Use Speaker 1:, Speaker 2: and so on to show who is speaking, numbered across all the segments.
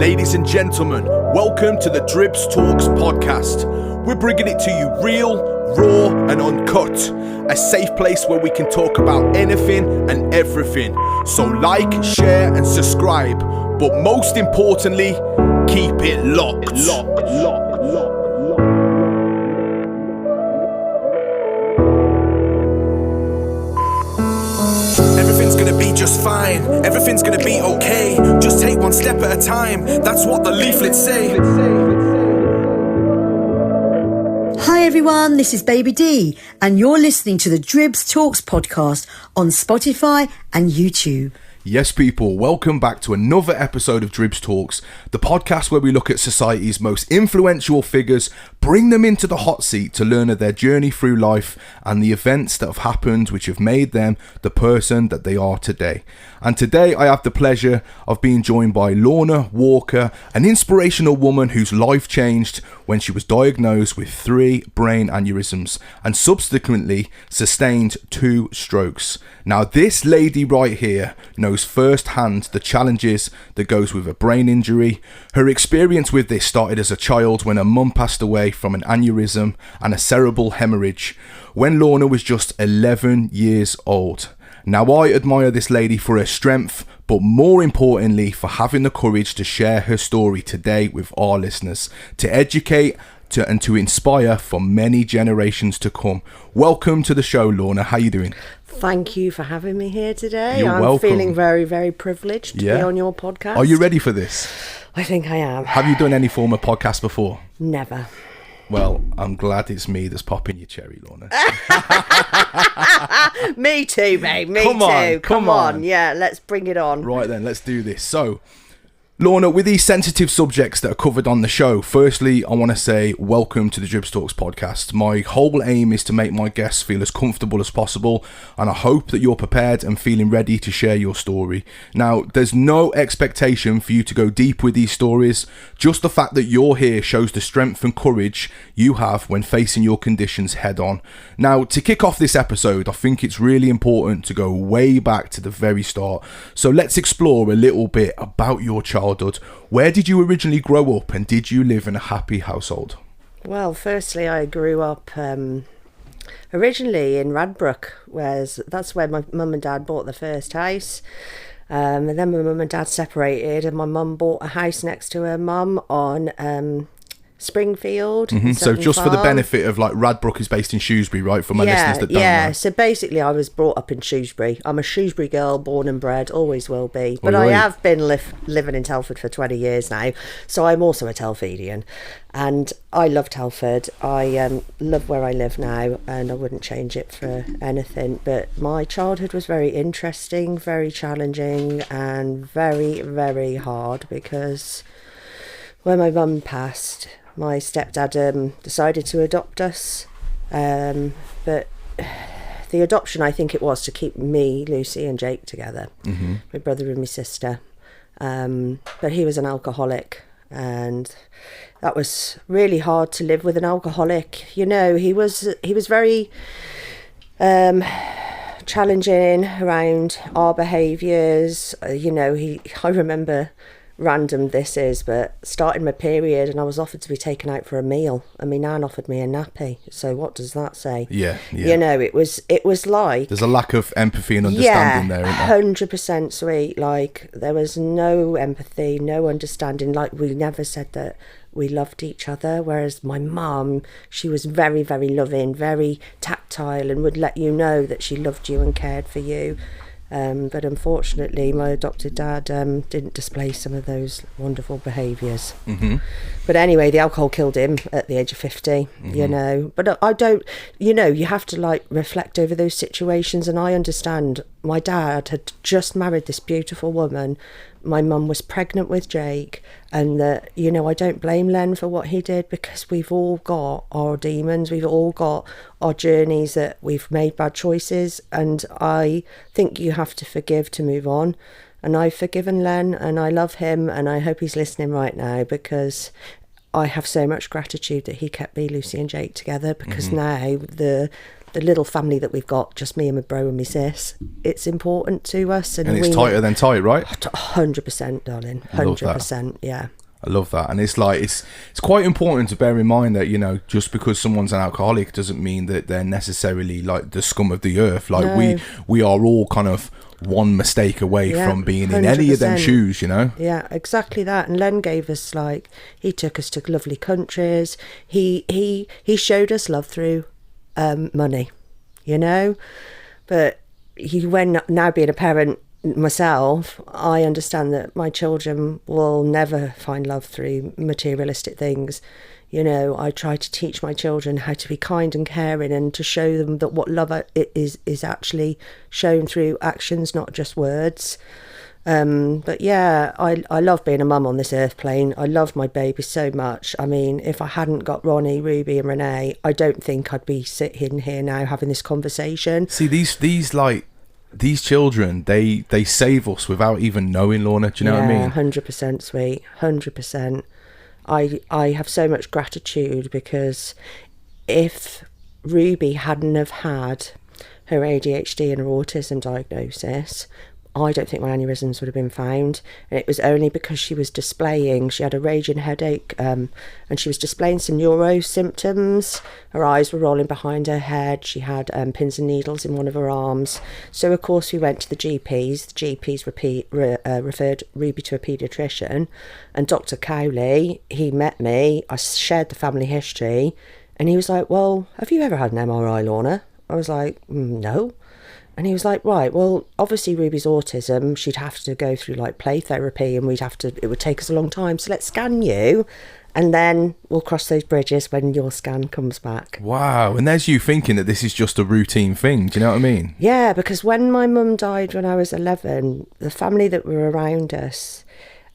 Speaker 1: Ladies and gentlemen, welcome to the Dribbz Talks podcast. We're bringing it to you real, raw and uncut. A safe place where we can talk about anything and everything. So like, share and subscribe. But most importantly, keep it locked. Everything's gonna be just fine. Everything's gonna be okay. Just take one step at a time. That's what the leaflets say.
Speaker 2: Hi everyone, this is Baby D, and you're listening to the Dribbz Talks podcast on Spotify and YouTube.
Speaker 1: Yes, people, welcome back to another episode of Dribbz Talks, the podcast where we look at society's most influential figures, bring them into the hot seat to learn of their journey through life and the events that have happened which have made them the person that they are today. And today I have the pleasure of being joined by Lorna Walker, an inspirational woman whose life changed when she was diagnosed with 3 brain aneurysms and subsequently sustained 2 strokes. Now this lady right here knows firsthand the challenges that goes with a brain injury. Her experience with this started as a child when her mum passed away from an aneurysm and a cerebral hemorrhage when Lorna was just 11 years old. Now I admire this lady for her strength, but more importantly for having the courage to share her story today with our listeners, to educate and to inspire for many generations to come. Welcome to the show, Lorna. How are you doing?
Speaker 3: Thank you for having me here today.
Speaker 1: You're welcome.
Speaker 3: Feeling very, very privileged to be on your podcast.
Speaker 1: Are you ready for this?
Speaker 3: I think I am.
Speaker 1: Have you done any form of podcast before?
Speaker 3: Never.
Speaker 1: Well, I'm glad it's me that's popping your cherry, Lorna.
Speaker 3: Me too, babe. Me
Speaker 1: Come
Speaker 3: too.
Speaker 1: on,
Speaker 3: Come on. Yeah, let's bring it on.
Speaker 1: Right then, let's do this. So, Lorna, with these sensitive subjects that are covered on the show, firstly, I want to say welcome to the Dribbz Talks podcast. My whole aim is to make my guests feel as comfortable as possible, and I hope that you're prepared and feeling ready to share your story. Now, there's no expectation for you to go deep with these stories. Just the fact that you're here shows the strength and courage you have when facing your conditions head on. Now, to kick off this episode, I think it's really important to go way back to the very start. So let's explore a little bit about your childhood. Where did you originally grow up, and did you live in a happy household?
Speaker 3: Well, firstly, I grew up originally in Radbrook, that's where my mum and dad bought the first house. And then my mum and dad separated, and my mum bought a house next to her mum on Springfield.
Speaker 1: So just for the benefit of, like, Radbrook is based in Shrewsbury, right? For my listeners that don't know.
Speaker 3: So basically I was brought up in Shrewsbury. I'm a Shrewsbury girl, born and bred, always will be. But I have been living in Telford for 20 years now, so I'm also a Telfordian. And I love Telford. I love where I live now, and I wouldn't change it for anything. But my childhood was very interesting, very challenging, and very, very hard, because when my mum passed, my stepdad decided to adopt us, but the adoption, I think it was to keep me, Lucy and Jake together, my brother and my sister, but he was an alcoholic, and that was really hard to live with an alcoholic. You know, he was very challenging around our behaviours. I remember, random this is, but starting my period and I was offered to be taken out for a meal, and my nan offered me a nappy. So what does that say?
Speaker 1: Yeah.
Speaker 3: You know, it was like,
Speaker 1: there's a lack of empathy and understanding there, isn't there?
Speaker 3: 100% sweet. Like, there was no empathy, no understanding. Like, we never said that we loved each other, whereas my mum, she was very, very loving, very tactile, and would let you know that she loved you and cared for you. But unfortunately, my adopted dad didn't display some of those wonderful behaviours. But anyway, the alcohol killed him at the age of 50, you know. But I don't, you know, you have to, like, reflect over those situations. And I understand, my dad had just married this beautiful woman. My mum was pregnant with Jake, and that, you know, I don't blame Len for what he did, because we've all got our demons, we've all got our journeys that we've made bad choices, and I think you have to forgive to move on. And I've forgiven Len, and I love him, and I hope he's listening right now, because I have so much gratitude that he kept me, Lucy and Jake together, because now the the little family that we've got, just me and my bro and my sis, it's important to us.
Speaker 1: And it's tighter than tight, right?
Speaker 3: 100%, darling. 100%, yeah.
Speaker 1: I love that. And it's like, it's quite important to bear in mind that, you know, just because someone's an alcoholic doesn't mean that they're necessarily like the scum of the earth. Like
Speaker 3: No.
Speaker 1: we are all kind of one mistake away from being in any of them
Speaker 3: 100%.
Speaker 1: shoes, you know?
Speaker 3: Yeah, exactly that. And Len gave us, like, he took us to lovely countries. He showed us love through money, you know? But now being a parent myself, I understand that my children will never find love through materialistic things. You know, I try to teach my children how to be kind and caring, and to show them that what love is actually shown through actions, not just words. But yeah, I love being a mum on this earth plane. I love my baby so much. I mean, if I hadn't got Ronnie, Ruby and Renee, I don't think I'd be sitting here now having this conversation.
Speaker 1: See, these children, they save us without even knowing, Lorna. Do you know what I mean?
Speaker 3: 100% sweet, 100%. I have so much gratitude, because if Ruby hadn't have had her ADHD and her autism diagnosis, I don't think my aneurysms would have been found. And it was only because she had a raging headache, and she was displaying some neuro symptoms. Her eyes were rolling behind her head. She had pins and needles in one of her arms. So of course we went to the GPs. The GPs referred Ruby to a paediatrician, and Dr. Cowley, he met me. I shared the family history, and he was like, "Well, have you ever had an MRI, Lorna?" I was like, "No." And he was like, "Right, well, obviously Ruby's autism, she'd have to go through like play therapy, and it would take us a long time. So let's scan you, and then we'll cross those bridges when your scan comes back."
Speaker 1: Wow. And there's you thinking that this is just a routine thing. Do you know what I mean?
Speaker 3: Yeah, because when my mum died when I was 11, the family that were around us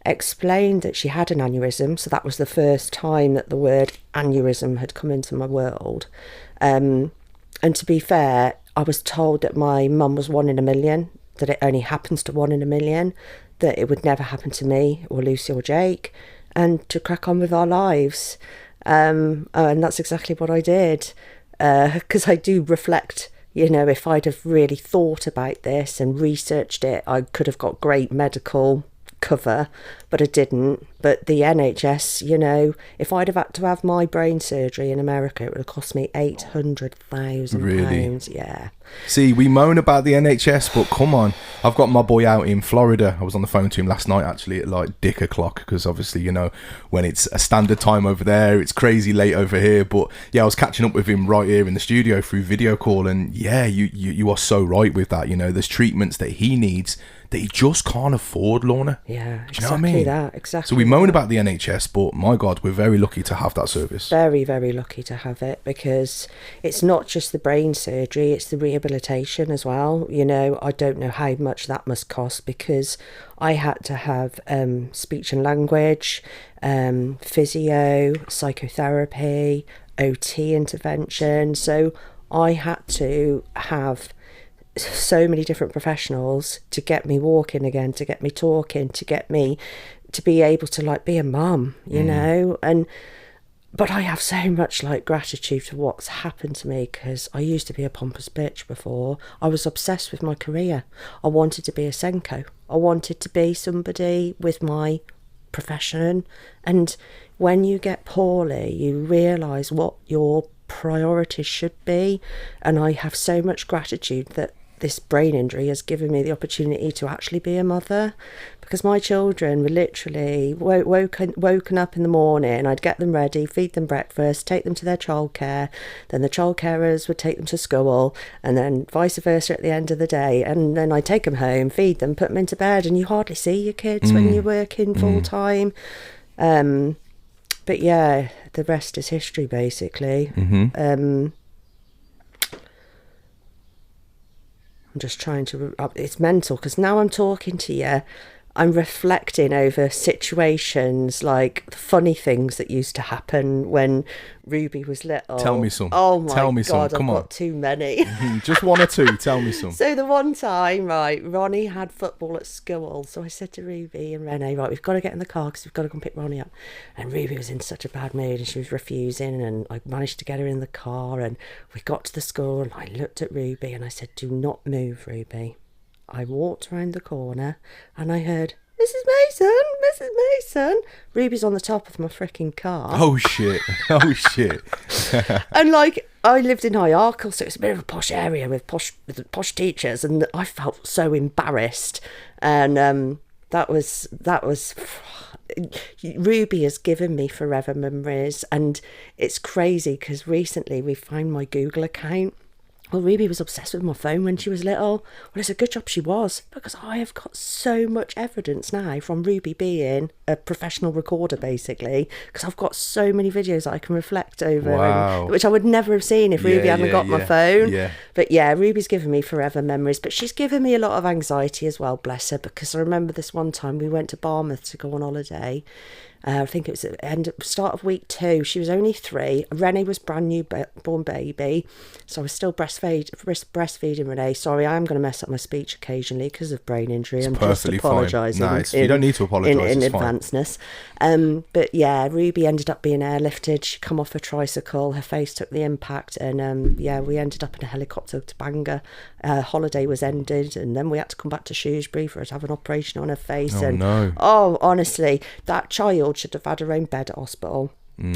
Speaker 3: explained that she had an aneurysm. So that was the first time that the word aneurysm had come into my world. And to be fair, I was told that my mum was 1 in a million, that it only happens to 1 in a million, that it would never happen to me or Lucy or Jake, and to crack on with our lives. And that's exactly what I did, because I do reflect, you know, if I'd have really thought about this and researched it, I could have got great medical cover, but I didn't. But the NHS, you know, if I'd have had to have my brain surgery in America, it would have cost me £800,000.
Speaker 1: Really?
Speaker 3: Yeah.
Speaker 1: See, we moan about the NHS, but come on. I've got my boy out in Florida. I was on the phone to him last night, actually, at like dick o'clock, because obviously, you know, when it's a standard time over there, it's crazy late over here. But yeah, I was catching up with him right here in the studio through video call, and yeah, you are so right with that. You know, there's treatments that he needs that he just can't afford, Lorna.
Speaker 3: Yeah,
Speaker 1: Do you know what I mean?
Speaker 3: Exactly.
Speaker 1: So we moan about the NHS, but my God, we're very lucky to have that service.
Speaker 3: Very, very lucky to have it, because it's not just the brain surgery, it's the rehabilitation as well. You know, I don't know how much that must cost, because I had to have speech and language, physio, psychotherapy, OT intervention. So I had to have so many different professionals to get me walking again, to get me talking, to get me to be able to like be a mum, you know. But I have so much like gratitude for what's happened to me, because I used to be a pompous bitch before. I was obsessed with my career. I wanted to be a Senko. I wanted to be somebody with my profession. And when you get poorly, you realise what your priorities should be. And I have so much gratitude that this brain injury has given me the opportunity to actually be a mother, because my children were literally woken up in the morning. I'd get them ready, feed them breakfast, take them to their childcare, then the childcarers would take them to school, and then vice versa at the end of the day. And then I'd take them home, feed them, put them into bed, and you hardly see your kids when you're working full time. But yeah, the rest is history, basically. I'm just trying to... It's mental, because now I'm talking to you, I'm reflecting over situations, like the funny things that used to happen when Ruby was little.
Speaker 1: Tell me some.
Speaker 3: Oh my
Speaker 1: Tell me
Speaker 3: God,
Speaker 1: some. Come
Speaker 3: I've
Speaker 1: on.
Speaker 3: got too many.
Speaker 1: Just one or two. Tell me some.
Speaker 3: So the one time, right, Ronnie had football at school. So I said to Ruby and Renee, right, we've got to get in the car because we've got to go and pick Ronnie up. And Ruby was in such a bad mood and she was refusing. And I managed to get her in the car and we got to the school and I looked at Ruby and I said, do not move, Ruby. I walked around the corner and I heard, Mrs. Mason. Ruby's on the top of my freaking car.
Speaker 1: Oh, shit. Oh, shit.
Speaker 3: And like, I lived in High Arkle, so it's a bit of a posh area with posh teachers, and I felt so embarrassed. And that was Ruby has given me forever memories, and it's crazy because recently we found my Google account. Well, Ruby was obsessed with my phone when she was little. Well, it's a good job she was, because I have got so much evidence now from Ruby being a professional recorder, basically, because I've got so many videos that I can reflect over,
Speaker 1: Wow.
Speaker 3: which I would never have seen if Ruby hadn't got my phone.
Speaker 1: Yeah.
Speaker 3: But yeah, Ruby's given me forever memories, but she's given me a lot of anxiety as well, bless her, because I remember this one time we went to Barmouth to go on holiday. I think it was at the start of week 2. She was only 3. Renee was brand new born baby, so I was still breastfeeding Renee. Sorry, I am going to mess up my speech occasionally because of brain injury. I'm just apologising.
Speaker 1: Nice. You don't need to apologise.
Speaker 3: In advanceness. But yeah, Ruby ended up being airlifted. She come off a tricycle. Her face took the impact, and we ended up in a helicopter to Bangor. Holiday was ended, and then we had to come back to Shrewsbury for her to have an operation on her face. Oh, honestly, that child should have had her own bed at hospital,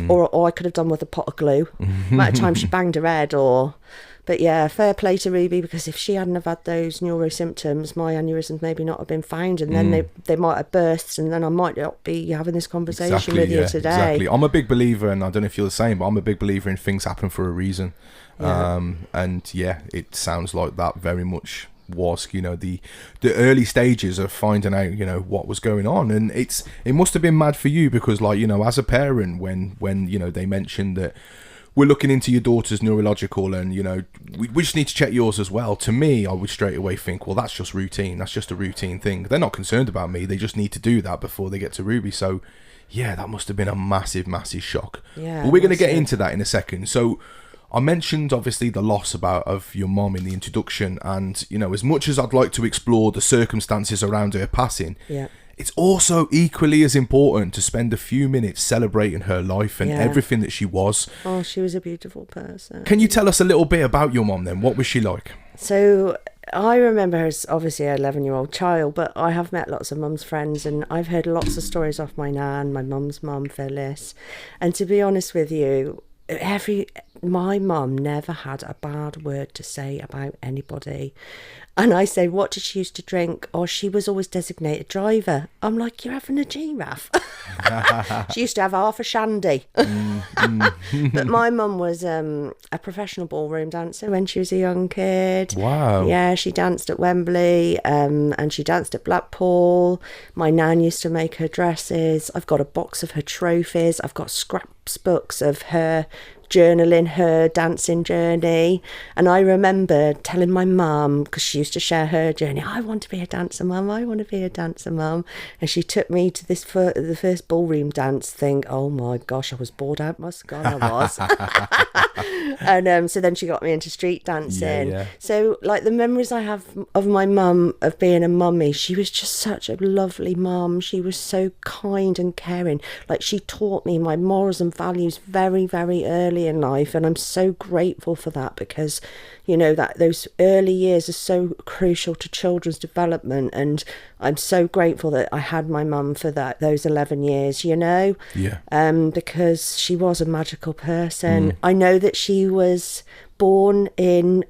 Speaker 3: or I could have done with a pot of glue. Amount of time she banged her head, but yeah, fair play to Ruby, because if she hadn't have had those neuro symptoms, my aneurysms maybe not have been found, and then they might have burst, and then I might not be having this conversation with you today.
Speaker 1: Exactly. I'm a big believer, and I don't know if you're the same, but I'm a big believer in things happen for a reason.
Speaker 3: Yeah.
Speaker 1: And yeah, it sounds like that very much was, the early stages of finding out, what was going on. And it must have been mad for you, because as a parent, when they mentioned that we're looking into your daughter's neurological, and we just need to check yours as well. To me, I would straight away think, well, that's just routine. That's just a routine thing. They're not concerned about me. They just need to do that before they get to Ruby. So yeah, that must have been a massive, massive shock.
Speaker 3: Yeah,
Speaker 1: but we're going to get into that in a second. So I mentioned obviously the loss of your mom in the introduction, and as much as I'd like to explore the circumstances around her passing, it's also equally as important to spend a few minutes celebrating her life and everything that she was.
Speaker 3: Oh, she was a beautiful person.
Speaker 1: Can you tell us a little bit about your mom then? What was she like?
Speaker 3: So I remember her as obviously an 11-year-old child, but I have met lots of mum's friends, and I've heard lots of stories off my nan, my mum's mum, Phyllis. And to be honest with you, my mum never had a bad word to say about anybody. And I say, what did she used to drink? Oh, she was always designated driver. I'm like, you're having a giraffe. She used to have half a shandy. But my mum was a professional ballroom dancer when she was a young kid.
Speaker 1: Wow.
Speaker 3: Yeah, she danced at Wembley, and she danced at Blackpool. My nan used to make her dresses. I've got a box of her trophies. I've got scrapbooks of her journaling her dancing journey. And I remember telling my mum, because she used to share her journey, I want to be a dancer, mum, I want to be a dancer, mum. And she took me to this the first ballroom dance thing. Oh my gosh, I was bored out my skull, I was. And so then she got me into street dancing.
Speaker 1: Yeah.
Speaker 3: So like the memories I have of my mum, of being a mummy, she was just such a lovely mum. She was so kind and caring. Like, she taught me my morals and values very, very early in life, and I'm so grateful for that, because that those early years are so crucial to children's development, and I'm so grateful that I had my mum for those 11 years, because she was a magical person. I know that she was born in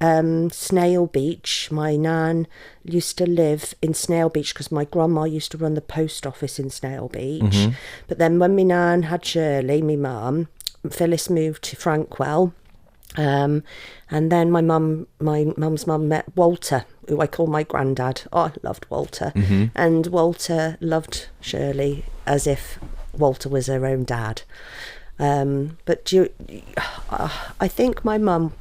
Speaker 3: Snail Beach. My nan used to live in Snail Beach because my grandma used to run the post office in Snail Beach. But then when my nan had Shirley, my mum, Phyllis moved to Frankwell. And then my mum's mum met Walter, who I call my granddad. Oh, I loved Walter. And Walter loved Shirley as if Walter was her own dad. But I think my mum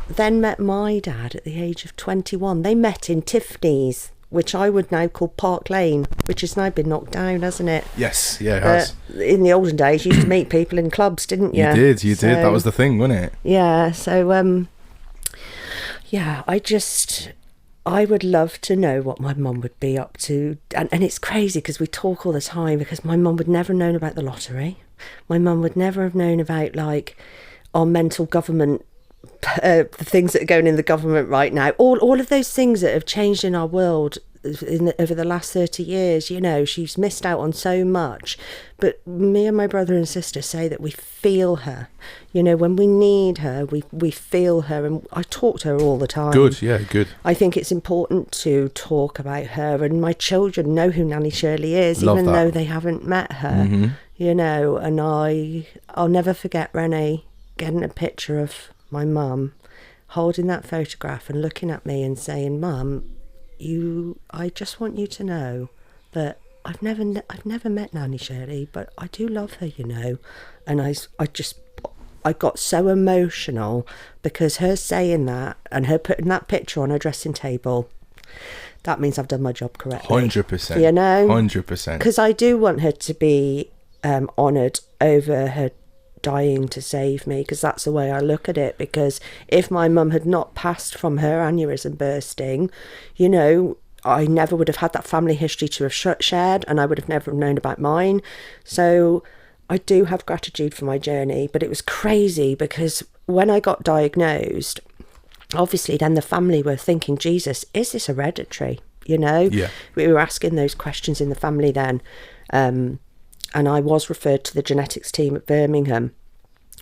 Speaker 3: then met my dad at the age of 21. They met in Tiffany's which I would now call Park Lane, which has now been knocked down, hasn't it?
Speaker 1: Yes, yeah, it has.
Speaker 3: In the olden days, you used to meet people in clubs, didn't you?
Speaker 1: You did. That was the thing, wasn't it?
Speaker 3: Yeah, so, yeah, I would love to know what my mum would be up to. And it's crazy because we talk all the time, because my mum would never have known about the lottery. My mum would never have known about, like, our mental government, the things that are going in the government right now. All of those things that have changed in our world over the last 30 years, you know, she's missed out on so much. But me and my brother and sister say that we feel her. You know, when we need her, we feel her, and I talk to her all the time.
Speaker 1: Good, yeah, good.
Speaker 3: I think it's important to talk about her, and my children know who Nanny Shirley is,
Speaker 1: Love
Speaker 3: even
Speaker 1: that.
Speaker 3: though they haven't met her. You know, and I'll never forget Renee getting a picture of my mum, holding that photograph and looking at me and saying, "Mum, I just want you to know that I've never met Nanny Shirley, but I do love her, you know." And I got so emotional because her saying that and her putting that picture on her dressing table, that means I've done my job correctly.
Speaker 1: 100%.
Speaker 3: You know?
Speaker 1: 100%.
Speaker 3: Because I do want her to be honoured over her dying to save me, because that's the way I look at it. Because if my mum had not passed from her aneurysm bursting, you know, I never would have had that family history to have shared, and I would have never known about mine. So I do have gratitude for my journey, but it was crazy because when I got diagnosed, obviously then the family were thinking, Jesus, is this hereditary? You know, we were asking those questions in the family then. And I was referred to the genetics team at Birmingham.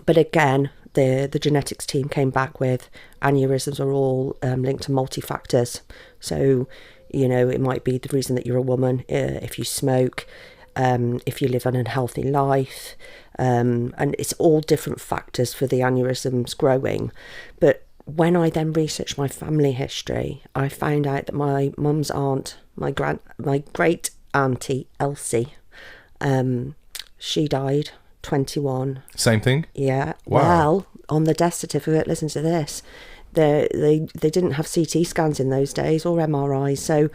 Speaker 3: But again, the genetics team came back with aneurysms are all linked to multi-factors. So, you know, it might be the reason that you're a woman, if you smoke, if you live an unhealthy life. And it's all different factors for the aneurysms growing. But when I then researched my family history, I found out that my mum's aunt, my great auntie Elsie, she died 21.
Speaker 1: Same thing?
Speaker 3: Yeah.
Speaker 1: Wow.
Speaker 3: Well, on the death certificate, listen to this, they didn't have CT scans in those days or MRIs, so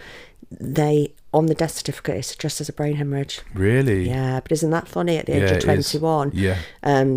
Speaker 3: they, on the death certificate, it's just as a brain hemorrhage.
Speaker 1: Really?
Speaker 3: Yeah, but isn't that funny at the age of 21?
Speaker 1: Yeah.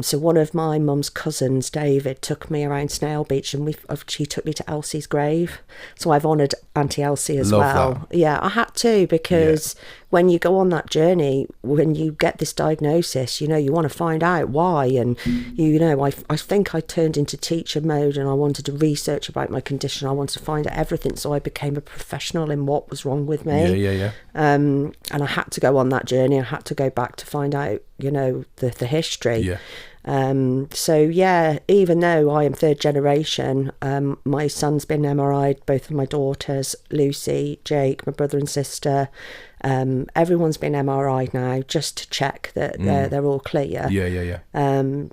Speaker 3: So one of my mum's cousins, David, took me around Snail Beach, and she took me to Elsie's grave. So I've honoured Auntie Elsie as well.
Speaker 1: That.
Speaker 3: Yeah, I had to, because when you go on that journey, when you get this diagnosis, you know, you want to find out why. And, you know, I think I turned into teacher mode, and I wanted to research about my condition. I wanted to find out everything, so I became a professional in what was wrong with me.
Speaker 1: Yeah.
Speaker 3: And I had to go on that journey. I had to go back to find out, you know, the history.
Speaker 1: Yeah.
Speaker 3: So yeah, even though I am third generation, my son's been MRI'd, both of my daughters, Lucy, Jake, my brother and sister, everyone's been MRI'd now, just to check that they're all clear.
Speaker 1: Yeah.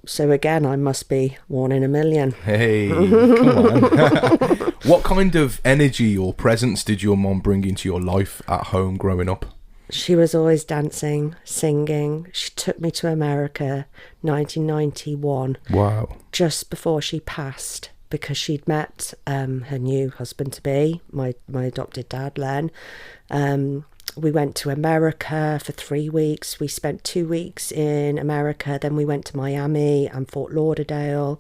Speaker 3: So again, I must be one in a million.
Speaker 1: Hey, come on. What kind of energy or presence did your mom bring into your life at home growing up?
Speaker 3: She was always dancing, singing. She took me to America, 1991.
Speaker 1: Wow.
Speaker 3: Just before she passed, because she'd met her new husband-to-be, my adopted dad, Len. We went to America for 3 weeks. We spent 2 weeks in America. Then we went to Miami and Fort Lauderdale.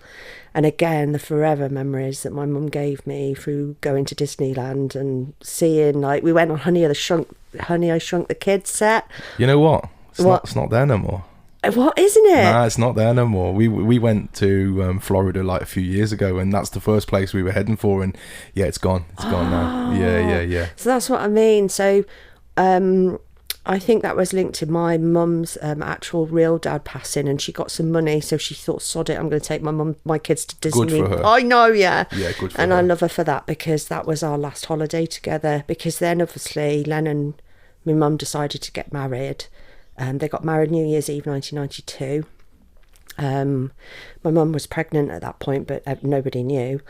Speaker 3: And again, the forever memories that my mum gave me through going to Disneyland and seeing, like, we went on Honey, I Shrunk the Kids set.
Speaker 1: You know what? It's not there no more.
Speaker 3: What, isn't it?
Speaker 1: Nah, it's not there no more. We went to Florida like a few years ago, and that's the first place we were heading for. And yeah, it's gone. It's gone now. Yeah.
Speaker 3: So that's what I mean. So I think that was linked to my mum's actual real dad passing, and she got some money, so she thought, sod it, I'm going to take my kids to Disney.
Speaker 1: Good for her.
Speaker 3: I know, yeah.
Speaker 1: Yeah, good for
Speaker 3: and
Speaker 1: her.
Speaker 3: I love her for that, because that was our last holiday together. Because then obviously Len and my mum decided to get married. They got married New Year's Eve 1992. My mum was pregnant at that point, but nobody knew,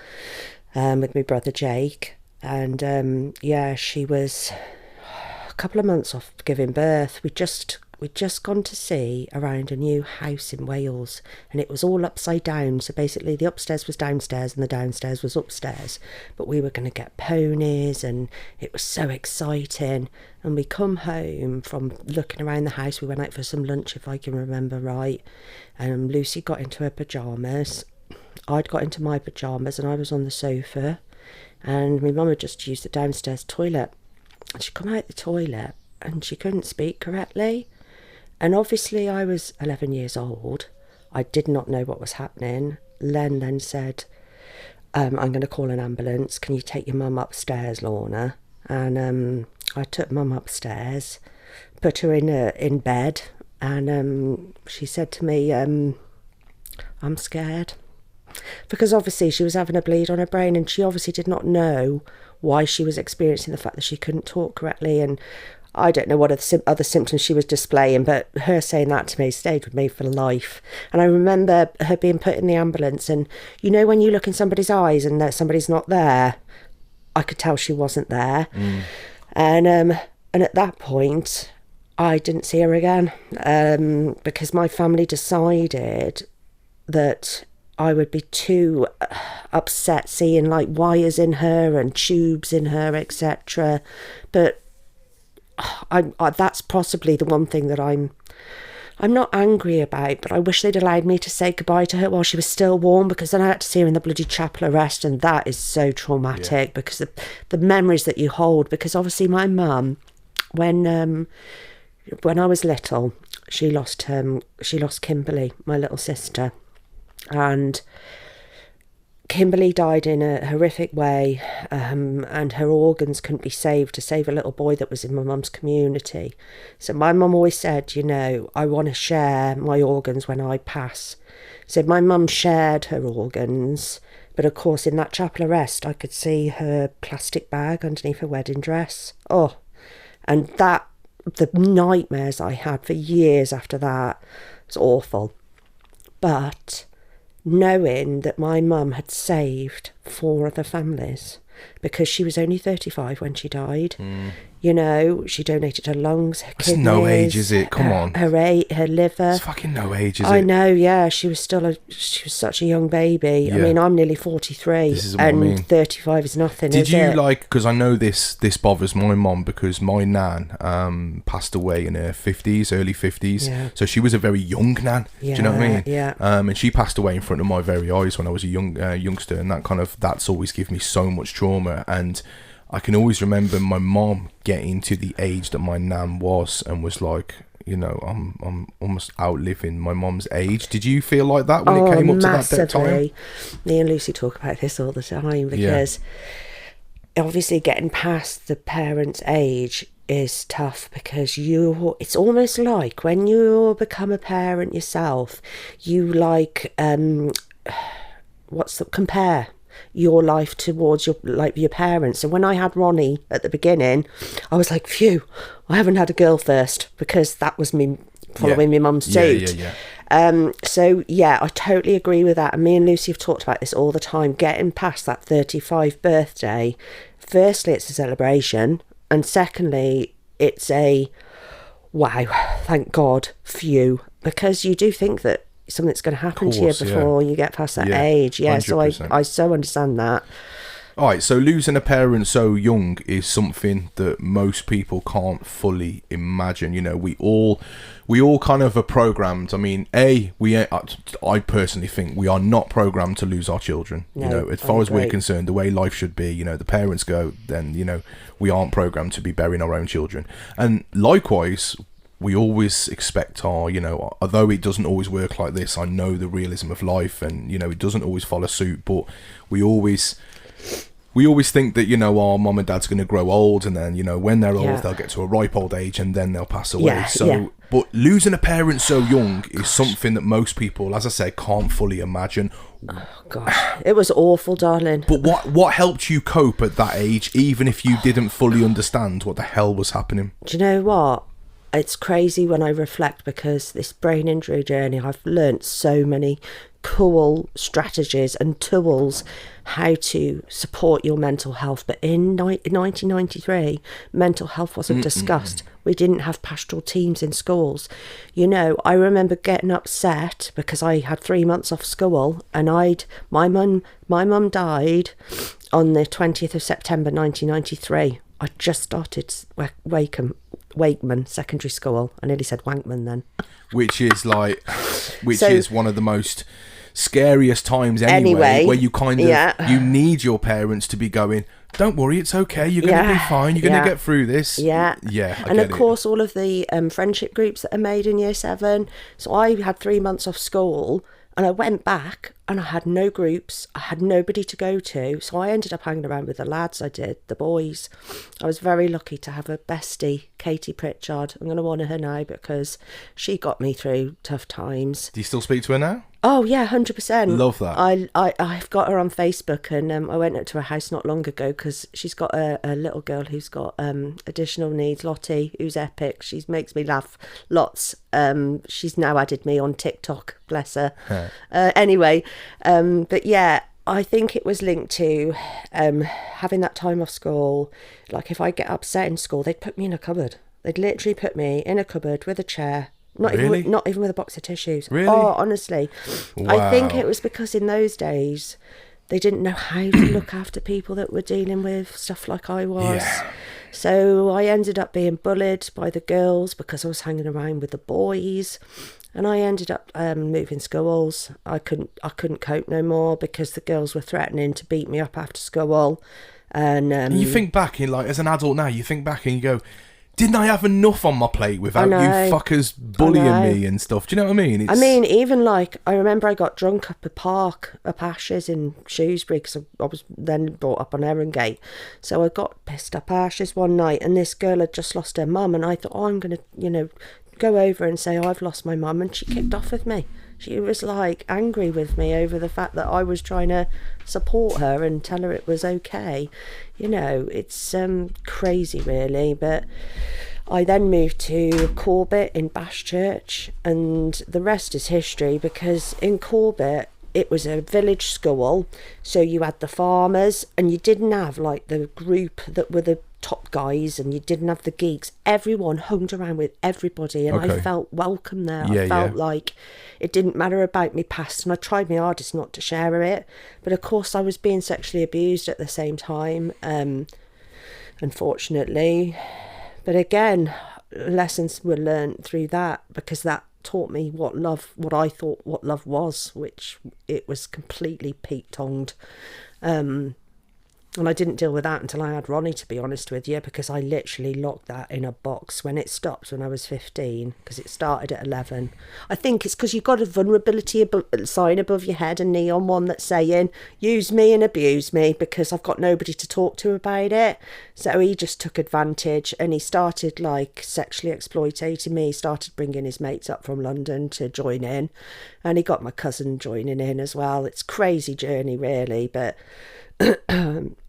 Speaker 3: with my brother Jake. And she was couple of months off giving birth. We just we'd just gone to see around a new house in Wales, and it was all upside down. So basically the upstairs was downstairs and the downstairs was upstairs. But we were going to get ponies, and it was so exciting. And we come home from looking around the house. We went out for some lunch, if I can remember right. And Lucy got into her pyjamas. I'd got into my pyjamas and I was on the sofa. And my mum had just used the downstairs toilet. And she come out the toilet and she couldn't speak correctly. And obviously I was 11 years old. I did not know what was happening. Len then said, I'm going to call an ambulance. Can you take your mum upstairs, Lorna? And I took mum upstairs, put her in bed, and she said to me, I'm scared. Because obviously she was having a bleed on her brain, and she obviously did not know why she was experiencing the fact that she couldn't talk correctly. And I don't know what other symptoms she was displaying, but her saying that to me stayed with me for life. And I remember her being put in the ambulance, and you know when you look in somebody's eyes and that somebody's not there, I could tell she wasn't there. And at that point I didn't see her again, because my family decided that I would be too upset seeing like wires in her and tubes in her, etc. But I that's possibly the one thing that I'm not angry about, but I wish they'd allowed me to say goodbye to her while she was still warm, because then I had to see her in the bloody chapel arrest, and that is so traumatic. Because the memories that you hold, because obviously my mum, when I was little, she lost Kimberly, my little sister, and Kimberly died in a horrific way, and her organs couldn't be saved to save a little boy that was in my mum's community. So my mum always said, you know, I want to share my organs when I pass. So my mum shared her organs, but of course in that chapel arrest I could see her plastic bag underneath her wedding dress. Oh, and that, the nightmares I had for years after that, was awful. But knowing that my mum had saved 4 other families, because she was only 35 when she died. You know, she donated her lungs, her kidneys. It's
Speaker 1: no age, is it? Come on.
Speaker 3: Her liver.
Speaker 1: It's fucking no age, is it?
Speaker 3: I know, yeah. She was such a young baby.
Speaker 1: Yeah.
Speaker 3: I mean, I'm nearly 43,
Speaker 1: this is what
Speaker 3: and
Speaker 1: I mean.
Speaker 3: 35 is nothing,
Speaker 1: Did
Speaker 3: is
Speaker 1: you
Speaker 3: it?
Speaker 1: because I know this bothers my mum, because my nan passed away in her 50s, early 50s.
Speaker 3: Yeah.
Speaker 1: So she was a very young nan. Do you know what I mean?
Speaker 3: Yeah.
Speaker 1: And she passed away in front of my very eyes when I was a youngster, and that's always given me so much trauma. And I can always remember my mom getting to the age that my nan was, and was like, you know, I'm almost outliving my mom's age. Did you feel like that when it came up
Speaker 3: massively.
Speaker 1: to that time?
Speaker 3: Me and Lucy talk about this all the time, because obviously getting past the parents' age is tough, because it's almost like when you become a parent yourself, you compare your life towards your parents. And when I had Ronnie at the beginning, I was like, phew, I haven't had a girl first, because that was me following my mum's suit. So yeah, I totally agree with that. And me and Lucy have talked about this all the time, getting past that 35 birthday. Firstly, it's a celebration, and secondly, it's a wow, thank God, phew, because you do think that something's going to happen to you before you get past that age. Yeah, 100%. So I so understand that.
Speaker 1: All right, so losing a parent so young is something that most people can't fully imagine. You know, we all kind of are programmed. I mean, I personally think we are not programmed to lose our children. No, you know, as far as we're concerned, the way life should be, you know, the parents go, then, you know, we aren't programmed to be burying our own children. And likewise, we always expect our, you know, although it doesn't always work like this, I know the realism of life, and, you know, it doesn't always follow suit, but we always think that, you know, our mum and dad's going to grow old, and then, you know, when they're old, they'll get to a ripe old age, and then they'll pass away. But losing a parent so young is something that most people, as I say, can't fully imagine.
Speaker 3: Oh gosh, it was awful, darling.
Speaker 1: But what helped you cope at that age, even if you didn't fully understand what the hell was happening?
Speaker 3: Do you know what? it's crazy when I reflect, because this brain injury journey, I've learnt so many cool strategies and tools how to support your mental health. But in 1993, mental health wasn't discussed. We didn't have pastoral teams in schools. You know, I remember getting upset because I had 3 months off school, and my mum died on the 20th of September 1993. I just started Wakeman Secondary School. I nearly said Wankman then.
Speaker 1: Which is one of the most scariest times anyway, where you kind of, you need your parents to be going, don't worry, it's okay, you're going to be fine, you're going to get through this. I
Speaker 3: and of course all of the friendship groups that are made in year 7. So I had 3 months off school, and I went back and I had no groups, I had nobody to go to, so I ended up hanging around with the lads. I did, the boys. I was very lucky to have a bestie, Katie Pritchard. I'm going to honour her now because she got me through tough times.
Speaker 1: Do you still speak to her now?
Speaker 3: Oh yeah, 100%.
Speaker 1: Love that.
Speaker 3: I've got her on Facebook, and I went up to her house not long ago because she's got a little girl who's got additional needs, Lottie, who's epic. She makes me laugh lots. She's now added me on TikTok, bless her. Anyway, but yeah, I think it was linked to having that time off school. Like if I get upset in school, they'd put me in a cupboard. They'd literally put me in a cupboard with a chair. Not even with a box of tissues.
Speaker 1: Really?
Speaker 3: Oh, honestly.
Speaker 1: Wow.
Speaker 3: I think it was because in those days, they didn't know how to look after people that were dealing with stuff like I was.
Speaker 1: Yeah.
Speaker 3: So I ended up being bullied by the girls because I was hanging around with the boys. And I ended up moving schools. I couldn't cope no more because the girls were threatening to beat me up after school. And
Speaker 1: you think back, as an adult now, you think back and you go, didn't I have enough on my plate without you fuckers bullying me and stuff? Do you know what I mean?
Speaker 3: Even I remember I got drunk up a park, up Ashes in Shrewsbury, because I was then brought up on Erringate. So I got pissed up Ashes one night, and this girl had just lost her mum, and I thought, I'm going to, go over and say, I've lost my mum, and she kicked off with me. She was angry with me over the fact that I was trying to support her and tell her it was okay. It's crazy really. But I then moved to Corbett in Bashchurch, and the rest is history, because in Corbett it was a village school, so you had the farmers, and you didn't have the group that were the top guys, and you didn't have the geeks. Everyone hung around with everybody, and I felt welcome there. I felt like it didn't matter about me past, and I tried my hardest not to share it, but of course I was being sexually abused at the same time, unfortunately. But again, lessons were learned through that, because that taught me what I thought what love was, which it was completely Pete-tongued. And I didn't deal with that until I had Ronnie, to be honest with you, because I literally locked that in a box when it stopped when I was 15, because it started at 11. I think it's because you've got a vulnerability sign above your head, a neon one that's saying, use me and abuse me, because I've got nobody to talk to about it. So he just took advantage, and he started sexually exploiting me. He started bringing his mates up from London to join in, and he got my cousin joining in as well. It's a crazy journey really, but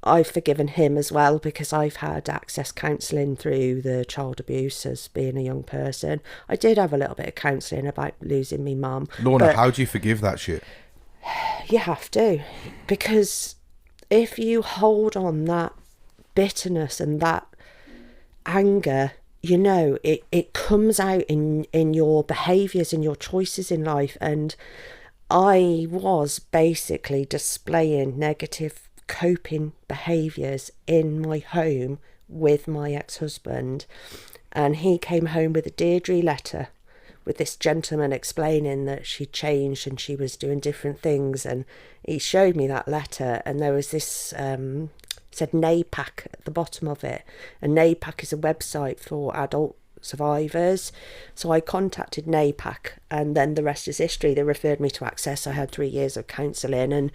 Speaker 3: I've forgiven him as well, because I've had access counselling through the child abuse as being a young person. I did have a little bit of counselling about losing me mum.
Speaker 1: Lorna, how do you forgive that shit?
Speaker 3: You have to, because if you hold on that bitterness and that anger, it comes out in your behaviours and your choices in life. And I was basically displaying negative coping behaviours in my home with my ex-husband, and he came home with a Deirdre letter with this gentleman explaining that she'd changed and she was doing different things, and he showed me that letter, and there was this said NAPAC at the bottom of it, and NAPAC is a website for adult survivors. So I contacted NAPAC, and then the rest is history. They referred me to Access. I had 3 years of counselling, and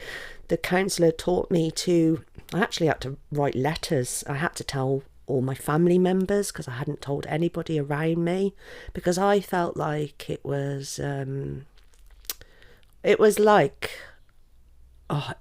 Speaker 3: the counsellor taught me I actually had to write letters. I had to tell all my family members, because I hadn't told anybody around me, because I felt like it was like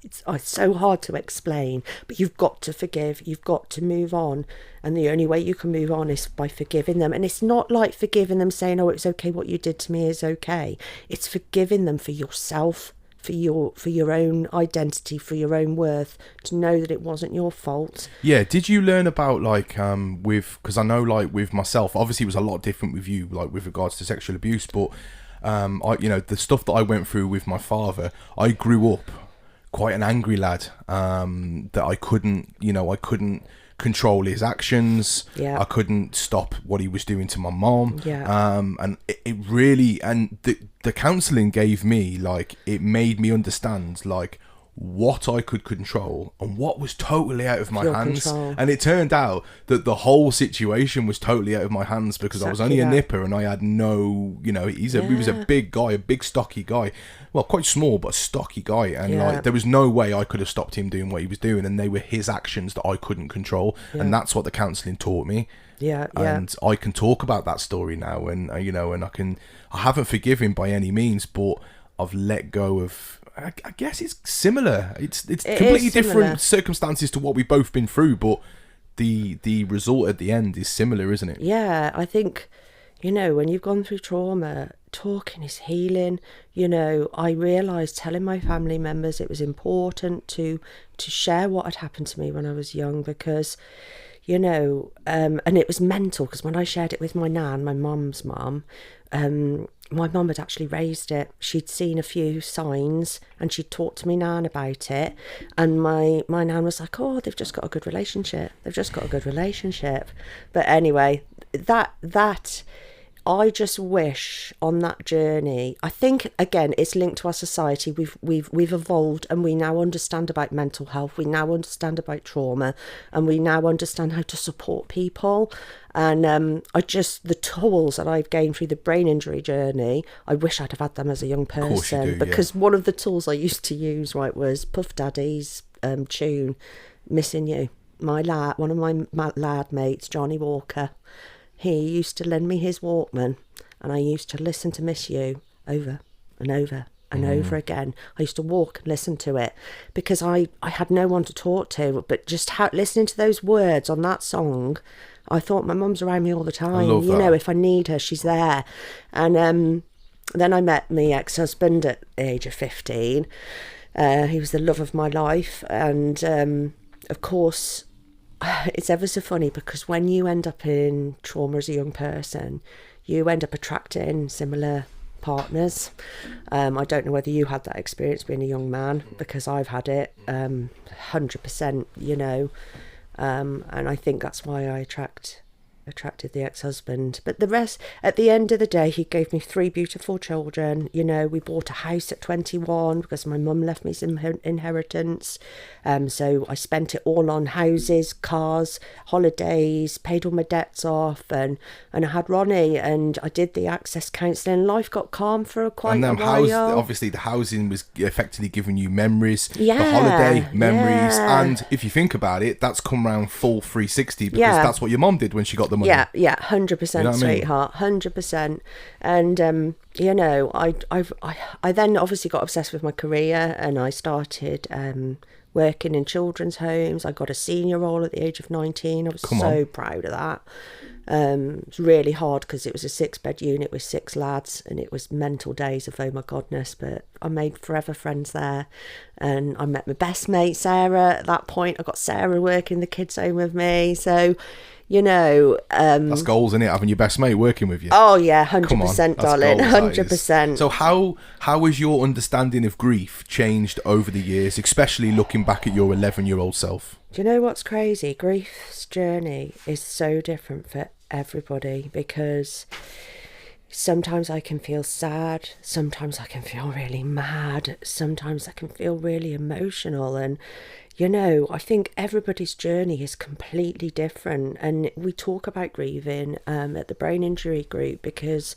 Speaker 3: it's so hard to explain, but you've got to forgive, you've got to move on, and the only way you can move on is by forgiving them. And it's not like forgiving them saying, oh, it's okay, what you did to me is okay. It's forgiving them for yourself, for your own identity, for your own worth, to know that it wasn't your fault.
Speaker 1: Yeah, did you learn about like because I know like with myself, obviously it was a lot different with you, like with regards to sexual abuse, but the stuff that I went through with my father, I grew up quite an angry lad, that I couldn't control his actions.
Speaker 3: Yeah.
Speaker 1: I couldn't stop what he was doing to my mom.
Speaker 3: Yeah.
Speaker 1: And it really, and the counselling gave me, like, it made me understand, like, what I could control and what was totally out of my hands.
Speaker 3: Control.
Speaker 1: And it turned out that the whole situation was totally out of my hands because I was only a nipper and I had no, he was a big guy, a big stocky guy. Well, quite small, but a stocky guy. And like, there was no way I could have stopped him doing what he was doing. And they were his actions that I couldn't control. Yeah. And that's what the counselling taught me.
Speaker 3: Yeah.
Speaker 1: And I can talk about that story now. And, and I haven't forgiven by any means, but I've let go of, I guess it's similar. It's completely different circumstances to what we've both been through, but the result at the end is similar, isn't it?
Speaker 3: Yeah, I think, when you've gone through trauma, talking is healing. I realised telling my family members it was important to share what had happened to me when I was young, because, and it was mental, because when I shared it with my nan, my mum's mum, my mum had actually raised it. She'd seen a few signs and she'd talked to me nan about it. And my nan was like, oh, they've just got a good relationship. But anyway, that I just wish on that journey, I think, again, it's linked to our society. We've evolved, and we now understand about mental health. We now understand about trauma, and we now understand how to support people. And the tools that I've gained through the brain injury journey, I wish I'd have had them as a young person.
Speaker 1: Of course you do,
Speaker 3: because one of the tools I used to use, was Puff Daddy's tune, Missing You. One of my lad mates, Johnny Walker, he used to lend me his Walkman, and I used to listen to Miss You over and over and over again. I used to walk and listen to it because I had no one to talk to, but just listening to those words on that song, I thought my mum's around me all the time.
Speaker 1: I love that.
Speaker 3: If I need her, she's there. And then I met my ex-husband at the age of 15. He was the love of my life. And of course, it's ever so funny, because when you end up in trauma as a young person, you end up attracting similar partners. I don't know whether you had that experience being a young man, because I've had it 100%, and I think that's why I attracted the ex-husband. But the rest, at the end of the day, he gave me 3 beautiful children. We bought a house at 21 because my mum left me some inheritance. So I spent it all on houses, cars, holidays, paid all my debts off, and I had Ronnie, and I did the access counselling. Life got calm for quite a while.
Speaker 1: Obviously the housing was effectively giving you memories, the
Speaker 3: Yeah,
Speaker 1: holiday memories,
Speaker 3: yeah.
Speaker 1: And if you think about it, that's come round full 360, because that's what your mum did when she got the money.
Speaker 3: Yeah, 100%,
Speaker 1: You know what I mean?
Speaker 3: sweetheart, 100%. And I then obviously got obsessed with my career, and I started working in children's homes. I got a senior role at the age of 19. I was so proud of that. It was really hard because it was a 6-bed unit with 6 lads, and it was mental days of oh my godness, but I made forever friends there. And I met my best mate Sarah at that point. I got Sarah working the kids home with me, so that's goals, isn't it, having your best mate working with you? Oh yeah, 100%, darling,
Speaker 1: goals,
Speaker 3: 100%.
Speaker 1: So how has your understanding of grief changed over the years, especially looking back at your 11-year-old self?
Speaker 3: Do you know what's crazy? Grief's journey is so different for everybody, because sometimes I can feel sad, sometimes I can feel really mad, sometimes I can feel really emotional, and I think everybody's journey is completely different. And we talk about grieving at the brain injury group, because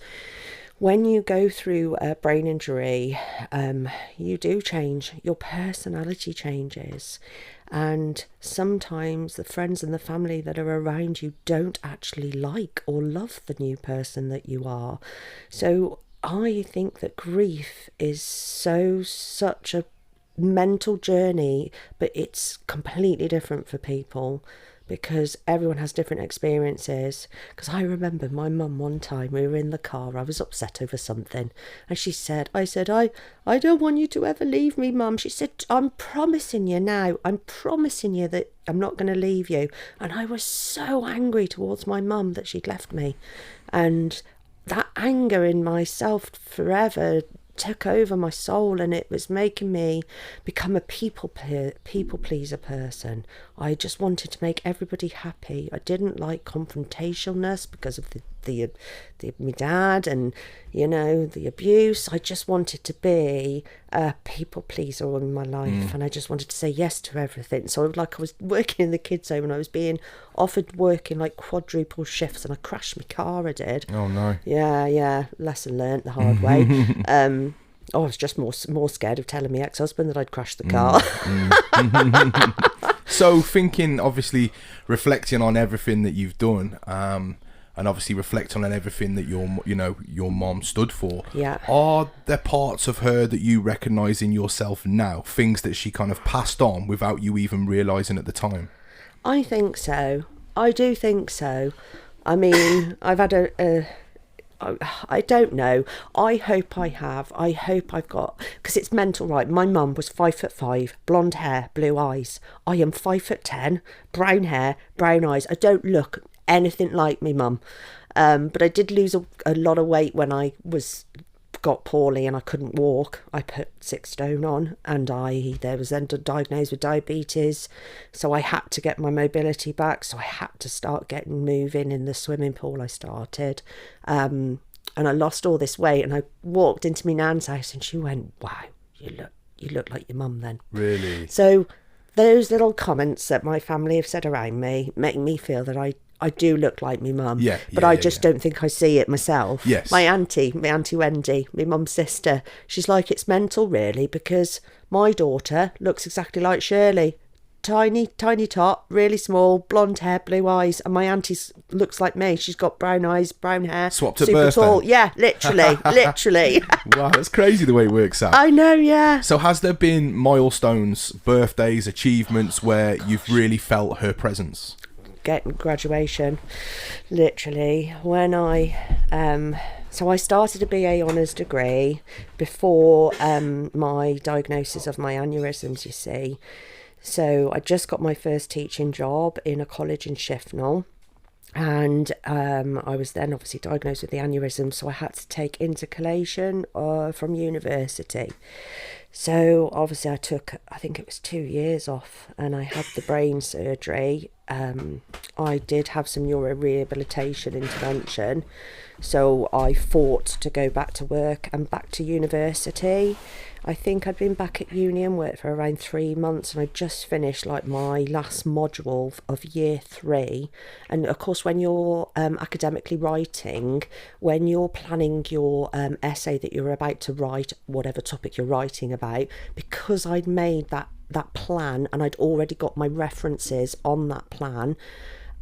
Speaker 3: when you go through a brain injury, you do change. Your personality changes. And sometimes the friends and the family that are around you don't actually like or love the new person that you are. So I think that grief is such a mental journey, but it's completely different for people because everyone has different experiences. Because I remember my mum one time, we were in the car, I was upset over something, and she said, I don't want you to ever leave me, Mum. She said, I'm promising you now, I'm promising you that I'm not going to leave you. And I was so angry towards my mum that she'd left me. And that anger in myself forever took over my soul, and it was making me become a people pleaser person. I just wanted to make everybody happy. I didn't like confrontationalness because of the my dad and, you know, the abuse. I just wanted to be a people pleaser all in my life, and I just wanted to say yes to everything. So I was working in the kids' home, and I was being offered working like quadruple shifts, and I crashed my car. I did.
Speaker 1: Oh no.
Speaker 3: Yeah. Lesson learnt the hard way. I was just more scared of telling my ex-husband that I'd crashed the car.
Speaker 1: So thinking, obviously, reflecting on everything that you've done, and obviously reflecting on everything that your mom stood for.
Speaker 3: Yeah.
Speaker 1: Are there parts of her that you recognise in yourself now? Things that she kind of passed on without you even realising at the time?
Speaker 3: I think so. I do think so. I mean, I've had I don't know. I hope I have. I hope I've got, because it's mental, right? My mum was 5'5", blonde hair, blue eyes. I am 5'10", brown hair, brown eyes. I don't look anything like me mum. But I did lose a lot of weight when I got poorly and I couldn't walk. I put 6 stone on, and there was then diagnosed with diabetes, so I had to get my mobility back. So I had to start getting moving in the swimming pool. I started, and I lost all this weight. And I walked into my nan's house, and she went, "Wow, you look like your mum then."
Speaker 1: Really?
Speaker 3: So those little comments that my family have said around me make me feel that I do look like my mum, but I just don't think I see it myself.
Speaker 1: Yes.
Speaker 3: My auntie Wendy, my mum's sister, she's like, it's mental really, because my daughter looks exactly like Shirley. Tiny top, really small, blonde hair, blue eyes, and my auntie looks like me. She's got brown eyes, brown hair,
Speaker 1: swapped at
Speaker 3: super
Speaker 1: birth
Speaker 3: tall.
Speaker 1: then?
Speaker 3: Yeah, literally.
Speaker 1: Wow, that's crazy the way it works out.
Speaker 3: I know, yeah.
Speaker 1: So has there been milestones, birthdays, achievements where you've really felt her presence?
Speaker 3: Getting graduation, literally, when so I started a BA Honours degree before my diagnosis of my aneurysms, you see. So I just got my first teaching job in a college in Shifnal, and I was then obviously diagnosed with the aneurysm, so I had to take intercalation from university. So obviously I think it was 2 years off, and I had the brain surgery. I did have some neuro rehabilitation intervention, so I fought to go back to work and back to university. I think I'd been back at uni and worked for around 3 months, and I just finished like my last module of year 3. And of course, when you're academically writing, when you're planning your essay that you're about to write, whatever topic you're writing about, because I'd made that plan and I'd already got my references on that plan,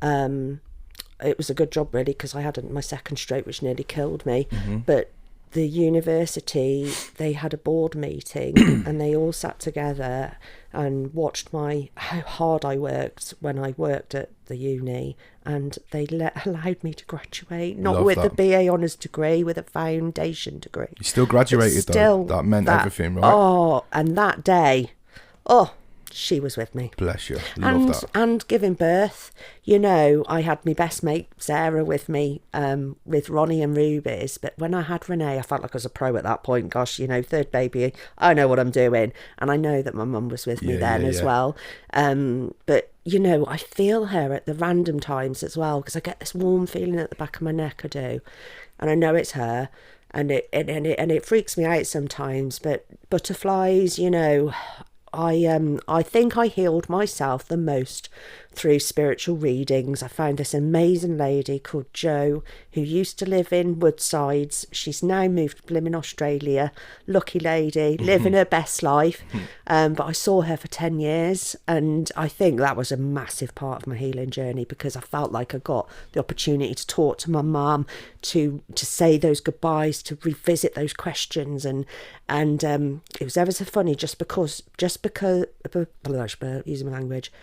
Speaker 3: it was a good job really, because I had my second stroke, which nearly killed me. But the university, they had a board meeting and they all sat together and watched how hard I worked when I worked at the uni, and they allowed me to graduate, not with a BA Honours degree, with a foundation degree.
Speaker 1: You still graduated though. That meant everything, right?
Speaker 3: Oh, and that day, she was with me.
Speaker 1: Bless you. Love that.
Speaker 3: And giving birth, I had my best mate Sarah with me, with Ronnie and Ruby's. But when I had Renee, I felt like I was a pro at that point. Gosh, third baby, I know what I'm doing. And I know that my mum was with me then as well. But, I feel her at the random times as well, because I get this warm feeling at the back of my neck, I do. And I know it's her. And it freaks me out sometimes. But butterflies, I think I healed myself the most through spiritual readings. I found this amazing lady called Jo, who used to live in Woodsides. She's now moved to Blimmin, Australia. Lucky lady, living her best life. But I saw her for 10 years, and I think that was a massive part of my healing journey, because I felt like I got the opportunity to talk to my mum, to say those goodbyes, to revisit those questions, and it was ever so funny, just because using my language,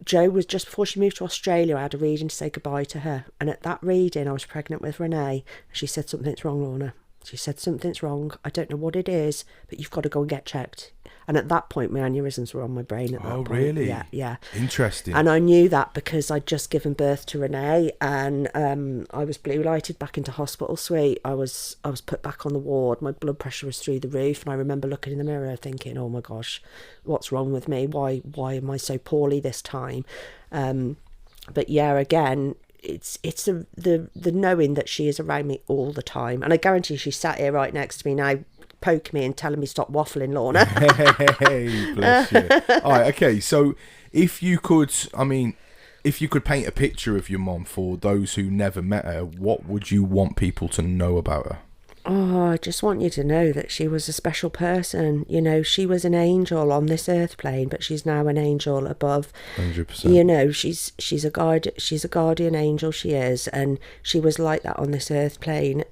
Speaker 3: Jo was, just before she moved to Australia, I had a reading to say goodbye to her, and at that reading I was pregnant with Renee. She said, something's wrong, Lorna. She said, something's wrong. I don't know what it is, but you've got to go and get checked. And at that point, my aneurysms were on my brain at that point. Oh, really? Yeah.
Speaker 1: Interesting.
Speaker 3: And I knew that because I'd just given birth to Renee, and I was blue lighted back into hospital suite. I was put back on the ward. My blood pressure was through the roof, and I remember looking in the mirror thinking, oh my gosh, what's wrong with me? Why am I so poorly this time? But yeah, again, it's the knowing that she is around me all the time, and I guarantee she's sat here right next to me now, poking me and telling me stop waffling, Lorna.
Speaker 1: Hey, bless you. All right, okay, so if you could paint a picture of your mom for those who never met her, what would you want people to know about her?
Speaker 3: Oh, I just want you to know that she was a special person. You know, she was an angel on this earth plane, but she's now an angel above.
Speaker 1: 100%.
Speaker 3: You know, she's a guardian angel, she is, and she was like that on this earth plane.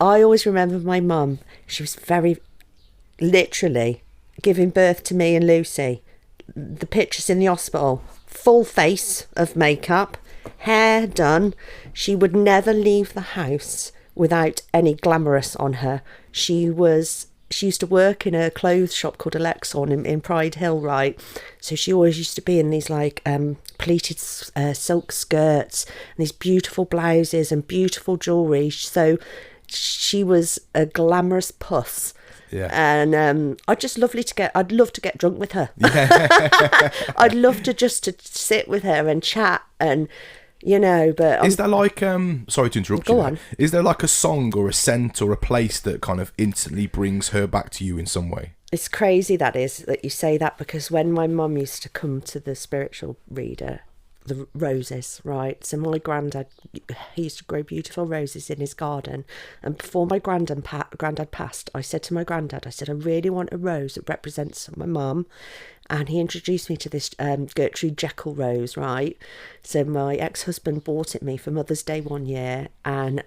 Speaker 3: I always remember my mum. She was very literally giving birth to me and Lucy. The pictures in the hospital, full face of makeup, hair done. She would never leave the house without any glamorous on her. She used to work in a clothes shop called Alexon in Pride Hill, right? So she always used to be in these like pleated silk skirts and these beautiful blouses and beautiful jewellery. So she was a glamorous puss.
Speaker 1: Yeah.
Speaker 3: And I'd love to get drunk with her. Yeah. I'd love to sit with her and chat, and you know, but
Speaker 1: is there like sorry to interrupt you.
Speaker 3: Go on.
Speaker 1: Is there like a song or a scent or a place that kind of instantly brings her back to you in some way?
Speaker 3: It's crazy that you say that, because when my mum used to come to the spiritual reader, the roses, right? So my granddad, he used to grow beautiful roses in his garden, and before my granddad passed, I said to my granddad, I really want a rose that represents my mum, and he introduced me to this Gertrude Jekyll rose, right? So my ex-husband bought it me for Mother's Day one year, and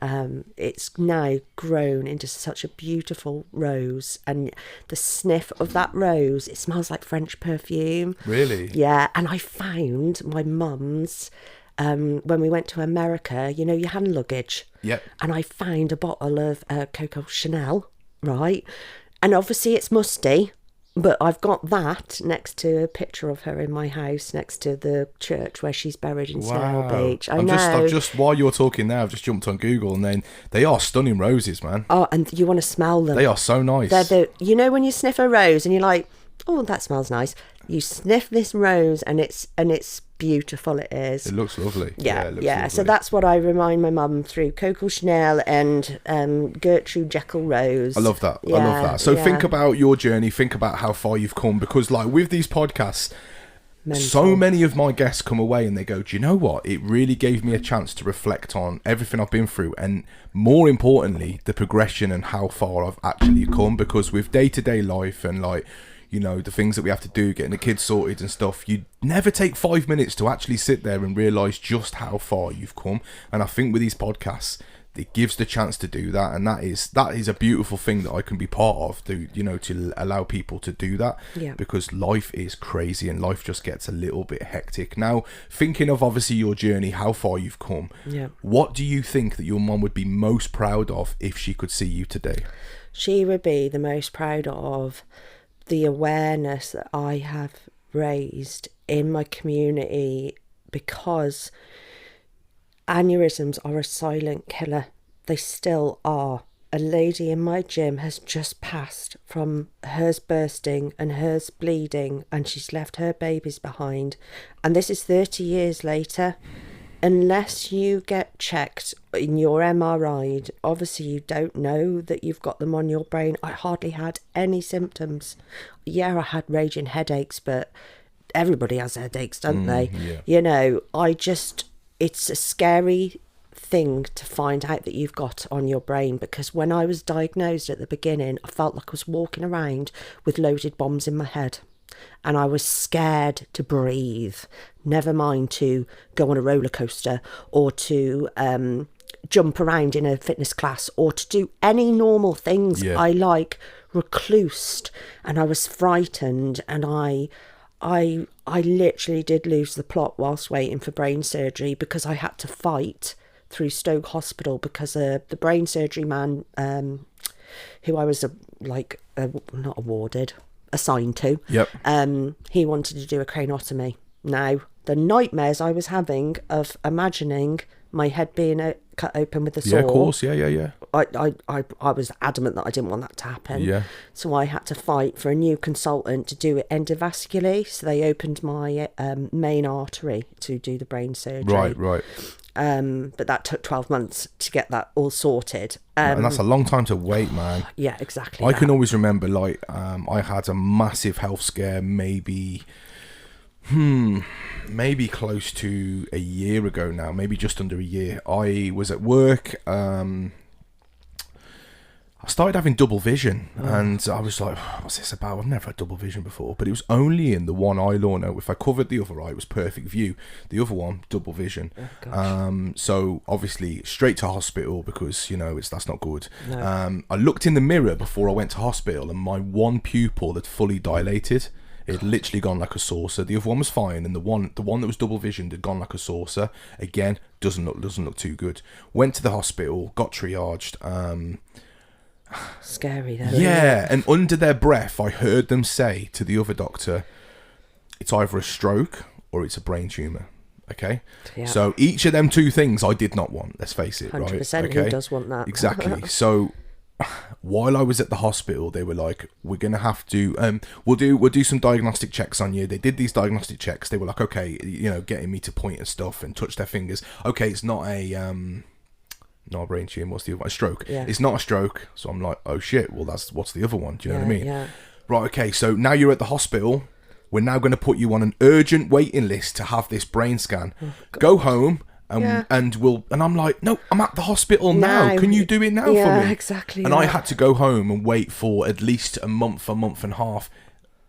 Speaker 3: it's now grown into such a beautiful rose, and the sniff of that rose, it smells like French perfume.
Speaker 1: Really?
Speaker 3: Yeah, and I found my mum's, when we went to America, you know, your hand luggage.
Speaker 1: Yep.
Speaker 3: And I found a bottle of Coco Chanel, right? And obviously it's musty, but I've got that next to a picture of her in my house, next to the church where she's buried in Snail Beach. I've just
Speaker 1: while you're talking now, I've just jumped on Google, and then they are stunning roses, man.
Speaker 3: Oh, and you want to smell them.
Speaker 1: They are so nice.
Speaker 3: You know when you sniff a rose and you're like, oh, that smells nice. You sniff this rose and it's beautiful, it is.
Speaker 1: It looks lovely.
Speaker 3: Yeah,
Speaker 1: it looks lovely.
Speaker 3: So that's what I remind my mum through Coco Chanel and Gertrude Jekyll rose.
Speaker 1: I love that. I love that. So think about your journey, think about how far you've come, because like with these podcasts, so many of my guests come away and they go, do you know what? It really gave me a chance to reflect on everything I've been through, and more importantly, the progression and how far I've actually come, because with day-to-day life and like, you know, the things that we have to do, getting the kids sorted and stuff, you never take 5 minutes to actually sit there and realise just how far you've come. And I think with these podcasts, it gives the chance to do that, and that is a beautiful thing that I can be part of, to allow people to do that.
Speaker 3: Yeah.
Speaker 1: Because life is crazy and life just gets a little bit hectic. Now, thinking of obviously your journey, how far you've come, what do you think that your mum would be most proud of if she could see you today?
Speaker 3: She would be the most proud of the awareness that I have raised in my community, because aneurysms are a silent killer. They still are. A lady in my gym has just passed from hers bursting and hers bleeding, and she's left her babies behind. And this is 30 years later, unless you get checked in your MRI, obviously you don't know that you've got them on your brain. I hardly had any symptoms. Yeah, I had raging headaches, but everybody has headaches, don't they?
Speaker 1: Yeah.
Speaker 3: You know, it's a scary thing to find out that you've got on your brain, because when I was diagnosed at the beginning, I felt like I was walking around with loaded bombs in my head. And I was scared to breathe, never mind to go on a roller coaster or to jump around in a fitness class or to do any normal things.
Speaker 1: Yeah.
Speaker 3: I reclused, and I was frightened, and I literally did lose the plot whilst waiting for brain surgery, because I had to fight through Stoke Hospital because the brain surgery man who I was not awarded, assigned to.
Speaker 1: Yep.
Speaker 3: He wanted to do a craniotomy. Now, the nightmares I was having of imagining my head being cut open with a saw.
Speaker 1: Yeah, of course. Yeah.
Speaker 3: I was adamant that I didn't want that to happen.
Speaker 1: Yeah.
Speaker 3: So I had to fight for a new consultant to do it endovascularly. So they opened my main artery to do the brain surgery.
Speaker 1: Right.
Speaker 3: But that took 12 months to get that all sorted.
Speaker 1: And that's a long time to wait, man.
Speaker 3: Yeah, exactly.
Speaker 1: I can always remember, I had a massive health scare maybe close to a year ago now, maybe just under a year. I was at work. I started having double vision, and I was like, what's this about? I've never had double vision before. But it was only in the one eye, Lorna. If I covered the other eye, it was perfect view. The other one, double vision. So obviously straight to hospital, because, that's not good.
Speaker 3: No.
Speaker 1: I looked in the mirror before I went to hospital, and my one pupil had fully dilated. It had literally gone like a saucer. The other one was fine, and the one that was double visioned had gone like a saucer. Again, doesn't look too good. Went to the hospital, got triaged.
Speaker 3: Scary though.
Speaker 1: Yeah, and under their breath, I heard them say to the other doctor, it's either a stroke or it's a brain tumour. Okay?
Speaker 3: Yeah.
Speaker 1: So each of them two things I did not want, let's face it,
Speaker 3: 100%,
Speaker 1: right? Okay?
Speaker 3: who does want that?
Speaker 1: Exactly. So while I was at the hospital, they were like, we're going to have to, we'll do some diagnostic checks on you. They did these diagnostic checks. They were like, okay, getting me to point at stuff and touch their fingers. Okay, it's not a brain tumour. What's the other one? A stroke.
Speaker 3: Yeah.
Speaker 1: It's not a stroke. So I'm like, oh shit, well, what's the other one? Do you know what I mean?
Speaker 3: Yeah.
Speaker 1: Right, okay, so now you're at the hospital. We're now going to put you on an urgent waiting list to have this brain scan. Go home, and I'm like, no, I'm at the hospital now. Can you do it now for me?
Speaker 3: Yeah, exactly.
Speaker 1: And I had to go home and wait for at least a month and a half.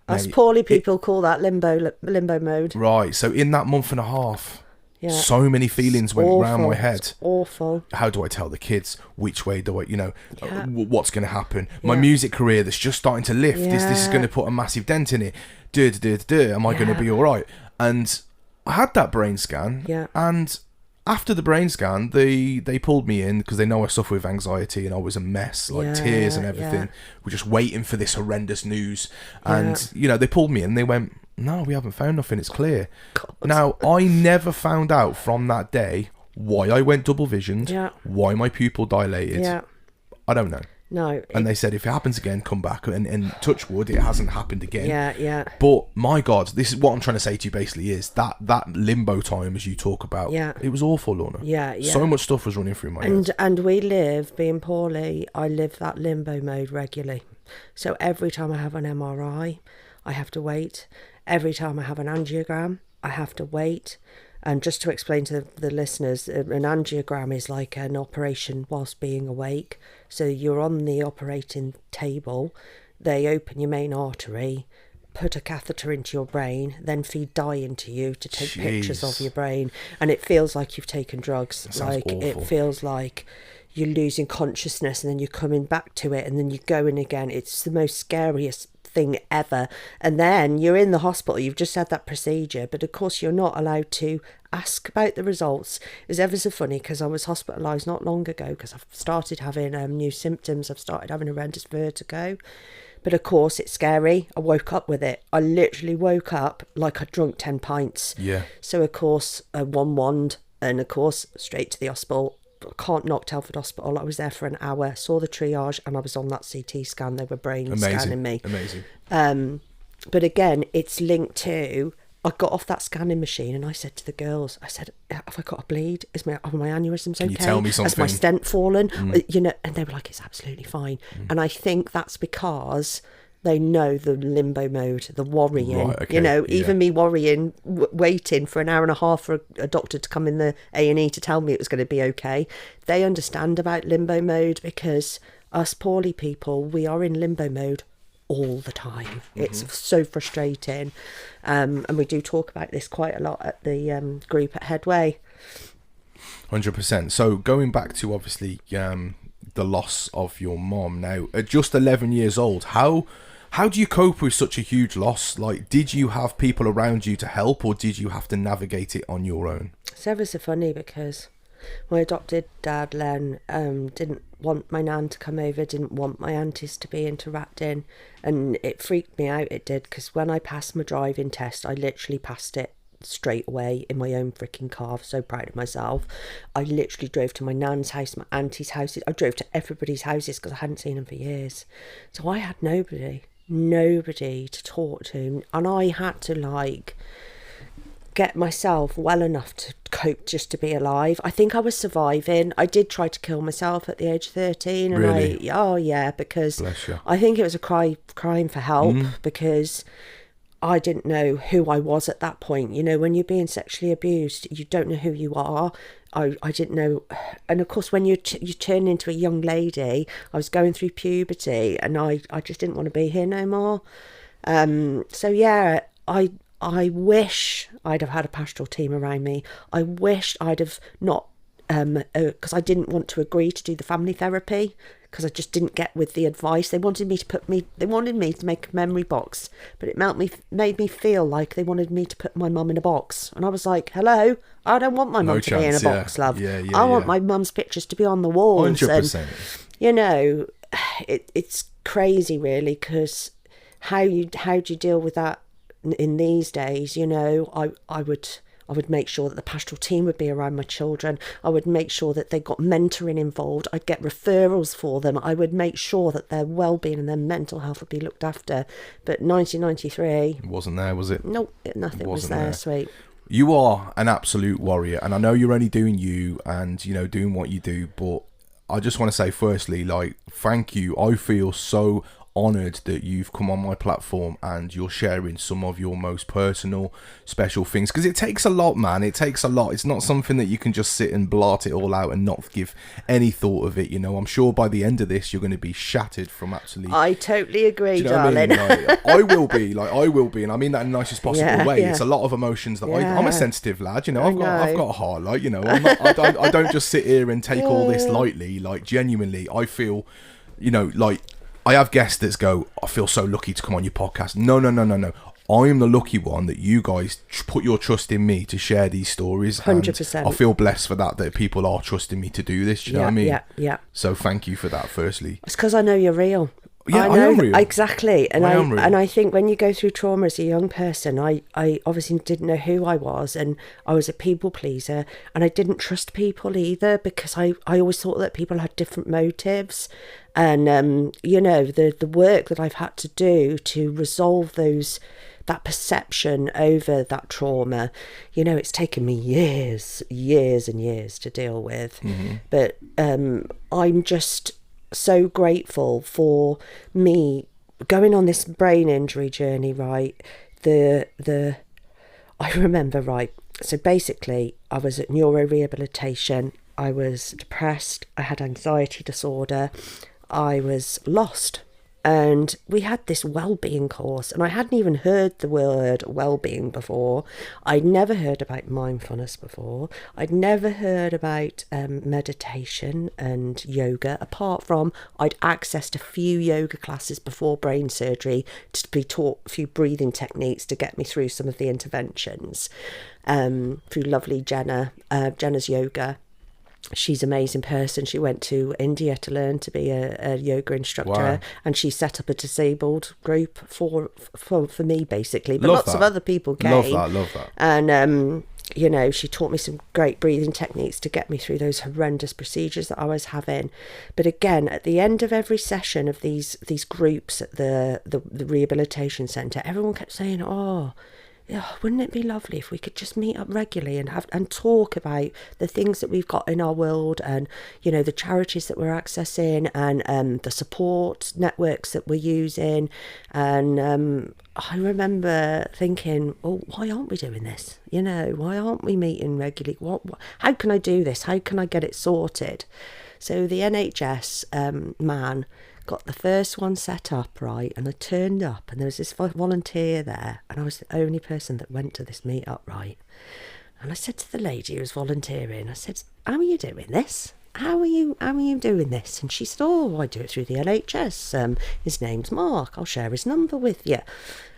Speaker 3: Us poorly people call that limbo mode.
Speaker 1: Right, so in that month and a half,
Speaker 3: Yeah.
Speaker 1: so many feelings went round my head.
Speaker 3: It's awful.
Speaker 1: How do I tell the kids? Which way do I, what's going to happen? My music career that's just starting to lift. This is going to put a massive dent in it. Am I going to be all right? And I had that brain scan.
Speaker 3: Yeah.
Speaker 1: And after the brain scan, they pulled me in because they know I suffer with anxiety and I was a mess, tears and everything.
Speaker 3: Yeah.
Speaker 1: We're just waiting for this horrendous news. And, they pulled me in and they went, no, we haven't found nothing. It's clear. God. Now, I never found out from that day why I went double visioned, why my pupil dilated. Yeah. I don't know.
Speaker 3: No.
Speaker 1: And they said, if it happens again, come back. And touch wood, it hasn't happened again.
Speaker 3: Yeah.
Speaker 1: But my God, this is what I'm trying to say to you basically is that limbo time, as you talk about, it was awful, Lorna.
Speaker 3: Yeah.
Speaker 1: So much stuff was running through my head.
Speaker 3: And being poorly, I live that limbo mode regularly. So every time I have an MRI, I have to wait. Every time I have an angiogram, I have to wait. And just to explain to the listeners, an angiogram is like an operation whilst being awake. So you're on the operating table, they open your main artery, put a catheter into your brain, then feed dye into you to take pictures of your brain. And it feels like you've taken drugs. It feels like you're losing consciousness and then you're coming back to it and then you're going again. It's the most scariest thing ever. And then you're in the hospital, you've just had that procedure, but of course you're not allowed to ask about the results. It's ever so funny because I was hospitalised not long ago because I've started having new symptoms. I've started having horrendous vertigo, but of course it's scary. I woke up with it. I literally woke up like I'd drunk 10 pints. So of course one wand, and of course straight to the hospital. Can't knock Telford Hospital. I was there for an hour, saw the triage, and I was on that CT scan. They were brain scanning me.
Speaker 1: Amazing.
Speaker 3: But again, it's linked to I got off that scanning machine and I said to the girls, I said, have I got a bleed? Are my aneurysms okay?
Speaker 1: Can you tell me something?
Speaker 3: Has my stent fallen? You know, and they were like, it's absolutely fine. And I think that's because they know the limbo mode, the worrying.
Speaker 1: Right, okay,
Speaker 3: you know,
Speaker 1: yeah.
Speaker 3: even me worrying, waiting for an hour and a half for a doctor to come in the A&E to tell me it was going to be okay. They understand about limbo mode because us poorly people, we are in limbo mode all the time. It's so frustrating. And we do talk about this quite a lot at the group at Headway.
Speaker 1: 100%. So going back to obviously the loss of your mom now, at just 11 years old, how do you cope with such a huge loss? Like, did you have people around you to help, or did you have to navigate it on your own?
Speaker 3: It's ever so funny because my adopted dad, Len, didn't want my nan to come over, didn't want my aunties to be interacting, and it freaked me out, it did, because when I passed my driving test, I literally passed it straight away in my own freaking car. So proud of myself. I literally drove to my nan's house, my auntie's houses, I drove to everybody's houses because I hadn't seen them for years. So I had nobody to talk to, and I had to like get myself well enough to cope just to be alive. I think I was surviving. I did try to kill myself at the age of 13, and
Speaker 1: Really?
Speaker 3: Because
Speaker 1: Bless you.
Speaker 3: I think it was a crying for help because I didn't know who I was at that point. You know, when you're being sexually abused, you don't know who you are. I didn't know. And of course, when you turn into a young lady, I was going through puberty, and I just didn't want to be here no more. So yeah, I wish I'd have had a pastoral team around me. I wish I'd have not, because I didn't want to agree to do the family therapy because I just didn't get with the advice. They wanted me to make a memory box, but it made me feel like they wanted me to put my mum in a box. And I was like, hello, I don't want my mum to be in a box, love.
Speaker 1: Yeah,
Speaker 3: I want my mum's pictures to be on the walls.
Speaker 1: 100%.
Speaker 3: And, you know, it's crazy really, because how do you deal with that in these days? You know, I would make sure that the pastoral team would be around my children. I would make sure that they got mentoring involved. I'd get referrals for them. I would make sure that their well-being and their mental health would be looked after. But 1993...
Speaker 1: It wasn't there, was it?
Speaker 3: Nope, nothing was there, sweet.
Speaker 1: You are an absolute warrior, and I know you're only doing you and, you know, doing what you do, but I just want to say firstly, like, thank you. I feel so honoured that you've come on my platform and you're sharing some of your most personal, special things, because it takes a lot, man. It takes a lot. It's not something that you can just sit and blart it all out and not give any thought of it. You know, I'm sure by the end of this you're going to be shattered from absolutely...
Speaker 3: I totally agree,
Speaker 1: do you know
Speaker 3: darling.
Speaker 1: what I mean? Like, I will be, and I mean that in the nicest possible way.
Speaker 3: Yeah.
Speaker 1: It's a lot of emotions that
Speaker 3: Yeah.
Speaker 1: I'm a sensitive lad, you know. I've got a heart, like, you know. I don't just sit here and take all this lightly. Like, genuinely, I feel, you know, like, I have guests that go, I feel so lucky to come on your podcast. No. I am the lucky one that you guys put your trust in me to share these stories.
Speaker 3: 100%.
Speaker 1: I feel blessed for that people are trusting me to do this. Do you know what I mean?
Speaker 3: Yeah.
Speaker 1: So thank you for that, firstly.
Speaker 3: It's because I know you're real.
Speaker 1: Yeah,
Speaker 3: I
Speaker 1: am real.
Speaker 3: Exactly. And
Speaker 1: I am real.
Speaker 3: And I think when you go through trauma as a young person, I obviously didn't know who I was, and I was a people pleaser, and I didn't trust people either because I always thought that people had different motives. And, you know, the work that I've had to do to resolve that perception over that trauma, you know, it's taken me years and years to deal with. Mm-hmm. But I'm just so grateful for me going on this brain injury journey, right? I remember, right, so basically I was at neurorehabilitation, I was depressed, I had anxiety disorder, I was lost. And we had this well-being course, and I hadn't even heard the word well-being before. I'd never heard about mindfulness before. I'd never heard about meditation and yoga, apart from I'd accessed a few yoga classes before brain surgery to be taught a few breathing techniques to get me through some of the interventions through lovely Jenna's yoga. She's an amazing person. She went to India to learn to be a yoga instructor.
Speaker 1: Wow.
Speaker 3: And she set up a disabled group for me, basically. But
Speaker 1: Love
Speaker 3: lots
Speaker 1: that.
Speaker 3: of other people came.
Speaker 1: Love that.
Speaker 3: And, you know, she taught me some great breathing techniques to get me through those horrendous procedures that I was having. But again, at the end of every session of these groups at the rehabilitation centre, everyone kept saying, oh, oh, wouldn't it be lovely if we could just meet up regularly and talk about the things that we've got in our world, and, you know, the charities that we're accessing, and the support networks that we're using. And I remember thinking, oh, why aren't we doing this? You know, why aren't we meeting regularly? How can I do this? How can I get it sorted? So the NHS man got the first one set up, right, and I turned up, and there was this volunteer there, and I was the only person that went to this meet-up, right? And I said to the lady who was volunteering, I said, how are you doing this? How are you doing this? And she said, oh, I do it through the NHS. His name's Mark. I'll share his number with you.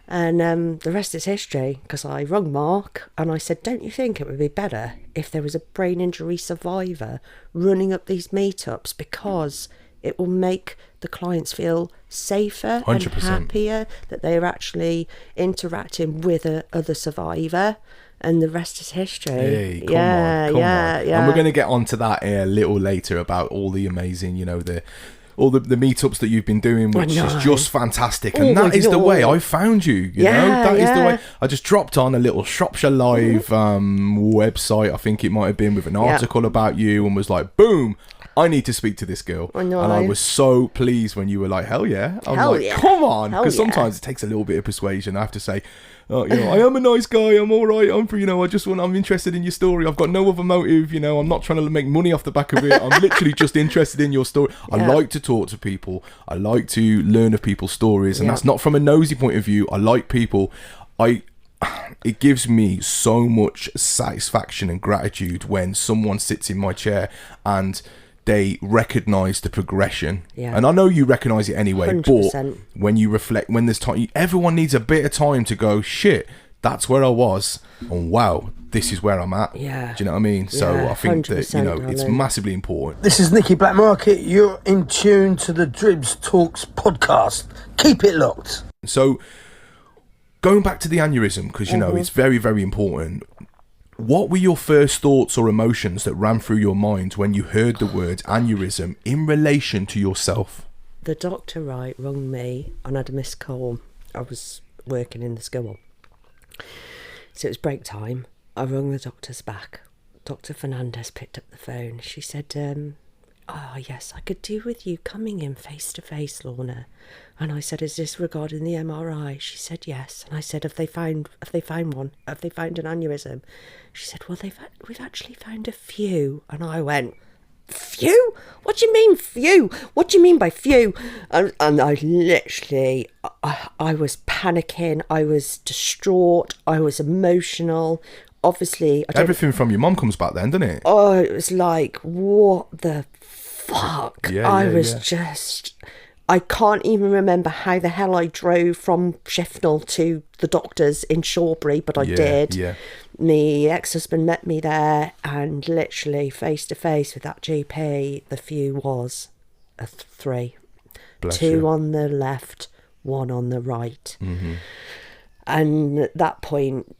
Speaker 3: And the rest is history, because I rung Mark and I said, don't you think it would be better if there was a brain injury survivor running up these meetups, because it will make the clients feel safer
Speaker 1: 100%.
Speaker 3: and happier that they're actually interacting with a other survivor. And the rest is history.
Speaker 1: Hey, come on. And we're going to get onto that a little later about all the amazing, you know, all the meetups that you've been doing, which is just fantastic. And that is the way I found you, you know? That is the way. I just dropped on a little Shropshire Live website, I think it might have been, with an article about you, and was like, boom, I need to speak to this girl. And I was so pleased when you were like, hell yeah. I'm like, come on. Because sometimes it takes a little bit of persuasion. I have to say, you know, I am a nice guy. I'm all right. I'm interested in your story. I've got no other motive. You know, I'm not trying to make money off the back of it. I'm literally just interested in your story. I like to talk to people. I like to learn of people's stories. And that's not from a nosy point of view. I like people. It gives me so much satisfaction and gratitude when someone sits in my chair and they recognise the progression. And I know you recognise it anyway, 100%. But when you reflect, when there's time, everyone needs a bit of time to go, shit, that's where I was, and wow, this is where I'm at. Do you know what I mean? So I think that, you know, it's massively important.
Speaker 4: This is Nicky Blackmarket. You're in tune to the Dribbz Talks podcast. Keep it locked.
Speaker 1: So going back to the aneurysm, because, you know, it's very, very important. What were your first thoughts or emotions that ran through your mind when you heard the word aneurysm in relation to yourself?
Speaker 3: The doctor, rung me and had a missed call. I was working in the school. So it was break time. I rung the doctor's back. Dr. Fernandez picked up the phone. She said, oh, yes, I could do with you coming in face to face, Lorna. And I said, is this regarding the MRI? She said, yes. And I said, have they found one? Have they found an aneurysm? She said, well, we've actually found a few. And I went, few? What do you mean few? What do you mean by few? And I literally, I was panicking. I was distraught. I was emotional. Obviously,
Speaker 1: everything from your mum comes back then, doesn't it?
Speaker 3: Oh, it was like, what the fuck? I was just, I can't even remember how the hell I drove from Shifnal to the doctor's in Shawbury, but I did. My ex-husband met me there, and literally face to face with that GP, the few was a 3.
Speaker 1: Bless
Speaker 3: 2
Speaker 1: you.
Speaker 3: On the left, 1 on the right. And at that point,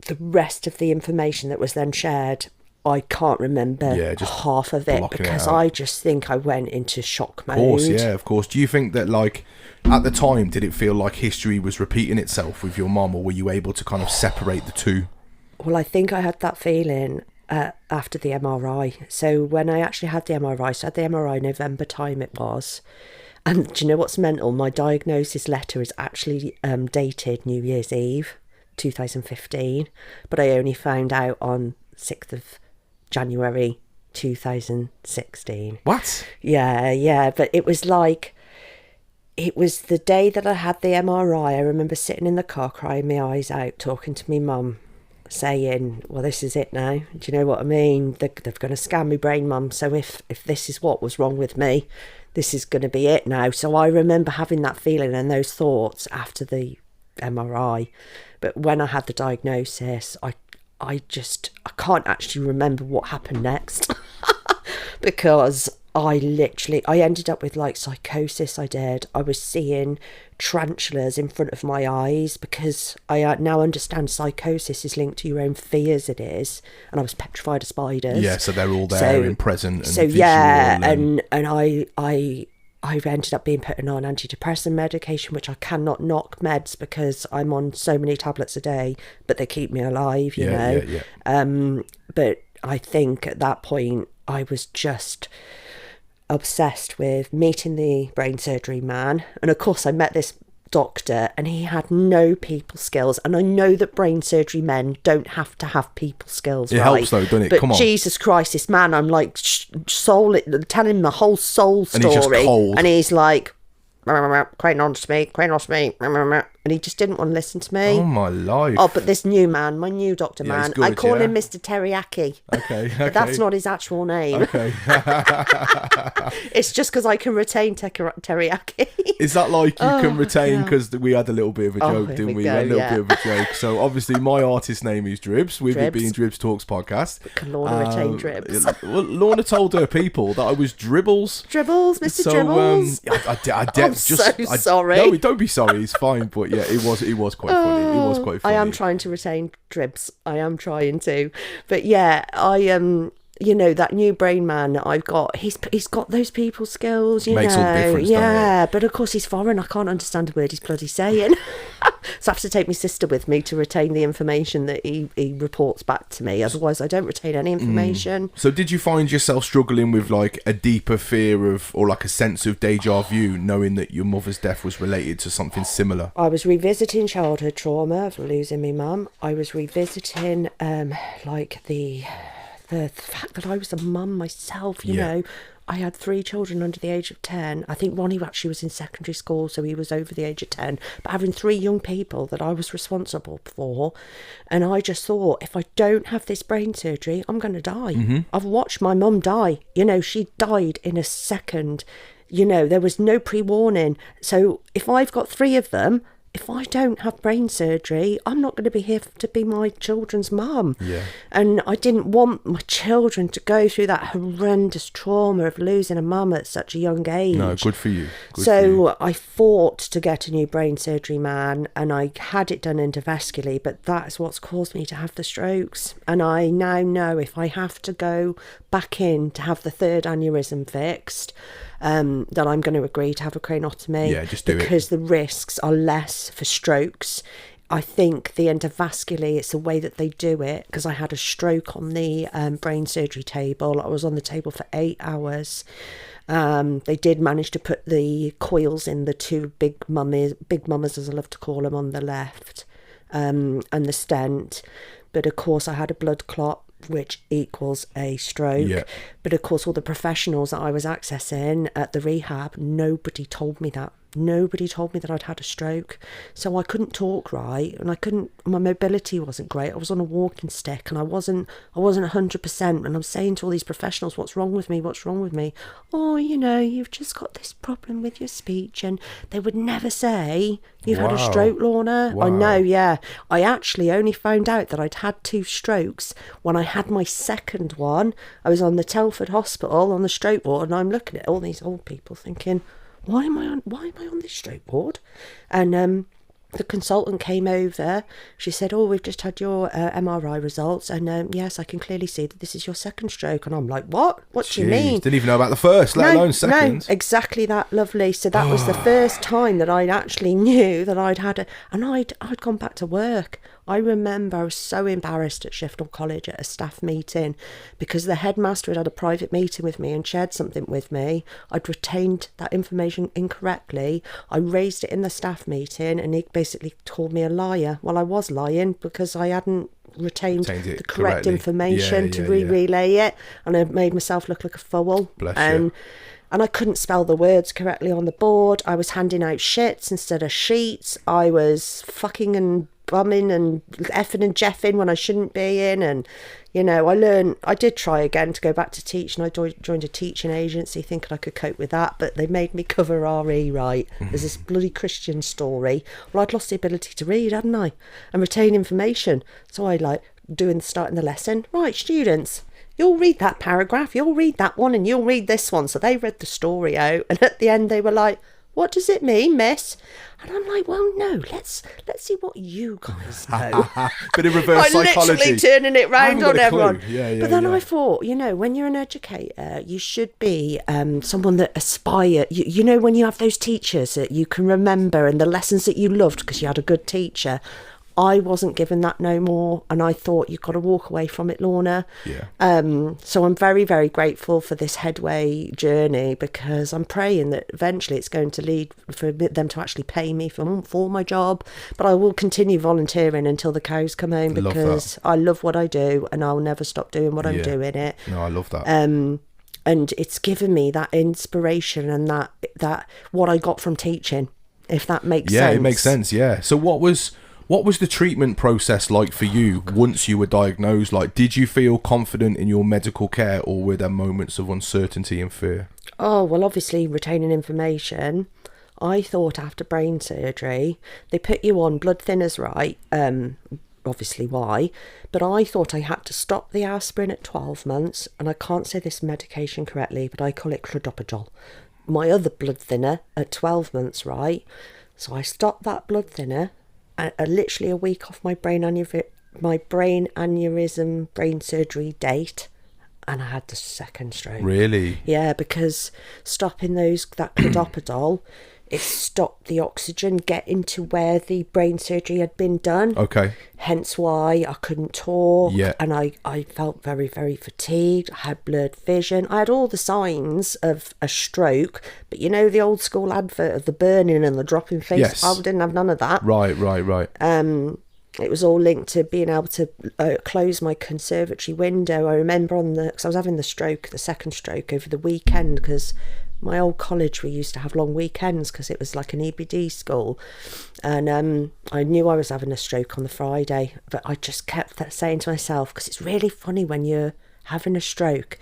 Speaker 3: the rest of the information that was then shared, I can't remember half of it, because I just think I went into shock mode.
Speaker 1: Of course. Do you think that, like, at the time, did it feel like history was repeating itself with your mum, or were you able to kind of separate the two?
Speaker 3: Well, I think I had that feeling after the MRI. So when I actually had the MRI, so I had the MRI November time it was. And do you know what's mental? My diagnosis letter is actually dated New Year's Eve 2015, but I only found out on 6th of January 2016.
Speaker 1: What?
Speaker 3: Yeah, but it was like, it was the day that I had the MRI. I remember sitting in the car crying my eyes out, talking to my mum, saying, well, this is it now. Do you know what I mean? They're going to scan my brain, mum, so if this is what was wrong with me, this is going to be it now. So I remember having that feeling and those thoughts after the MRI. But when I had the diagnosis, I can't actually remember what happened next because I ended up with like psychosis. I was seeing tarantulas in front of my eyes, because I now understand psychosis is linked to your own fears, it is. And I was petrified of spiders.
Speaker 1: Yeah, so they're all there and present. And
Speaker 3: so
Speaker 1: visual
Speaker 3: and I ended up being put on antidepressant medication, which I cannot knock meds because I'm on so many tablets a day, but they keep me alive, you know. But I think at that point I was just obsessed with meeting the brain surgery man. And of course I met this doctor and he had no people skills, and I know that brain surgery men don't have to have people skills.
Speaker 1: It helps though, doesn't it?
Speaker 3: But
Speaker 1: Come on,
Speaker 3: Jesus Christ, this man, I'm like telling him the whole soul story,
Speaker 1: and he's just cold,
Speaker 3: and he's like cranioscopy, and he just didn't want to listen to me.
Speaker 1: Oh my life.
Speaker 3: Oh, but this new man, my new doctor man,
Speaker 1: good,
Speaker 3: I call him Mr. Teriyaki.
Speaker 1: Okay.
Speaker 3: But that's not his actual name.
Speaker 1: Okay.
Speaker 3: It's just because I can retain teriyaki.
Speaker 1: Is that like you can retain, because we had a little bit of a joke,
Speaker 3: here
Speaker 1: didn't
Speaker 3: we
Speaker 1: we?
Speaker 3: go,
Speaker 1: A little bit of a joke. So obviously my artist name is Dribbz, with it being Dribbz Talks podcast.
Speaker 3: Can Lorna retain Dribbz?
Speaker 1: Well, Lorna told her people that I was Dribbz.
Speaker 3: Dribbz, Mr. Dribbz. I'm sorry.
Speaker 1: No, don't be sorry. It's fine. But yeah, it was quite funny. It was quite funny.
Speaker 3: I am trying to retain Dribbz. I am trying to. But yeah, I you know, that new brain man that I've got, he's got those people skills, you
Speaker 1: Makes
Speaker 3: know.
Speaker 1: all the difference,
Speaker 3: yeah, but of course he's foreign. I can't understand a word he's bloody saying. So I have to take my sister with me to retain the information that he reports back to me. Otherwise, I don't retain any information.
Speaker 1: So did you find yourself struggling with like a deeper fear of, or like a sense of deja vu, knowing that your mother's death was related to something similar?
Speaker 3: I was revisiting childhood trauma of losing my mum. I was revisiting like the fact that I was a mum myself, you know. I had 3 children under the age of 10. I think one actually was in secondary school, so he was over the age of 10. But having 3 young people that I was responsible for, and I just thought, if I don't have this brain surgery, I'm going to die. Mm-hmm. I've watched my mum die. You know, she died in a second. You know, there was no pre-warning. So if I've got 3 of them, if I don't have brain surgery, I'm not going to be here to be my children's mum. Yeah. And I didn't want my children to go through that horrendous trauma of losing a mum at such a young age.
Speaker 1: No, good for you.
Speaker 3: So I fought to get a new brain surgery man, and I had it done endovascularly, but that's what's caused me to have the strokes. And I now know if I have to go back in to have the 3rd aneurysm fixed, that I'm going to agree to have a craniotomy.
Speaker 1: Yeah, just do it.
Speaker 3: Because the risks are less for strokes. I think the endovascularly, it's the way that they do it, because I had a stroke on the brain surgery table. I was on the table for 8 hours. They did manage to put the coils in the 2 big mummers as I love to call them, on the left, and the stent. But of course I had a blood clot, which equals a stroke. Yeah. But of course all the professionals that I was accessing at the rehab, nobody told me that. Nobody told me that I'd had a stroke. So I couldn't talk right, and my mobility wasn't great. I was on a walking stick, and I wasn't 100%. And I'm saying to all these professionals, what's wrong with me? What's wrong with me? Oh, you know, you've just got this problem with your speech. And they would never say, you've had a stroke, Lorna. Wow. I know, yeah. I actually only found out that I'd had 2 strokes when I had my second one. I was on the Telford hospital on the stroke ward, and I'm looking at all these old people thinking, why am I on this stroke ward? And the consultant came over. She said, oh, we've just had your MRI results, and yes, I can clearly see that this is your second stroke. And I'm like, what do you mean?
Speaker 1: Didn't even know about the first, let alone second.
Speaker 3: No, exactly that, lovely. So that was the first time that I actually knew that I'd had and I'd gone back to work. I remember I was so embarrassed at Sheffield College at a staff meeting, because the headmaster had a private meeting with me and shared something with me. I'd retained that information incorrectly. I raised it in the staff meeting, and he basically called me a liar. Well, I was lying, because I hadn't retained the correct information to relay it, and I made myself look like a fool.
Speaker 1: Bless you.
Speaker 3: And I couldn't spell the words correctly on the board. I was handing out shits instead of sheets. I was fucking and bumming and effing and jeffing when I shouldn't be in. And, you know, I did try again to go back to teach, and I joined a teaching agency thinking I could cope with that, but they made me cover RE, right? There's this bloody Christian story. Well, I'd lost the ability to read, hadn't I? And retain information. So I starting the lesson. Right, students, you'll read that paragraph, you'll read that one, and you'll read this one. So they read the story out, and at the end they were like, what does it mean, miss? And I'm like, well, no, let's see what you guys know.
Speaker 1: Bit of reverse psychology.
Speaker 3: I'm literally turning it round on everyone.
Speaker 1: But
Speaker 3: then I thought, when you're an educator, you should be someone that aspire. You know, when you have those teachers that you can remember and the lessons that you loved because you had a good teacher. I wasn't given that no more, and I thought you've got to walk away from it, Lorna.
Speaker 1: Yeah.
Speaker 3: So I'm very, very grateful for this headway journey, because I'm praying that eventually it's going to lead for them to actually pay me for my job. But I will continue volunteering until the cows come home, because I love what I do, and I'll never stop doing what I'm doing it.
Speaker 1: No, I love that.
Speaker 3: And it's given me that inspiration and that what I got from teaching, if that makes sense.
Speaker 1: Yeah, it makes sense. Yeah. So what was the treatment process like for you once you were diagnosed? Like, did you feel confident in your medical care, or were there moments of uncertainty and fear?
Speaker 3: Oh, well, obviously retaining information. I thought after brain surgery, they put you on blood thinners, right? Obviously why, but I thought I had to stop the aspirin at 12 months, and I can't say this medication correctly, but I call it clodopidol. My other blood thinner at 12 months, right? So I stopped that blood thinner, literally a week off my brain aneurysm brain surgery date, and I had the second stroke.
Speaker 1: Really?
Speaker 3: Yeah, because stopping that clodopidol, it stopped the oxygen getting to where the brain surgery had been done.
Speaker 1: Okay.
Speaker 3: Hence why I couldn't talk.
Speaker 1: Yeah.
Speaker 3: And I felt very, very fatigued. I had blurred vision. I had all the signs of a stroke, but you know the old school advert of the burning and the dropping face?
Speaker 1: Yes.
Speaker 3: I didn't have none of that.
Speaker 1: Right.
Speaker 3: It was all linked to being able to close my conservatory window. I remember because I was having the second stroke over the weekend, because my old college, we used to have long weekends because it was like an EBD school. And I knew I was having a stroke on the Friday, but I just kept saying to myself, because it's really funny when you're having a stroke,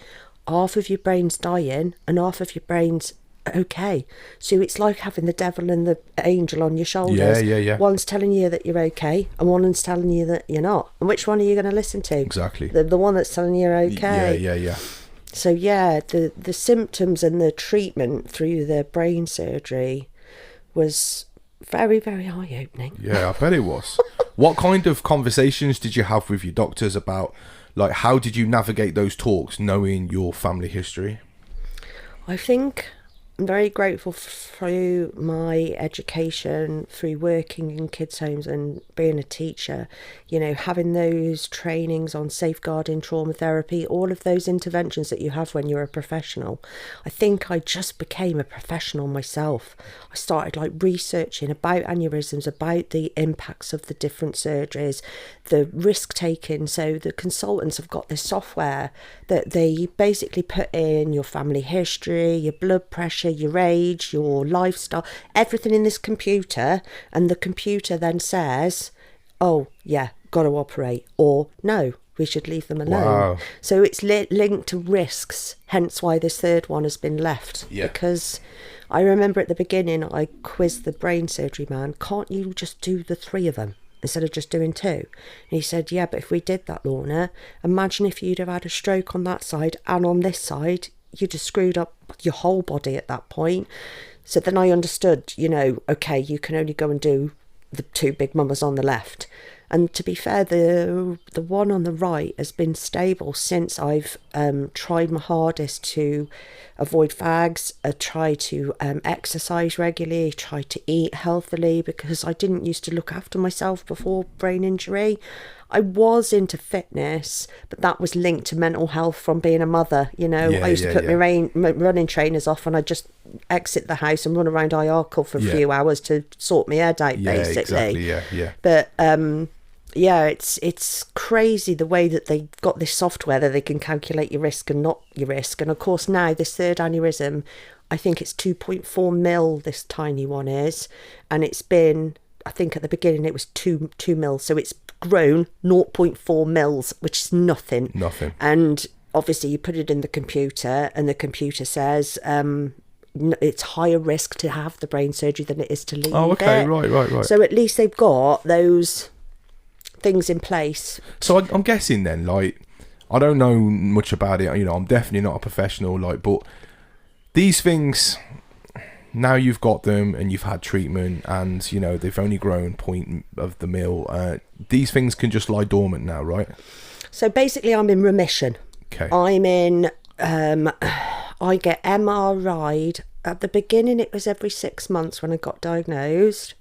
Speaker 3: half of your brain's dying and half of your brain's okay. So it's like having the devil and the angel on your shoulders.
Speaker 1: Yeah.
Speaker 3: One's telling you that you're okay, and one's telling you that you're not. And which one are you going to listen to?
Speaker 1: Exactly.
Speaker 3: The one that's telling you you're okay.
Speaker 1: Yeah.
Speaker 3: So yeah, the symptoms and the treatment through the brain surgery was very, very eye-opening.
Speaker 1: Yeah, I bet it was. What kind of conversations did you have with your doctors about, like, how did you navigate those talks knowing your family history?
Speaker 3: I think I'm very grateful through my education, through working in kids' homes and being a teacher, having those trainings on safeguarding, trauma therapy, all of those interventions that you have when you're a professional. I think I just became a professional myself. I started researching about aneurysms, about the impacts of the different surgeries, the risk taking. So the consultants have got this software that they basically put in your family history, your blood pressure, your age, your lifestyle, everything in this computer, and the computer then says, oh yeah, got to operate, or no, we should leave them alone.
Speaker 1: Wow.
Speaker 3: So it's linked to risks, hence why this third one has been left.
Speaker 1: Yeah.
Speaker 3: Because I remember at the beginning I quizzed the brain surgery man, can't you just do the 3 of them instead of just doing 2? And he said, yeah, but if we did that, Lorna, imagine if you'd have had a stroke on that side and on this side, you'd have screwed up your whole body at that point. So then I understood, okay, you can only go and do the 2 big mamas on the left. And to be fair, the one on the right has been stable since I've tried my hardest to avoid fags, try to exercise regularly, try to eat healthily, because I didn't used to look after myself before brain injury. I was into fitness, but that was linked to mental health from being a mother. I used to put my running trainers off and I'd just exit the house and run around Iarkle for a few hours to sort my head out, basically.
Speaker 1: Exactly, yeah.
Speaker 3: But it's crazy the way that they got this software that they can calculate your risk and not your risk. And of course now this third aneurysm, I think it's 2.4 mil, this tiny one is, and it's been, I think at the beginning it was 2 mil, so it's grown 0.4 mils, which is nothing. And obviously you put it in the computer and the computer says it's higher risk to have the brain surgery than it is to leave it.
Speaker 1: Right.
Speaker 3: So at least they've got those things in place.
Speaker 1: So I'm guessing then, I don't know much about it, I'm definitely not a professional, but these things, now you've got them and you've had treatment and, you know, they've only grown point of the mill. These things can just lie dormant now, right?
Speaker 3: So basically I'm in remission.
Speaker 1: Okay.
Speaker 3: I'm in, I get MRI'd. At the beginning it was every 6 months when I got diagnosed.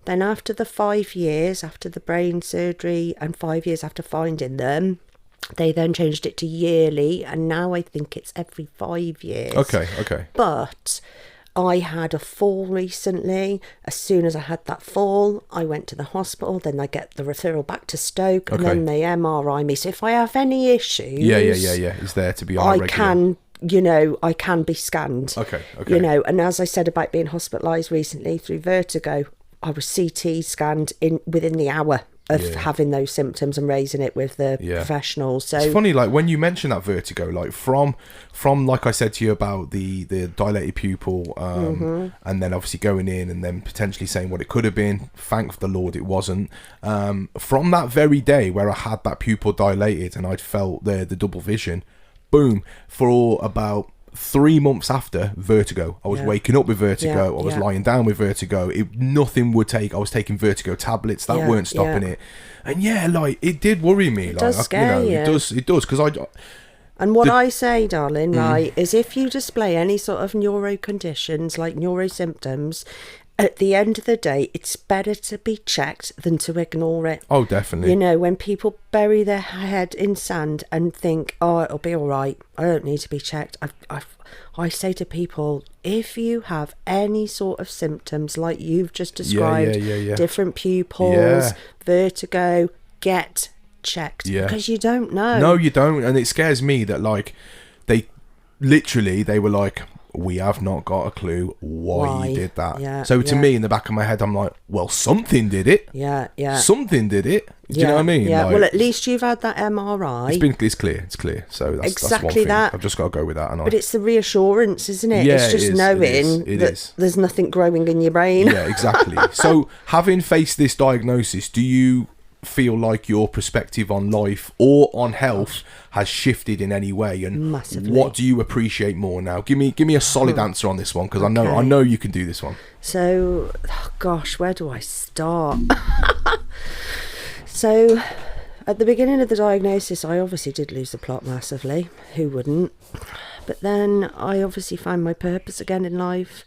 Speaker 3: Then after the 5 years, after the brain surgery and 5 years after finding them, they then changed it to yearly, and now I think it's every 5 years.
Speaker 1: Okay.
Speaker 3: But I had a fall recently. As soon as I had that fall, I went to the hospital. Then I get the referral back to Stoke, and then they MRI me. So if I have any issues,
Speaker 1: yeah, it's there to be on
Speaker 3: I
Speaker 1: regular.
Speaker 3: can, you know, I can be scanned.
Speaker 1: Okay.
Speaker 3: You know, and as I said about being hospitalised recently through vertigo, I was CT scanned within the hour of having those symptoms and raising it with the professionals. So
Speaker 1: it's funny, like when you mention that vertigo, like from like I said to you about the dilated pupil, and then obviously going in and then potentially saying what it could have been. Thank the Lord it wasn't. From that very day where I had that pupil dilated and I'd felt the double vision, boom, for about 3 months after, vertigo. I was waking up with vertigo. I was lying down with vertigo. Nothing would take. I was taking vertigo tablets that weren't stopping it. And like it did worry me.
Speaker 3: It
Speaker 1: like
Speaker 3: does scare you.
Speaker 1: It does because I.
Speaker 3: And what I say, darling, right, is if you display any sort of neuro conditions like neuro symptoms, at the end of the day, it's better to be checked than to ignore it.
Speaker 1: Oh, definitely.
Speaker 3: You know, when people bury their head in sand and think, oh, it'll be all right, I don't need to be checked. I say to people, if you have any sort of symptoms like you've just described, different pupils, vertigo, get checked because you don't know.
Speaker 1: No, you don't. And it scares me that, like, they were like, we have not got a clue why you did that. So to me, in the back of my head, I'm like, well, something did it. Something did it. Do you know what I mean?
Speaker 3: Yeah.
Speaker 1: Like,
Speaker 3: well, at least you've had that MRI.
Speaker 1: It's clear. So that's
Speaker 3: exactly
Speaker 1: one thing.
Speaker 3: that.
Speaker 1: I've just got to go with that.
Speaker 3: But it's the reassurance, isn't it?
Speaker 1: Yeah,
Speaker 3: it's just knowing that there's nothing growing in your brain.
Speaker 1: Yeah, exactly. So having faced this diagnosis, do you feel like your perspective on life or on health has shifted in any way, and
Speaker 3: massively?
Speaker 1: What do you appreciate more now? Give me a solid answer on this one, because I know you can do this one.
Speaker 3: So, gosh, where do I start? So at the beginning of the diagnosis, I obviously did lose the plot massively. Who wouldn't? But then I obviously found my purpose again in life.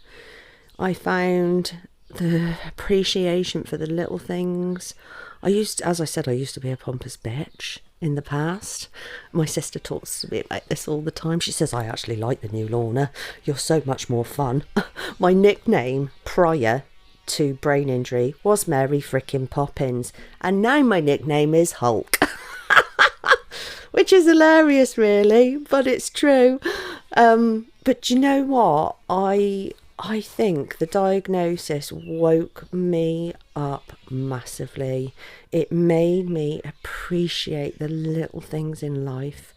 Speaker 3: I found the appreciation for the little things. As I said, I used to be a pompous bitch in the past. My sister talks to me like this all the time. She says, I actually like the new Lorna. You're so much more fun. My nickname prior to brain injury was Mary frickin' Poppins. And now my nickname is Hulk. Which is hilarious, really, but it's true. But you know what? I think the diagnosis woke me up massively. It made me appreciate the little things in life.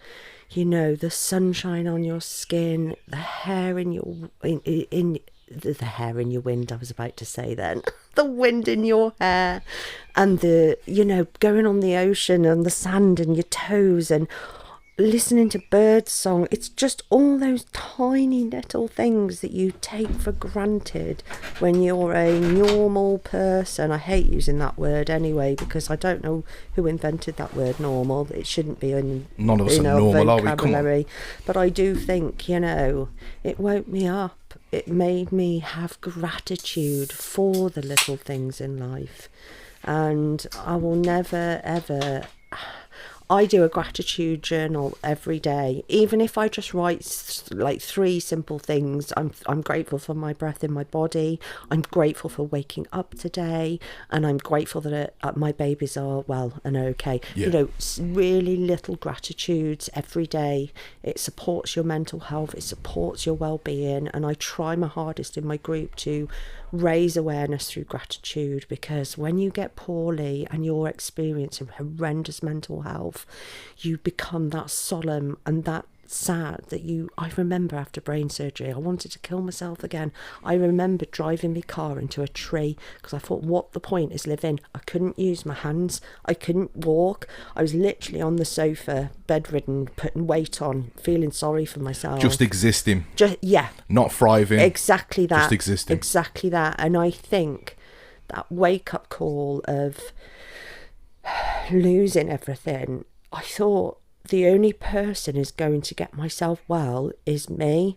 Speaker 3: You know, the sunshine on your skin, the hair in your the hair in your wind, I was about to say then. The wind in your hair, and going on the ocean and the sand in your toes and listening to bird song. It's just all those tiny little things that you take for granted when you're a normal person. I hate using that word anyway, because I don't know who invented that word normal. It shouldn't be in
Speaker 1: none of us are normal, are we? Come on.
Speaker 3: But I do think, it woke me up. It made me have gratitude for the little things in life, and I will never ever. I do a gratitude journal every day, even if I just write like 3 simple things. I'm grateful for my breath in my body. I'm grateful for waking up today, and I'm grateful that my babies are well and okay.
Speaker 1: Yeah.
Speaker 3: Really little gratitudes every day. It supports your mental health. It supports your well-being, and I try my hardest in my group to raise awareness through gratitude, because when you get poorly and you're experiencing horrendous mental health, you become that solemn and that sad that I remember after brain surgery, I wanted to kill myself again. I remember driving my car into a tree because I thought, what the point is living? I couldn't use my hands. I couldn't walk. I was literally on the sofa, bedridden, putting weight on, feeling sorry for myself.
Speaker 1: Just existing.
Speaker 3: Yeah.
Speaker 1: Not thriving.
Speaker 3: Exactly that.
Speaker 1: Just existing.
Speaker 3: Exactly that. And I think that wake-up call of losing everything, I thought, the only person who's going to get myself well is me.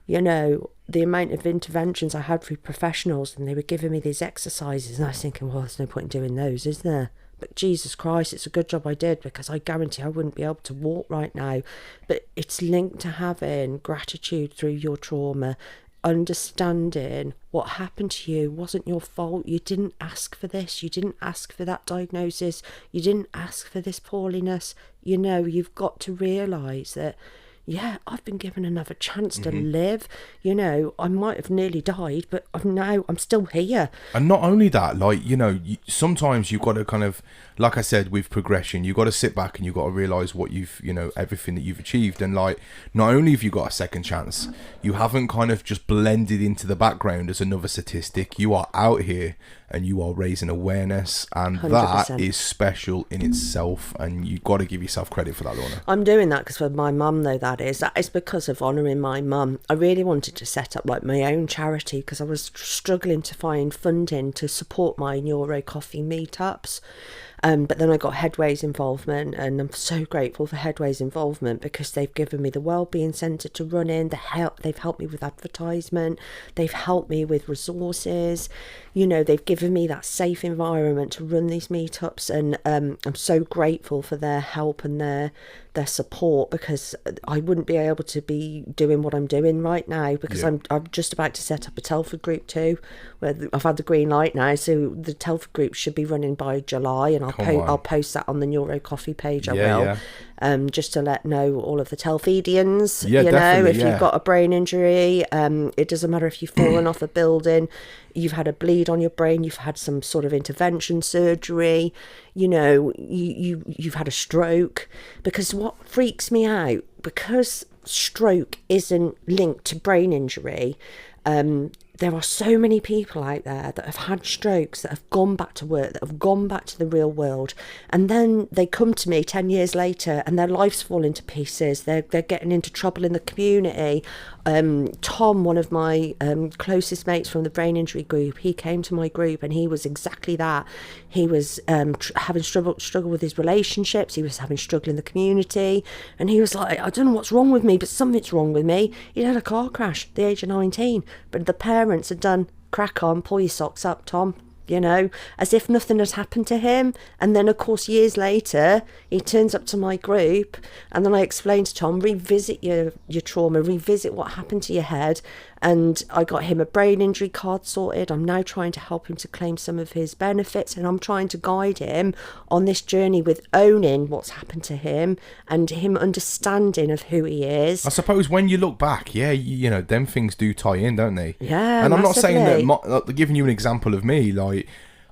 Speaker 3: You know, the amount of interventions I had through professionals, and they were giving me these exercises, and I was thinking, well, there's no point in doing those, is there? But Jesus Christ, it's a good job I did, because I guarantee I wouldn't be able to walk right now. But it's linked to having gratitude through your trauma, understanding what happened to you wasn't your fault. You didn't ask for this. You didn't ask for that diagnosis. You didn't ask for this poorliness. You know, you've got to realise that, yeah, I've been given another chance to live. You know, I might have nearly died, but I'm still here.
Speaker 1: And not only that, like, you know, sometimes you've got to kind of, like I said, with progression, you've got to sit back and you've got to realise what you've, you know, everything that you've achieved. And like, not only have you got a second chance, you haven't kind of just blended into the background as another statistic. You are out here and you are raising awareness, and
Speaker 3: 100%.
Speaker 1: that is special in itself, and you've got to give yourself credit for that, Lorna.
Speaker 3: I'm doing that because for my mum, though, that is because of honouring my mum. I really wanted to set up like my own charity because I was struggling to find funding to support my Neuro Coffee meetups. But then I got Headway's involvement, and I'm so grateful for Headway's involvement because they've given me the Wellbeing Centre to run in. They've helped me with advertisement. They've helped me with resources. You know, they've given me that safe environment to run these meetups, and I'm so grateful for their help and their support, because I wouldn't be able to be doing what I'm doing right now because I'm just about to set up a Telford group too, where I've had the green light now, so the Telford group should be running by July, and I'll post that on the Neuro Coffee page. I will. Just to let know all of the Telfidians, you know, if you've got a brain injury, it doesn't matter if you've fallen off a building, you've had a bleed on your brain, you've had some sort of intervention surgery, you know, you've had a stroke. Because what freaks me out, because stroke isn't linked to brain injury, there are so many people out there that have had strokes, that have gone back to work, that have gone back to the real world, and then they come to me 10 years later and their life's falling to pieces. They're getting into trouble in the community. Tom, one of my closest mates from the brain injury group, he came to my group and he was exactly that. He was having struggle with his relationships. He was having struggle in the community, and he was like, I don't know what's wrong with me, but something's wrong with me. He'd had a car crash at the age of 19, but the parents had done, crack on, pull your socks up, Tom, you know, as if nothing had happened to him. And then, of course, years later, he turns up to my group, and then I explained to Tom, revisit your trauma, revisit what happened to your head. And I got him a brain injury card sorted. I'm now trying to help him to claim some of his benefits, and I'm trying to guide him on this journey with owning what's happened to him and him understanding of who he is.
Speaker 1: I suppose when you look back, you know, them things do tie in, don't they?
Speaker 3: Yeah,
Speaker 1: and I'm
Speaker 3: massively.
Speaker 1: not saying that, giving you an example of me, like,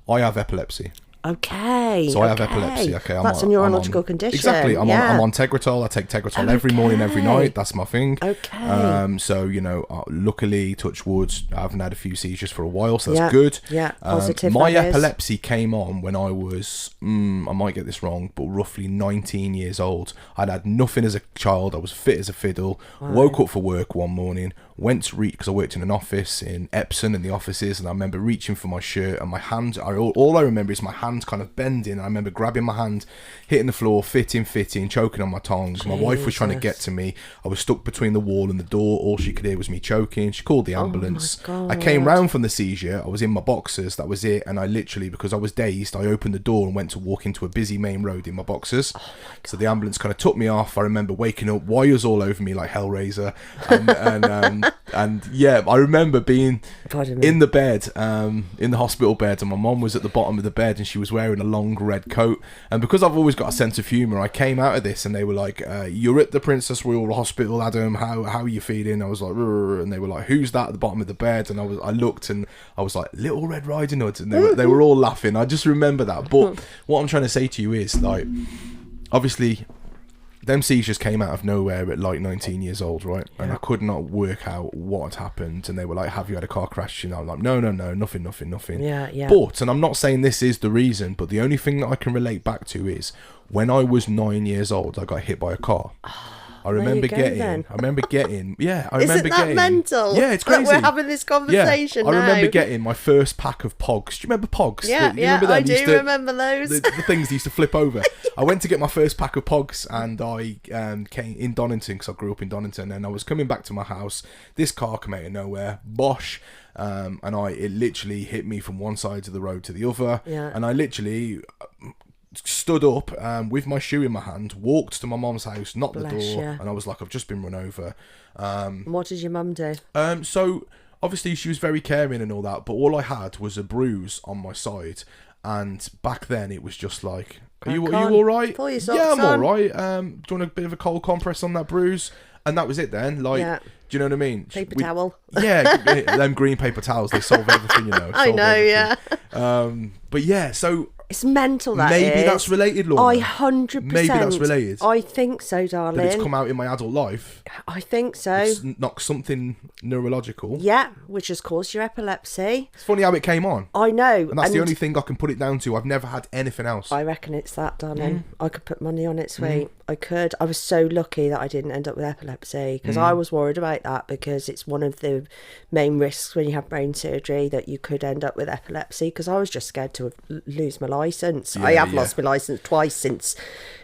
Speaker 1: I have epilepsy.
Speaker 3: Okay.
Speaker 1: So I have epilepsy. Okay,
Speaker 3: that's a neurological condition.
Speaker 1: Exactly. I'm on Tegretol. I take Tegretol every morning, every night. That's my thing.
Speaker 3: Okay.
Speaker 1: So, you know, luckily, touch wood, I haven't had a few seizures for a while, so that's good.
Speaker 3: Yeah. Positive.
Speaker 1: My epilepsy came on when I was, I might get this wrong, but roughly 19 years old. I'd had nothing as a child. I was fit as a fiddle. Wow. Woke up for work one morning. Went to reach, because I worked in an office in Epsom in the offices, and I remember reaching for my shirt, and my hand, all I remember is my hand kind of bending. I remember grabbing my hand, hitting the floor, fitting, choking on my tongue. My wife was trying to get to me. I was stuck between the wall and the door. All she could hear was me choking. She called the ambulance.
Speaker 3: Oh my God.
Speaker 1: I came round from the seizure. I was in my boxers. That was it. And I literally, because I was dazed, I opened the door and went to walk into a busy main road in my boxers. So the ambulance kind of took me off. I remember waking up, wires all over me like Hellraiser, and yeah, I remember being in the bed, in the hospital bed, and my mum was at the bottom of the bed, and she was wearing a long red coat. And because I've always got a sense of humour, I came out of this, and they were like, "You're at the Princess Royal Hospital, Adam. How are you feeling?" I was like, "Rrr," and they were like, "Who's that at the bottom of the bed?" And I looked, and I was like, "Little Red Riding Hood," and they were all laughing. I just remember that. But what I'm trying to say to you is, like, obviously, them seizures came out of nowhere at like 19 years old, right? And I could not work out what had happened. And they were like, have you had a car crash? And I'm like, no, nothing.
Speaker 3: Yeah.
Speaker 1: But, and I'm not saying this is the reason, but the only thing that I can relate back to is when I was 9 years old, I got hit by a car. I remember getting. Yeah, I remember
Speaker 3: getting. Isn't that mental?
Speaker 1: Yeah, it's crazy.
Speaker 3: We're having this conversation now.
Speaker 1: I remember getting my first pack of Pogs. Do you remember Pogs?
Speaker 3: Yeah, I do remember those.
Speaker 1: The things that used to flip over. I went to get my first pack of Pogs, and I came in Donington because I grew up in Donington, and I was coming back to my house. This car came out of nowhere, bosh, and it literally hit me from one side of the road to the other, and I literally stood up with my shoe in my hand, walked to my mum's house, knocked the door, and I was like, I've just been run over.
Speaker 3: What did your mum do?
Speaker 1: So obviously she was very caring and all that, but all I had was a bruise on my side, and back then it was just like, are you all right?
Speaker 3: Pull your socks
Speaker 1: yeah, I'm
Speaker 3: on.
Speaker 1: all right. Do you want a bit of a cold compress on that bruise? And that was it then. Like, do you know what I mean?
Speaker 3: Paper towel.
Speaker 1: Yeah, them green paper towels, they solve everything, you know.
Speaker 3: I know,
Speaker 1: everything. Yeah. But yeah, so
Speaker 3: it's mental,
Speaker 1: maybe that's related, Lorna.
Speaker 3: 100%.
Speaker 1: Maybe that's related.
Speaker 3: I think so, darling.
Speaker 1: That it's come out in my adult life.
Speaker 3: I think so.
Speaker 1: It's not something neurological.
Speaker 3: Yeah, which has caused your epilepsy.
Speaker 1: It's funny how it came on.
Speaker 3: I know.
Speaker 1: And that's the only thing I can put it down to. I've never had anything else.
Speaker 3: I reckon it's that, darling. I could put money on it, sweet. I could. I was so lucky that I didn't end up with epilepsy, because I was worried about that, because it's one of the main risks when you have brain surgery, that you could end up with epilepsy, because I was just scared to lose my licence. I have lost my licence twice since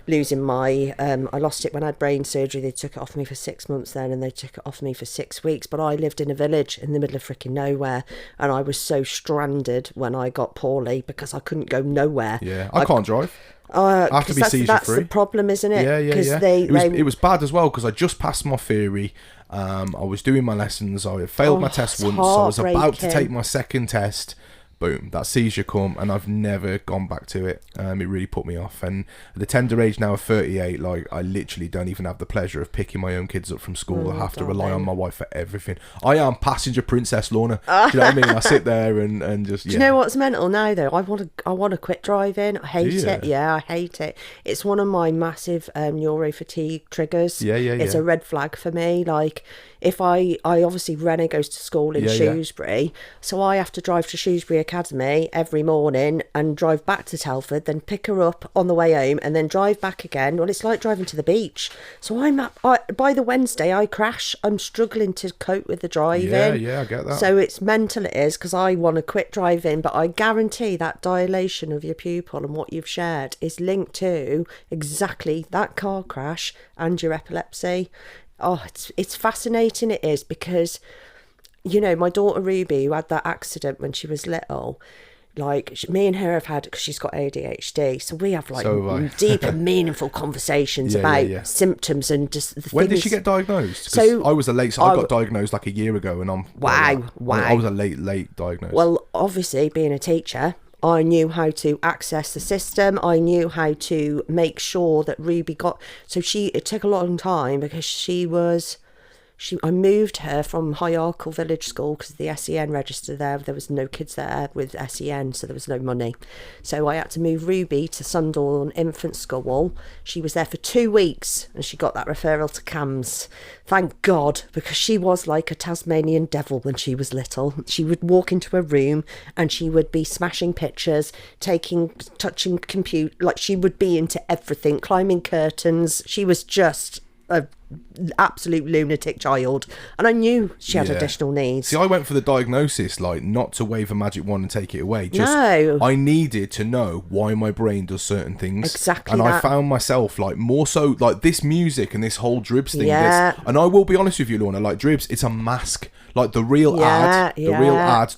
Speaker 3: losing my I lost it when I had brain surgery. They took it off me for 6 months then, and they took it off me for 6 weeks, but I lived in a village in the middle of freaking nowhere, and I was so stranded when I got poorly because I couldn't go nowhere.
Speaker 1: I can't drive. I have to be seizure free. That's
Speaker 3: the problem, isn't it?
Speaker 1: Yeah. It was bad as well, because I just passed my theory. I was doing my lessons. I failed my test once. I was about to take my second test. Boom, that seizure come, and I've never gone back to it. It really put me off. And at the tender age now of 38, like, I literally don't even have the pleasure of picking my own kids up from school. I have to rely on my wife for everything. I am passenger princess Lorna. Do you know what I mean? I sit there and just,
Speaker 3: Do you know what's mental now, though? I want to quit driving. I hate it. Yeah, I hate it. It's one of my massive neuro-fatigue triggers. It's a red flag for me. Like, if I obviously, Rennie goes to school in Shrewsbury, so I have to drive to Shrewsbury Academy every morning and drive back to Telford, then pick her up on the way home, and then drive back again. Well, it's like driving to the beach. So by the Wednesday, I crash. I'm struggling to cope with the driving.
Speaker 1: Yeah, I get that.
Speaker 3: So it's mental, it is, because I want to quit driving, but I guarantee that dilation of your pupil and what you've shared is linked to exactly that car crash and your epilepsy. Oh, it's fascinating, it is, because, you know, my daughter Ruby, who had that accident when she was little, like, me and her have had, because she's got ADHD, so we have like deep and meaningful conversations about symptoms and just the things.
Speaker 1: When did she get diagnosed? Because I got diagnosed like a year ago, and I was a late diagnosed.
Speaker 3: Well, obviously, being a teacher, I knew how to access the system. I knew how to make sure that Ruby got... So it took a long time, because I moved her from Hierarchical Village School, because the SEN register there was no kids there with SEN, so there was no money. So I had to move Ruby to Sundawn Infant School. She was there for 2 weeks, and she got that referral to CAMS. Thank God, because she was like a Tasmanian devil when she was little. She would walk into a room and she would be smashing pictures, touching computer, like she would be into everything, climbing curtains. She was just a absolute lunatic child, and I knew she had additional needs.
Speaker 1: See, I went for the diagnosis, like, not to wave a magic wand and take it away. I needed to know why my brain does certain things.
Speaker 3: Exactly.
Speaker 1: And I found myself, like, more so, like, this music and this whole Dribbz thing. And I will be honest with you, Lorna, like, Dribbz, it's a mask. Like, the real ad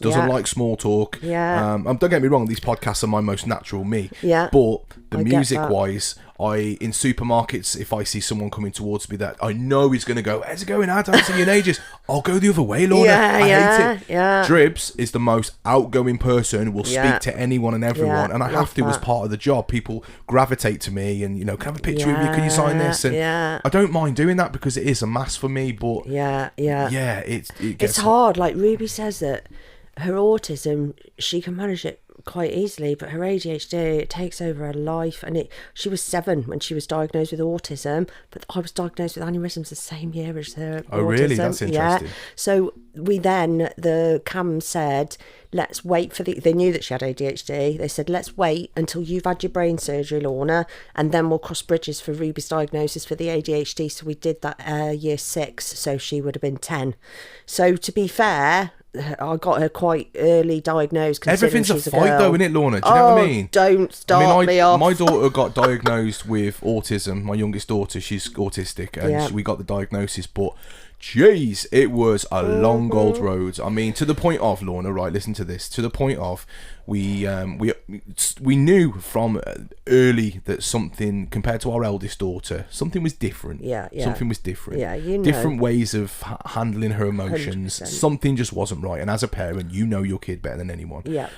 Speaker 1: doesn't like small talk. Don't get me wrong, these podcasts are my most natural me. But the music wise, in supermarkets, if I see someone coming towards me that I know he's going to go, how's it going, ad? I haven't seen you in ages. I'll go the other way, Lorna. I hate it. Dribbz is the most outgoing person, will speak to anyone and everyone, and I have to as part of the job. People gravitate to me and, you know, can I have a picture of you? Can you sign this? And I don't mind doing that, because it is a mask for me, but it's
Speaker 3: hard. Like, Ruby says that her autism, she can manage it quite easily, but her ADHD, it takes over her life. And she was 7 when she was diagnosed with autism, but I was diagnosed with aneurysms the same year as her.
Speaker 1: Oh,
Speaker 3: autism.
Speaker 1: really? That's interesting.
Speaker 3: Yeah. So the CAM said, let's wait for they knew that she had ADHD. They said, let's wait until you've had your brain surgery, Lorna, and then we'll cross bridges for Ruby's diagnosis for the ADHD. So we did that year 6, so she would have been 10. So to be fair, I got her quite early diagnosed.
Speaker 1: Everything's a fight
Speaker 3: girl.
Speaker 1: though, isn't it, Lorna? Do you know what I mean?
Speaker 3: Don't start me off.
Speaker 1: My daughter got diagnosed with autism. My youngest daughter, she's autistic, and we got the diagnosis, but jeez, it was a long old road. I mean, to the point of, Lorna, right, listen to this, to the point of we knew from early that something, compared to our eldest daughter, something was different. Something was different. Different ways of handling her emotions.
Speaker 3: 100%.
Speaker 1: Something just wasn't right. And as a parent, you know your kid better than anyone.
Speaker 3: Yeah.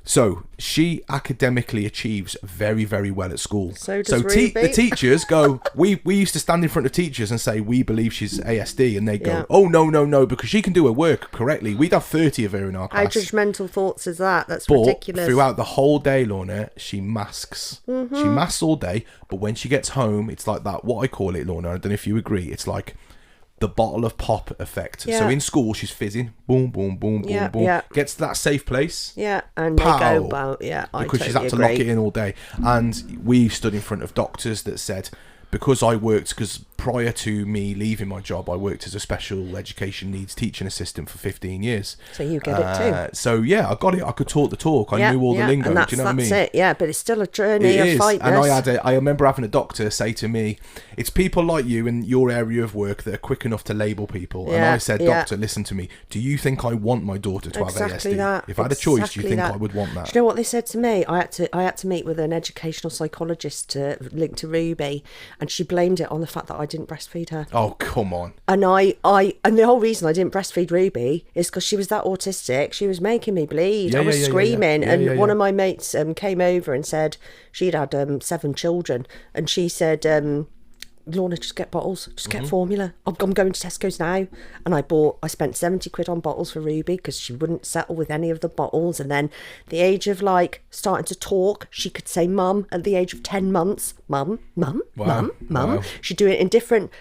Speaker 1: So she academically achieves very, very well at school.
Speaker 3: So does Ruby.
Speaker 1: The teachers go, we used to stand in front of teachers and say, we believe she's ASD. And they go, oh, no, because she can do her work correctly. We'd have 30 of her in our class.
Speaker 3: How judgmental thoughts is that? That's
Speaker 1: but
Speaker 3: ridiculous.
Speaker 1: Throughout the whole day, Lorna, she masks.
Speaker 3: Mm-hmm.
Speaker 1: She masks all day. But when she gets home, it's like that, what I call it, Lorna, I don't know if you agree, it's like the bottle of pop effect.
Speaker 3: Yeah.
Speaker 1: So in school, she's fizzing, boom, boom, boom, boom, boom. Yeah. Gets to that safe place.
Speaker 3: Yeah, and
Speaker 1: pow,
Speaker 3: they go about,
Speaker 1: because she's had to lock it in all day. And we stood in front of doctors that said, because prior to me leaving my job, I worked as a special education needs teaching assistant for 15 years.
Speaker 3: So you get it too.
Speaker 1: So yeah, I got it. I could talk the talk. I knew all the lingo.
Speaker 3: And
Speaker 1: do you know what I mean?
Speaker 3: That's it. Yeah, but it's still a journey of fight.
Speaker 1: And I remember having a doctor say to me, "It's people like you in your area of work that are quick enough to label people." And I said, "Doctor, listen to me. Do you think I want my daughter to have ASD?
Speaker 3: That.
Speaker 1: If I had a choice, do you think I would want that?"
Speaker 3: Do you know what they said to me? I had to meet with an educational psychologist linked to Ruby, and she blamed it on the fact that I didn't breastfeed her.
Speaker 1: Oh, come on.
Speaker 3: And and the whole reason I didn't breastfeed Ruby is because she was that autistic. She was making me bleed. I was screaming. And one of my mates came over and said she'd had 7 children. And she said, Lorna, just get bottles, just get formula. I'm going to Tesco's now. And I spent 70 quid on bottles for Ruby because she wouldn't settle with any of the bottles. And then the age of starting to talk, she could say mum at the age of 10 months. Mum, mum, mum, mum.
Speaker 1: Wow.
Speaker 3: She'd do it in different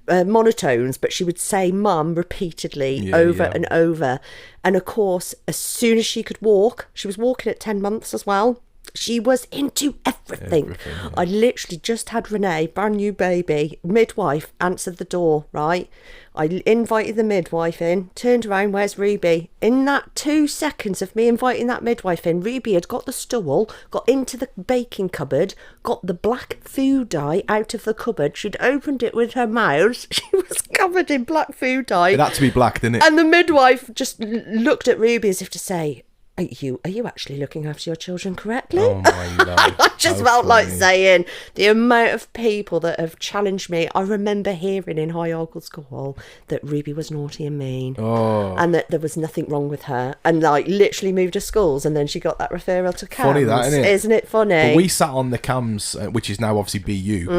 Speaker 3: monotones, but she would say mum repeatedly over and over. And of course, as soon as she could walk, she was walking at 10 months as well. She was into everything. I literally just had Renee, brand new baby, midwife, answered the door, right? I invited the midwife in, turned around, where's Ruby? In that 2 seconds of me inviting that midwife in, Ruby had got the stool, got into the baking cupboard, got the black food dye out of the cupboard. She'd opened it with her mouth. She was covered in black food dye.
Speaker 1: It had to be black, didn't it?
Speaker 3: And the midwife just looked at Ruby as if to say, Are you actually looking after your children correctly?
Speaker 1: Oh my Lord.
Speaker 3: I just felt like saying the amount of people that have challenged me. I remember hearing in High Argyle School that Ruby was naughty and mean, and that there was nothing wrong with her, and literally moved to schools, and then she got that referral to CAMS.
Speaker 1: Funny that, isn't it?
Speaker 3: Isn't it funny?
Speaker 1: But we sat on the CAMS, which is now obviously BU.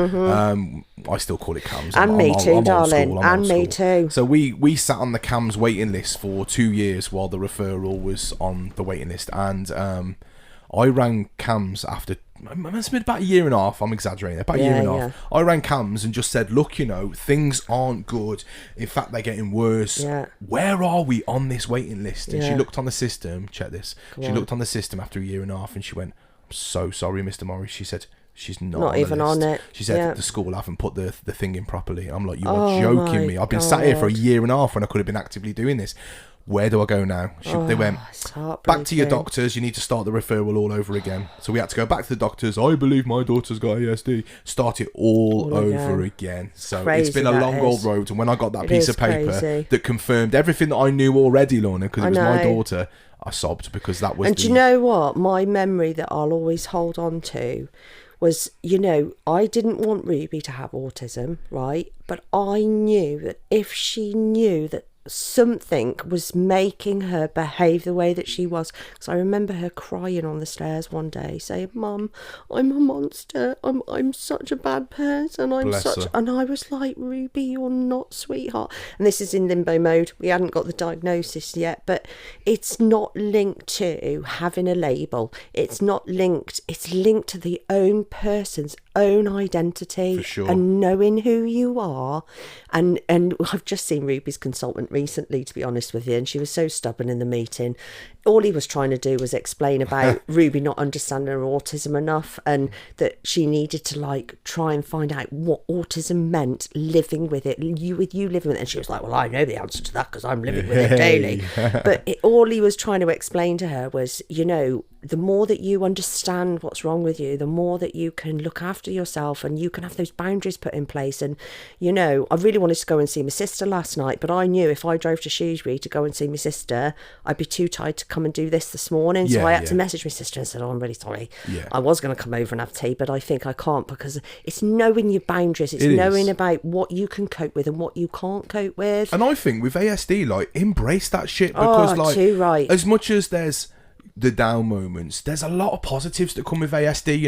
Speaker 1: I still call it CAMS.
Speaker 3: And me too, darling. And me too.
Speaker 1: So we sat on the CAMS waiting list for 2 years while the referral was on the waiting list, and I rang CAMS after it must have been about a year and a half. I'm exaggerating. About a year and a half. I rang CAMS and just said, look, things aren't good. In fact, they're getting worse.
Speaker 3: Yeah.
Speaker 1: Where are we on this waiting list? And
Speaker 3: Yeah.
Speaker 1: she looked on the system. Check this. She looked on the system after a year and a half, and she went, I'm so sorry, Mr. Morris. She said, she's not
Speaker 3: even
Speaker 1: on
Speaker 3: on it.
Speaker 1: She said
Speaker 3: Yeah.
Speaker 1: the school haven't put the thing in properly. I'm like, you are joking me. I've been sat here for a year and a half when I could have been actively doing this. Where do I go now? They went, back to your doctors. You need to start the referral all over again. So we had to go back to the doctors. I believe my daughter's got ASD. Start it all over again. So
Speaker 3: crazy,
Speaker 1: it's been a long old road. And when I got that piece of paper that confirmed everything that I knew already, Lorna, because it was my daughter, I sobbed because that was.
Speaker 3: And do you know what? My memory that I'll always hold on to was, I didn't want Ruby to have autism, right? But I knew that if she knew that something was making her behave the way that she was. Because I remember her crying on the stairs one day, saying, "Mum, I'm a monster. I'm such a bad person.
Speaker 1: Bless her.
Speaker 3: And I was like, Ruby, you're not, sweetheart." And this is in limbo mode. We hadn't got the diagnosis yet, but it's not linked to having a label. It's not linked. It's linked to the own person's own identity.
Speaker 1: For sure.
Speaker 3: And knowing who you are. And I've just seen Ruby's consultant recently, to be honest with you, and she was so stubborn in the meeting. All he was trying to do was explain about Ruby not understanding her autism enough, and that she needed to like try and find out what autism meant, living with it, you living with it. And she was like, "Well, I know the answer to that because I'm living with it daily." But all he was trying to explain to her was, the more that you understand what's wrong with you, the more that you can look after yourself and you can have those boundaries put in place. And, I really wanted to go and see my sister last night, but I knew if I drove to Shrewsbury to go and see my sister, I'd be too tired to come and do this morning. So I had to message my sister and said, "Oh, I'm really sorry.
Speaker 1: Yeah.
Speaker 3: I was going to come over and have tea, but I think I can't," because it's knowing your boundaries. It's knowing about what you can cope with and what you can't cope with.
Speaker 1: And I think with ASD, like, embrace that shit, because
Speaker 3: too right.
Speaker 1: As much as there's the down moments, there's a lot of positives that come with ASD.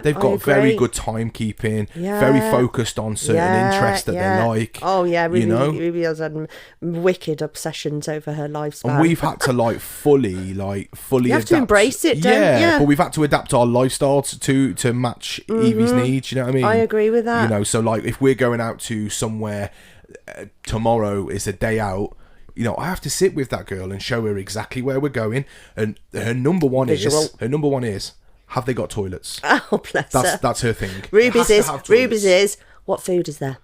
Speaker 1: They've got very good timekeeping, very focused on certain interests that they like.
Speaker 3: Oh yeah, Ruby has had wicked obsessions over her lifespan,
Speaker 1: and we've had to fully
Speaker 3: you have
Speaker 1: adapt.
Speaker 3: to embrace it, don't you?
Speaker 1: But we've had to adapt our lifestyle to match Evie's needs. You know what I mean?
Speaker 3: I agree with that.
Speaker 1: So if we're going out to somewhere, tomorrow is a day out. I have to sit with that girl and show her exactly where we're going. And her number one is, have they got toilets?
Speaker 3: Oh, bless her.
Speaker 1: That's her thing.
Speaker 3: Ruby's is, what food is there?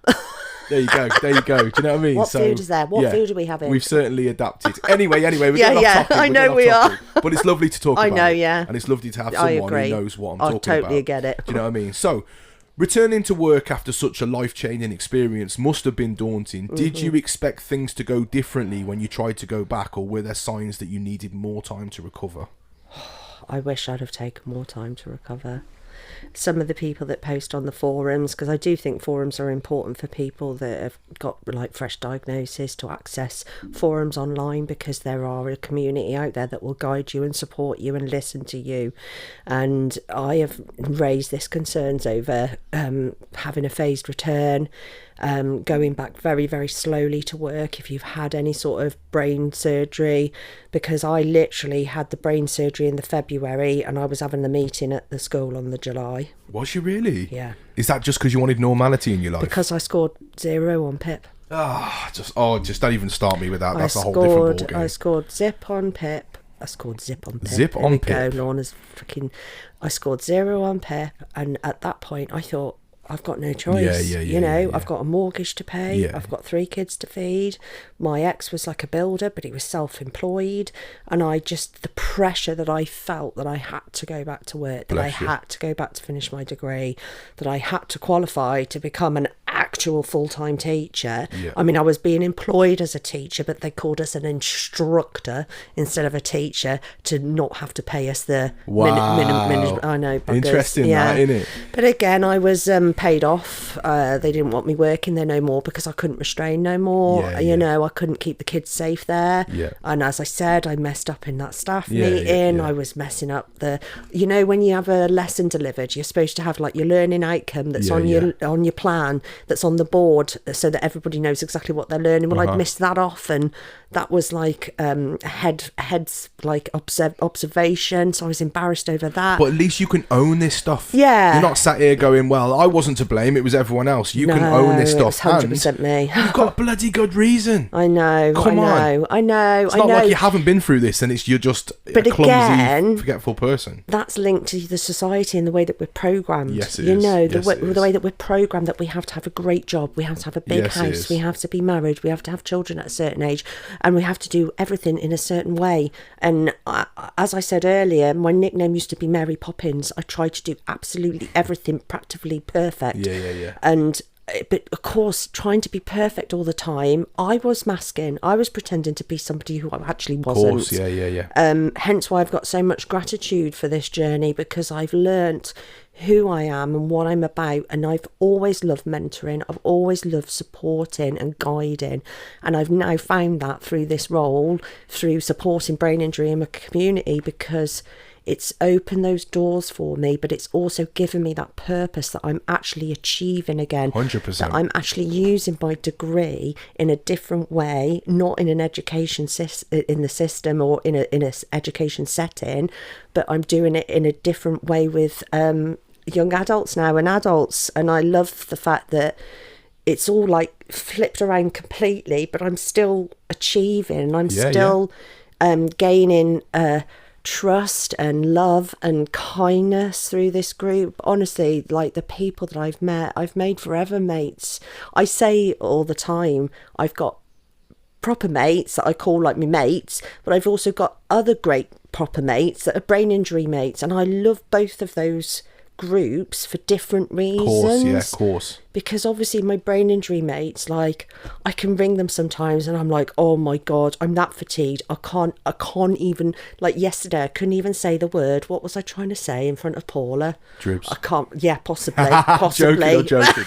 Speaker 1: There you go. Do you know what I mean?
Speaker 3: What food is there? What food are we having?
Speaker 1: We've certainly adapted. Anyway, we're getting off topic.
Speaker 3: I know we are.
Speaker 1: But it's lovely to talk about.
Speaker 3: I know, yeah.
Speaker 1: And it's lovely to have someone who knows what I'm talking about.
Speaker 3: I totally get it.
Speaker 1: Do you know what I mean? So, returning to work after such a life-changing experience must have been daunting. Did you expect things to go differently when you tried to go back, or were there signs that you needed more time to recover?
Speaker 3: I wish I'd have taken more time to recover. Some of the people that post on the forums, because I do think forums are important for people that have got fresh diagnosis, to access forums online, because there are a community out there that will guide you and support you and listen to you. And I have raised this concerns over having a phased return, going back very, very slowly to work if you've had any sort of brain surgery, because I literally had the brain surgery in the February and I was having the meeting at the school on the July.
Speaker 1: Was you really?
Speaker 3: Yeah.
Speaker 1: Is that just because you wanted normality in your life?
Speaker 3: Because I scored 0 on PIP.
Speaker 1: Just don't even start me with that. That's a whole different ballgame.
Speaker 3: I scored zip on PIP. I scored zip on PIP.
Speaker 1: Zip on PIP.
Speaker 3: Lorna's freaking... I scored 0 on PIP, and at that point I thought, I've got no choice. I've got a mortgage to pay.
Speaker 1: Yeah.
Speaker 3: I've got 3 kids to feed. My ex was like a builder, but he was self-employed. And the pressure that I felt that I had to go back to work, that I had to go back to finish my degree, that I had to qualify to become an actual full-time teacher.
Speaker 1: Yeah.
Speaker 3: I mean, I was being employed as a teacher, but they called us an instructor instead of a teacher to not have to pay us the minimum. I know. Buggers.
Speaker 1: Interesting, that, isn't it?
Speaker 3: But again, I was paid off. They didn't want me working there no more because I couldn't restrain no more. I couldn't keep the kids safe there.
Speaker 1: Yeah.
Speaker 3: And as I said, I messed up in that staff meeting.
Speaker 1: Yeah.
Speaker 3: I was messing up when you have a lesson delivered, you're supposed to have your learning outcome that's on your plan, that's on the board, so that everybody knows exactly what they're learning. Well, I'd missed that off, and that was head's observation, so I was embarrassed over that.
Speaker 1: But at least you can own this stuff.
Speaker 3: Yeah.
Speaker 1: You're not sat here going, well, I wasn't to blame, it was everyone else. You can own this stuff.
Speaker 3: It was 100% me.
Speaker 1: You've got a bloody good reason.
Speaker 3: I know.
Speaker 1: Come on.
Speaker 3: I know.
Speaker 1: It's not like you haven't been through this and you're just a clumsy, forgetful person.
Speaker 3: That's linked to the society and the way that we're programmed.
Speaker 1: Yes, it is.
Speaker 3: The way that we're programmed, that we have to have a great job, we have to have a big house, we have to be married, we have to have children at a certain age, and we have to do everything in a certain way. And as I said earlier, my nickname used to be Mary Poppins. I tried to do absolutely everything practically perfect.
Speaker 1: Yeah.
Speaker 3: But of course, trying to be perfect all the time, I was masking. I was pretending to be somebody who I actually wasn't.
Speaker 1: Of course, yeah.
Speaker 3: Hence why I've got so much gratitude for this journey, because I've learnt who I am and what I'm about. And I've always loved mentoring. I've always loved supporting and guiding. And I've now found that through this role, through supporting brain injury in my community, because it's opened those doors for me, but it's also given me that purpose that I'm actually achieving again.
Speaker 1: 100%.
Speaker 3: That I'm actually using my degree in a different way, not in an education in the system or in a education setting, but I'm doing it in a different way with young adults now and adults. And I love the fact that it's all like flipped around completely, but I'm still achieving, and I'm still gaining trust and love and kindness through this group. Honestly, like the people that I've made forever mates. I say all the time, I've got proper mates that I call like my mates, but I've also got other great proper mates that are brain injury mates, and I love both of those groups for different reasons.
Speaker 1: Of course.
Speaker 3: Because obviously my brain injury mates, like, I can ring them sometimes and I'm like, oh my God, I'm that fatigued. I can't even, like yesterday, I couldn't even say the word. What was I trying to say in front of Paula?
Speaker 1: Dribbz.
Speaker 3: I can't, possibly.
Speaker 1: joking.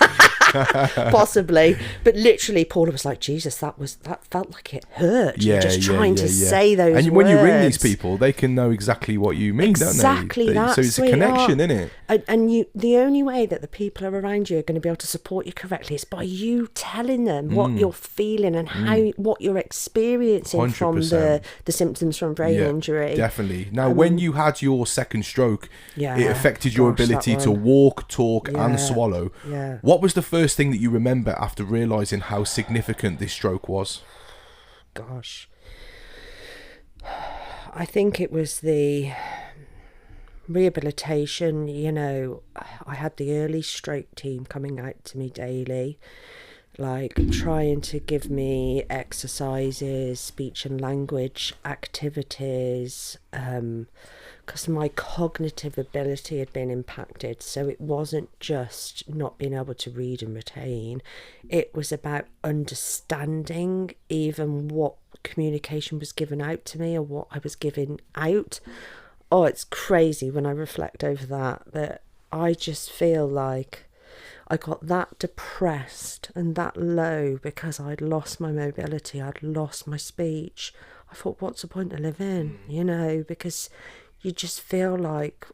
Speaker 3: Possibly, but literally Paula was like, Jesus, that felt like it hurt. Trying to say those words.
Speaker 1: And when you ring these people, they can know exactly what you mean, don't they?
Speaker 3: Exactly that,
Speaker 1: so it's a connection, isn't it?
Speaker 3: And the only way that the people around you are going to be able to support you correctly is by you telling them what you're feeling and what you're experiencing
Speaker 1: 100%.
Speaker 3: from the symptoms from brain injury.
Speaker 1: Definitely. Now, when you had your second stroke, it affected your
Speaker 3: Gosh,
Speaker 1: ability to walk, talk, and swallow.
Speaker 3: Yeah.
Speaker 1: What was the first thing that you remember after realising how significant this stroke was?
Speaker 3: Gosh. I think it was the rehabilitation. You know, I had the early stroke team coming out to me daily, like trying to give me exercises, speech and language activities, because my cognitive ability had been impacted. So it wasn't just not being able to read and retain, it was about understanding even what communication was given out to me or what I was giving out. Oh, it's crazy when I reflect over that I just feel like I got that depressed and that low because I'd lost my mobility, I'd lost my speech. I thought, what's the point of living? You know, because you just feel like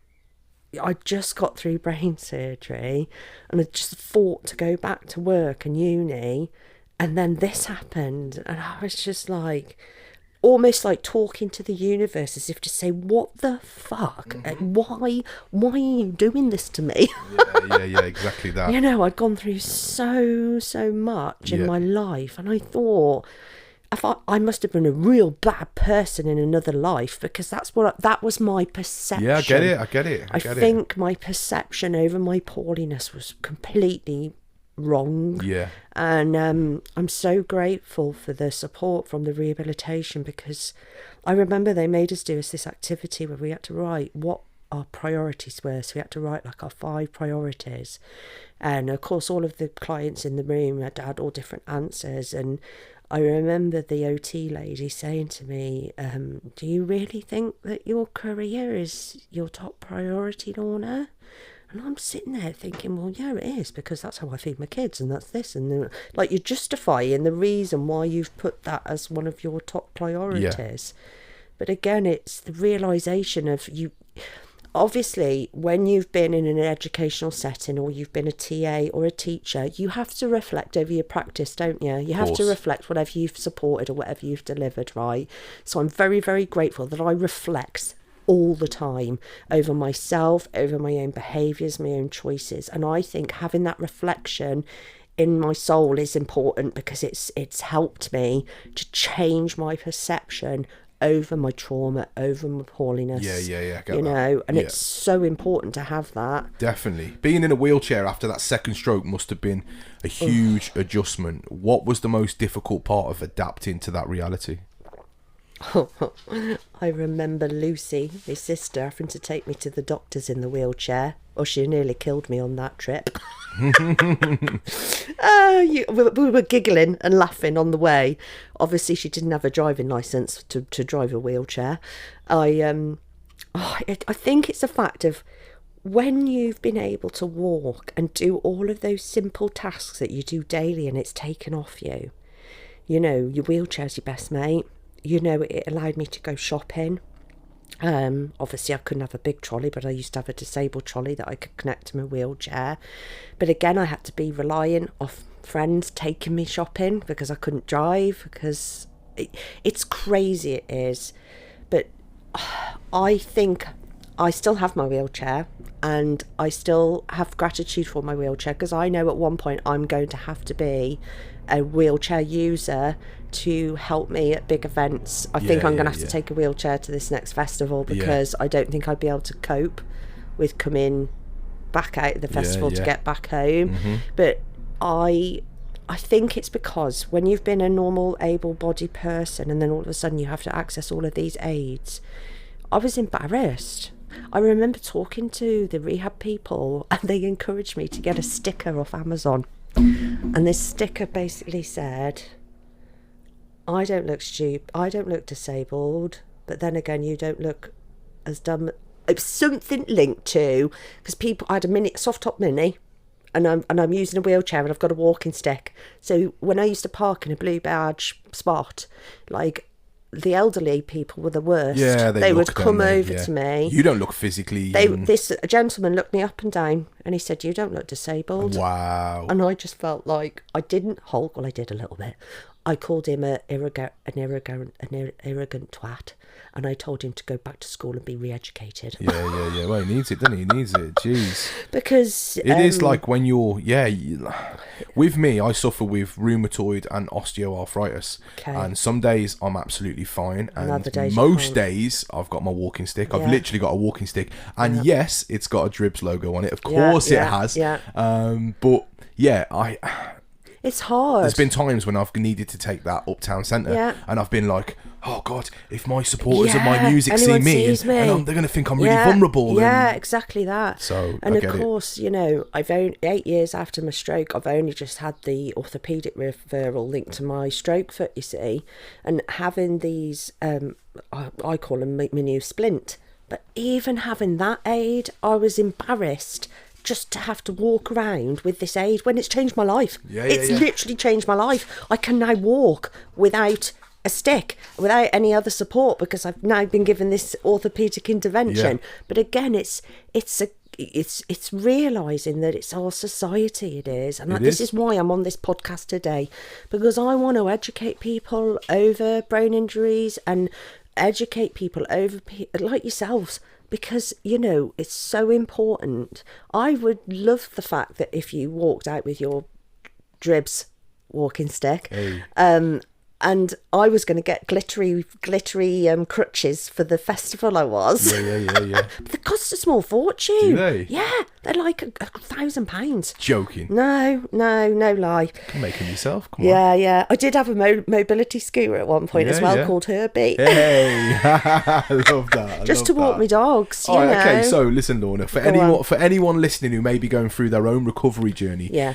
Speaker 3: I just got through brain surgery and I just fought to go back to work and uni, and then this happened, and I was just like, almost like talking to the universe as if to say, what the fuck? Why are you doing this to me?
Speaker 1: Yeah, exactly that.
Speaker 3: You know, I'd gone through so much in my life, and I thought, I must have been a real bad person in another life, because that was my perception.
Speaker 1: Yeah, I get it.
Speaker 3: I think my perception over my poorliness was completely wrong.
Speaker 1: Yeah.
Speaker 3: And I'm so grateful for the support from the rehabilitation, because I remember they made us do this activity where we had to write what our priorities were. So we had to write like our 5 priorities, and of course all of the clients in the room had all different answers. And I remember the OT lady saying to me, do you really think that your career is your top priority, Lorna? And I'm sitting there thinking, well, yeah, it is, because that's how I feed my kids, and that's this, and like, you're justifying the reason why you've put that as one of your top priorities. Yeah. But again, it's the realisation of you. Obviously, when you've been in an educational setting, or you've been a TA or a teacher, you have to reflect over your practice, don't you? You have to reflect whatever you've supported or whatever you've delivered, right? So I'm very, very grateful that I reflect all the time over myself, over my own behaviours, my own choices. And I think having that reflection in my soul is important, because it's helped me to change my perception over my trauma, over my poorliness.
Speaker 1: Yeah.
Speaker 3: You know, and it's so important to have that.
Speaker 1: Definitely. Being in a wheelchair after that second stroke must have been a huge adjustment. What was the most difficult part of adapting to that reality?
Speaker 3: I remember Lucy, my sister, having to take me to the doctors in the wheelchair, or she nearly killed me on that trip. We were giggling and laughing on the way. Obviously, she didn't have a driving licence to drive a wheelchair. I think it's a fact of when you've been able to walk and do all of those simple tasks that you do daily and it's taken off you, you know, your wheelchair's your best mate. You know, it allowed me to go shopping. Obviously I couldn't have a big trolley, but I used to have a disabled trolley that I could connect to my wheelchair. But again, I had to be reliant of friends taking me shopping because I couldn't drive, because it's crazy, it is. But I think I still have my wheelchair, and I still have gratitude for my wheelchair, because I know at one point I'm going to have to be a wheelchair user to help me at big events. I think I'm going to have to take a wheelchair to this next festival, because I don't think I'd be able to cope with coming back out of the festival to get back home. But I think it's because when you've been a normal able-bodied person and then all of a sudden you have to access all of these aids, I was embarrassed. I remember talking to the rehab people, and they encouraged me to get a sticker off Amazon. And this sticker basically said, I don't look stupid, I don't look disabled, but then again, you don't look as dumb. It was something linked to, because I had a soft top mini, and I'm using a wheelchair and I've got a walking stick. So when I used to park in a blue badge spot, like, the elderly people were the worst.
Speaker 1: Yeah,
Speaker 3: they would come over to me.
Speaker 1: You don't look physically.
Speaker 3: This gentleman looked me up and down, and he said, "You don't look disabled."
Speaker 1: Wow.
Speaker 3: And I just felt like I didn't hold. Well, I did a little bit. I called him an arrogant twat, and I told him to go back to school and be re-educated.
Speaker 1: Yeah. Well, he needs it, doesn't he? He needs it. Jeez.
Speaker 3: Because
Speaker 1: it is like when you're, with me, I suffer with rheumatoid and osteoarthritis.
Speaker 3: Okay.
Speaker 1: And some days I'm absolutely fine. And
Speaker 3: other days
Speaker 1: most days I've got my walking stick. I've literally got a walking stick. And yes, it's got a Dribbz logo on it. Of course it has.
Speaker 3: Yeah.
Speaker 1: But yeah,
Speaker 3: it's hard.
Speaker 1: There's been times when I've needed to take that uptown centre, and I've been like, oh God, if my supporters of my music see me, and they're going to think I'm really vulnerable.
Speaker 3: Yeah, exactly that.
Speaker 1: So,
Speaker 3: and of course, you know, I've only 8 years after my stroke, I've only just had the orthopaedic referral linked to my stroke foot, you see, and having these, I call them my new splint, but even having that aid, I was embarrassed just to have to walk around with this aid when it's changed my life. It's literally changed my life. I can now walk without a stick, without any other support, because I've now been given this orthopaedic intervention. But again, it's realising that it's our society, it is. And this is why I'm on this podcast today, because I want to educate people over brain injuries and educate people over, like yourselves, because, you know, it's so important. I would love the fact that if you walked out with your Dribbz walking stick, and I was going to get glittery crutches for the festival I was.
Speaker 1: Yeah.
Speaker 3: But they cost a small fortune.
Speaker 1: Do they?
Speaker 3: Yeah, they're like £1,000.
Speaker 1: Joking.
Speaker 3: No lie.
Speaker 1: You're making yourself. Come on.
Speaker 3: Yeah. I did have a mobility scooter at one point as well, called Herbie.
Speaker 1: Hey, I love that.
Speaker 3: Just to walk my dogs.
Speaker 1: Oh, okay. So listen, Lorna, for anyone listening who may be going through their own recovery journey,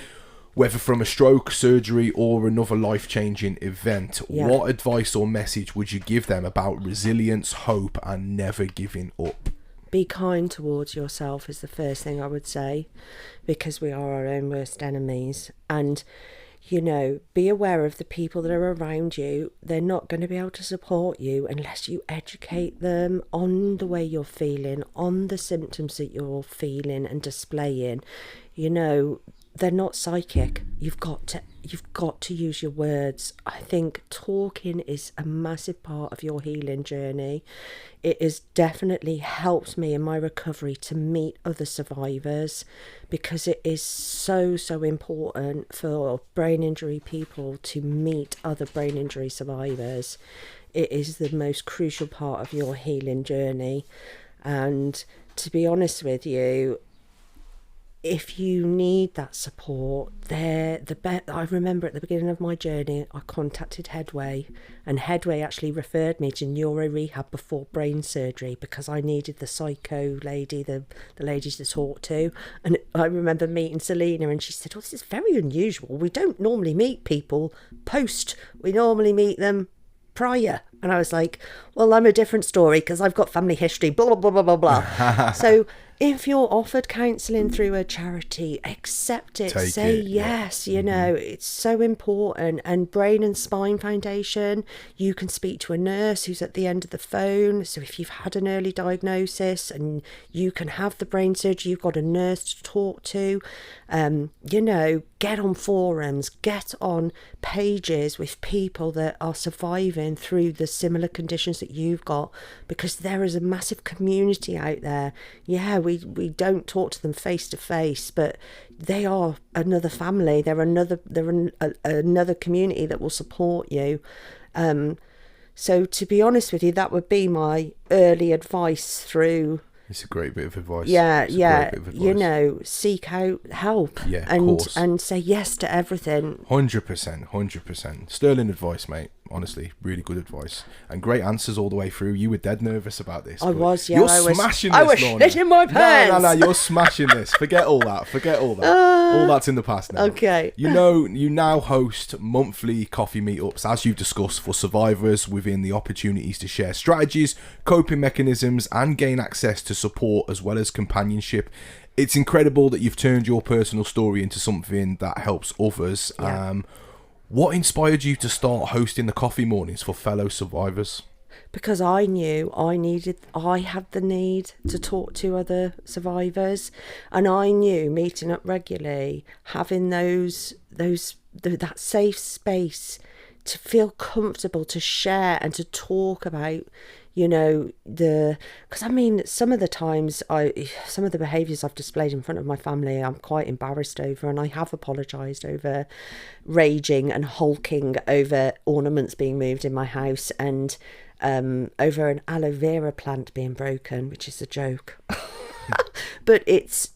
Speaker 1: whether from a stroke, surgery, or another life-changing event, what advice or message would you give them about resilience, hope, and never giving up?
Speaker 3: Be kind towards yourself is the first thing I would say, because we are our own worst enemies. And, you know, be aware of the people that are around you. They're not going to be able to support you unless you educate them on the way you're feeling, on the symptoms that you're feeling and displaying. You know, they're not psychic. You've got to use your words. I think talking is a massive part of your healing journey. It has definitely helped me in my recovery to meet other survivors, because it is so important for brain injury people to meet other brain injury survivors. It is the most crucial part of your healing journey. And to be honest with you, if you need that support, I remember at the beginning of my journey, I contacted Headway, and Headway actually referred me to neuro rehab before brain surgery, because I needed the psycho lady, the lady to talk to. And I remember meeting Selena, and she said, "Oh, this is very unusual. We don't normally meet people post. We normally meet them prior." And I was like, well, I'm a different story, because I've got family history, blah, blah, blah, blah, blah. So if you're offered counselling through a charity, accept it,
Speaker 1: Take
Speaker 3: say
Speaker 1: it,
Speaker 3: yes, you know, it's so important. And Brain and Spine Foundation, you can speak to a nurse who's at the end of the phone. So if you've had an early diagnosis and you can have the brain surgery, you've got a nurse to talk to. You know, get on forums, get on pages with people that are surviving through the similar conditions that you've got, because there is a massive community out there. Yeah, we don't talk to them face to face, but they are another family. They're another community that will support you. So to be honest with you, that would be my early advice through.
Speaker 1: It's a great bit of advice.
Speaker 3: Yeah,
Speaker 1: It's a
Speaker 3: yeah.
Speaker 1: great bit of advice.
Speaker 3: You know, seek out help.
Speaker 1: Yeah, of course.
Speaker 3: And say yes to everything.
Speaker 1: 100%. Sterling advice, mate. Honestly, really good advice. And great answers all the way through. You were dead nervous about this.
Speaker 3: I was, yeah.
Speaker 1: You're
Speaker 3: I was
Speaker 1: smashing this,
Speaker 3: I was
Speaker 1: Lorna.
Speaker 3: shitting my pants.
Speaker 1: No, you're smashing this. Forget all that. All that's in the past now.
Speaker 3: Okay.
Speaker 1: You know, you now host monthly coffee meetups, as you've discussed, for survivors within the opportunities to share strategies, coping mechanisms, and gain access to support as well as companionship. It's incredible that you've turned your personal story into something that helps others.
Speaker 3: Yeah.
Speaker 1: What inspired you to start hosting the coffee mornings for fellow survivors?
Speaker 3: Because I knew I had the need to talk to other survivors, and I knew meeting up regularly, having that safe space to feel comfortable to share and to talk about, you know, because I mean, some of the behaviours I've displayed in front of my family, I'm quite embarrassed over, and I have apologised over raging and hulking over ornaments being moved in my house, and over an aloe vera plant being broken, which is a joke. But it's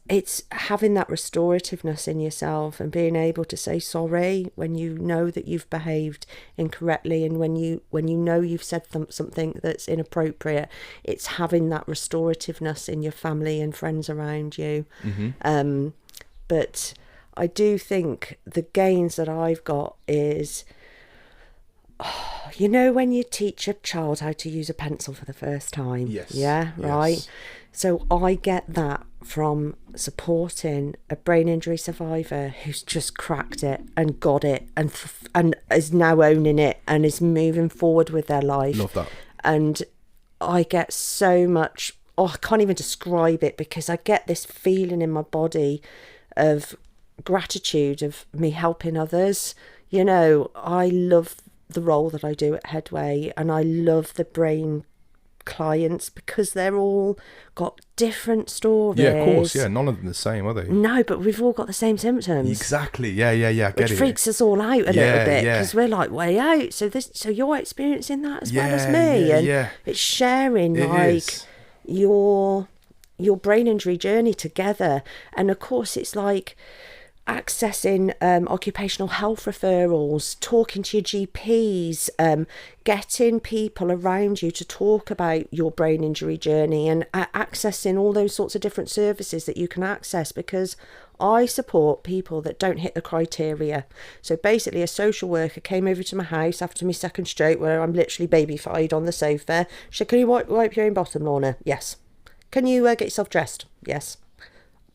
Speaker 3: having that restorativeness in yourself and being able to say sorry when you know that you've behaved incorrectly, and when you know you've said something that's inappropriate. It's having that restorativeness in your family and friends around you. Mm-hmm. But I do think the gains that I've got is, you know, when you teach a child how to use a pencil for the first time.
Speaker 1: Yes.
Speaker 3: Yeah, right.
Speaker 1: Yes.
Speaker 3: So I get that from supporting a brain injury survivor who's just cracked it and got it and is now owning it and is moving forward with their life.
Speaker 1: Love that.
Speaker 3: And I get so much, I can't even describe it, because I get this feeling in my body of gratitude of me helping others. You know, I love the role that I do at Headway, and I love the brain clients because they're all got different stories.
Speaker 1: Yeah, of course. Yeah, none of them the same, are they?
Speaker 3: No, but we've all got the same symptoms.
Speaker 1: Exactly. Yeah. Get
Speaker 3: which
Speaker 1: it.
Speaker 3: freaks us all out a little bit,
Speaker 1: Yeah.
Speaker 3: because we're like, way out. So you're experiencing that as well as me, and it's sharing your brain injury journey together. And of course, it's like accessing occupational health referrals, talking to your GPs, getting people around you to talk about your brain injury journey, and accessing all those sorts of different services that you can access, because I support people that don't hit the criteria. So basically, a social worker came over to my house after my second stroke, where I'm literally babyfied on the sofa. She said, "Can you wipe your own bottom, Lorna?" Yes. "Can you get yourself dressed?" Yes.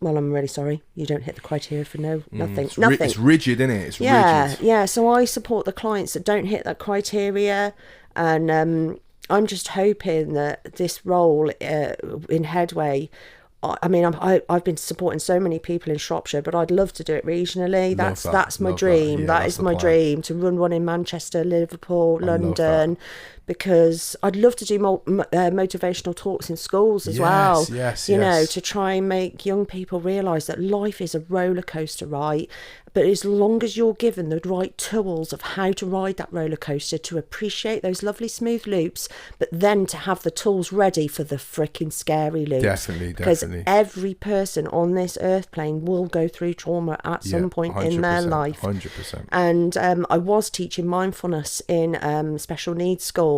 Speaker 3: "Well, I'm really sorry, you don't hit the criteria for nothing."
Speaker 1: It's rigid, isn't it? It's rigid.
Speaker 3: Yeah. So I support the clients that don't hit that criteria, and I'm just hoping that this role in Headway, I mean, I've been supporting so many people in Shropshire, but I'd love to do it regionally. That's my dream.
Speaker 1: Yeah,
Speaker 3: that is my dream, to run one in Manchester, Liverpool, London, because I'd love to do motivational talks in schools as well.
Speaker 1: Yes.
Speaker 3: You know, to try and make young people realise that life is a roller coaster, right? But as long as you're given the right tools of how to ride that roller coaster, to appreciate those lovely smooth loops, but then to have the tools ready for the freaking scary loops.
Speaker 1: Definitely.
Speaker 3: Because every person on this earth plane will go through trauma at some point in their life.
Speaker 1: 100%.
Speaker 3: And I was teaching mindfulness in special needs school,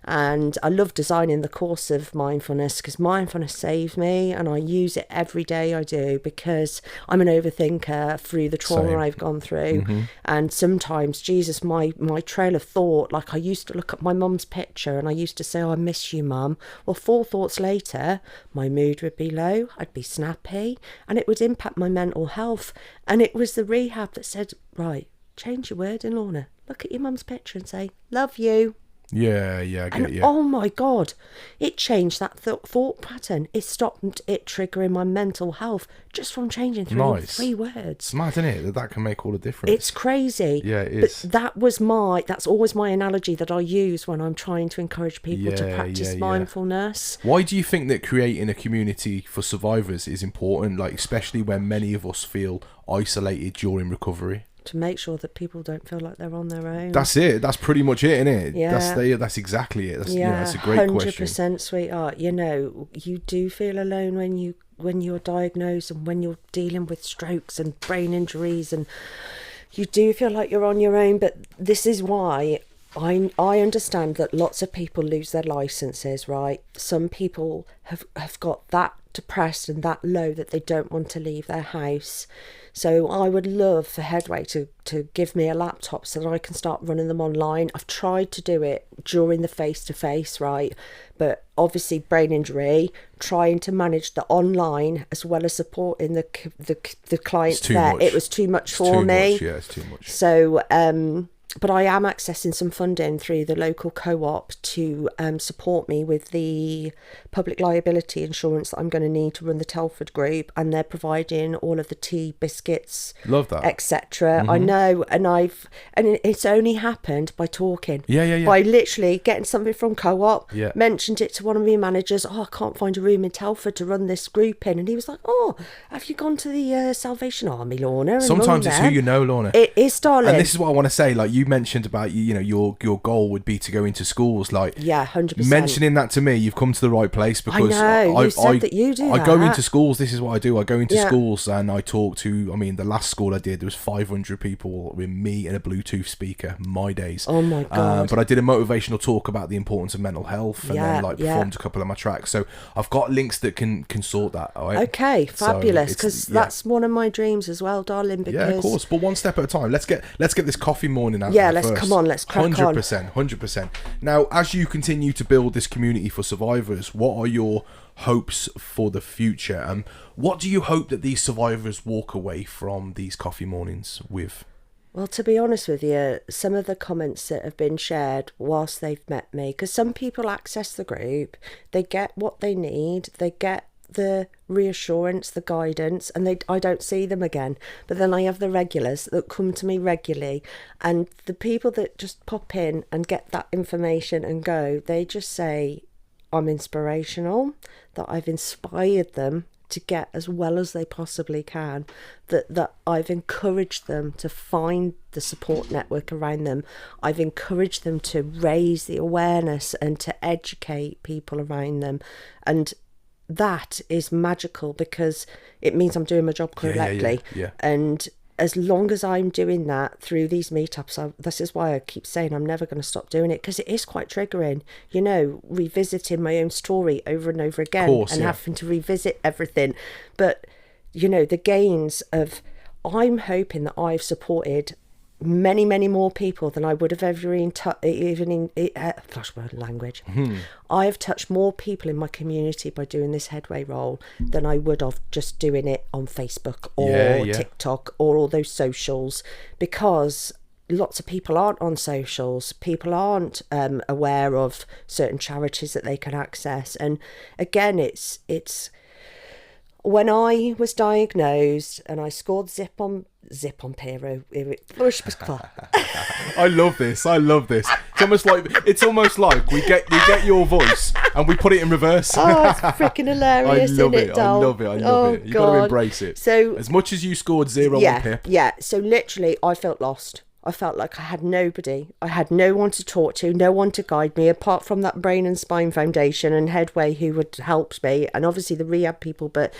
Speaker 3: and I love designing the course of mindfulness, because mindfulness saves me, and I use it every day. I do, because I'm an overthinker through the trauma I've gone through. Mm-hmm. And sometimes, Jesus, my trail of thought, like I used to look at my mum's picture and I used to say, "Oh, I miss you, Mum." Well, 4 thoughts later, my mood would be low. slow, I'd be snappy, and it would impact my mental health. And it was the rehab that said, right, change your wording, Lorna. Look at your mum's picture and say, love you.
Speaker 1: Yeah, I get you.
Speaker 3: Oh my God, it changed that thought pattern. It stopped it triggering my mental health just from changing three words.
Speaker 1: It's mad, isn't it? That can make all the difference.
Speaker 3: It's crazy.
Speaker 1: Yeah, it is.
Speaker 3: But that's always my analogy that I use when I'm trying to encourage people to practice mindfulness.
Speaker 1: Why do you think that creating a community for survivors is important, like especially when many of us feel isolated during recovery?
Speaker 3: To make sure that people don't feel like they're on their own.
Speaker 1: That's it. That's pretty much it, isn't it?
Speaker 3: Yeah.
Speaker 1: That's exactly it. That's a great
Speaker 3: 100%,
Speaker 1: question.
Speaker 3: 100%, sweetheart. You do feel alone when you're diagnosed and when you're dealing with strokes and brain injuries, and you do feel like you're on your own. But this is why I understand that lots of people lose their licenses, right? Some people have got that depressed and that low that they don't want to leave their house. So I would love for Headway to give me a laptop so that I can start running them online. I've tried to do it during the face-to-face, right? But obviously brain injury, trying to manage the online as well as supporting the clients there.
Speaker 1: Much.
Speaker 3: It was too much for me.
Speaker 1: It's too much.
Speaker 3: So, but I am accessing some funding through the local co-op to support me with the public liability insurance that I'm going to need to run the Telford group, and they're providing all of the tea, biscuits,
Speaker 1: love that,
Speaker 3: etc. I know, and it's only happened by talking.
Speaker 1: Yeah.
Speaker 3: By literally getting something from co-op,
Speaker 1: Yeah.
Speaker 3: mentioned it to one of my managers. Oh, I can't find a room in Telford to run this group in, and he was like, "Oh, have you gone to the Salvation Army, Lorna?" And
Speaker 1: sometimes it's who you know, Lorna.
Speaker 3: It is, darling.
Speaker 1: And this is what I want to say. Like you mentioned about your goal would be to go into schools. Like
Speaker 3: 100%.
Speaker 1: Mentioning that to me, you've come to the right place, because
Speaker 3: I know. You said that you do
Speaker 1: I
Speaker 3: that.
Speaker 1: go into schools. This is what I do. I go into
Speaker 3: Yeah.
Speaker 1: schools and I talk to. I mean, the last school I did, there was 500 people with me and a Bluetooth speaker. My days.
Speaker 3: Oh my God.
Speaker 1: But I did a motivational talk about the importance of mental health, and then performed a couple of my tracks. So I've got links that can sort that. All right?
Speaker 3: Okay, fabulous.
Speaker 1: So
Speaker 3: Because that's one of my dreams as well, darling. Because
Speaker 1: of course. But one step at a time. Let's get this coffee morning out.
Speaker 3: Yeah,
Speaker 1: there
Speaker 3: let's
Speaker 1: first.
Speaker 3: come on. Let's crack on.
Speaker 1: 100%. Now, as you continue to build this community for survivors, what are your hopes for the future, and what do you hope that these survivors walk away from these coffee mornings with?
Speaker 3: Well, to be honest with you, some of the comments that have been shared whilst they've met me, because some people access the group, they get what they need, they get the reassurance, the guidance, and I don't see them again. But then I have the regulars that come to me regularly, and the people that just pop in and get that information and go, they just say, I'm inspirational, that I've inspired them to get as well as they possibly can, that I've encouraged them to find the support network around them. I've encouraged them to raise the awareness and to educate people around them. And that is magical, because it means I'm doing my job correctly.
Speaker 1: Yeah.
Speaker 3: And as long as I'm doing that through these meetups, this is why I keep saying I'm never going to stop doing it, because it is quite triggering, revisiting my own story over and over again, having to revisit everything. But, the gains of, I'm hoping that I've supported many, many more people than I would have ever flashword language. I have touched more people in my community by doing this Headway role than I would have just doing it on Facebook or TikTok or all those socials, because lots of people aren't on socials. People aren't aware of certain charities that they can access. And again, it's when I was diagnosed and I scored zip on Pero.
Speaker 1: I love this. It's almost like we get your voice and we put it in reverse.
Speaker 3: Oh, it's freaking hilarious, isn't it, doll?
Speaker 1: I love it. You got to embrace it.
Speaker 3: So
Speaker 1: as much as you scored 0 on Pip.
Speaker 3: Yeah. So literally, I felt lost. I felt like I had nobody. I had no one to talk to, no one to guide me, apart from that Brain and Spine Foundation and Headway, who had helped me, and obviously the rehab people. But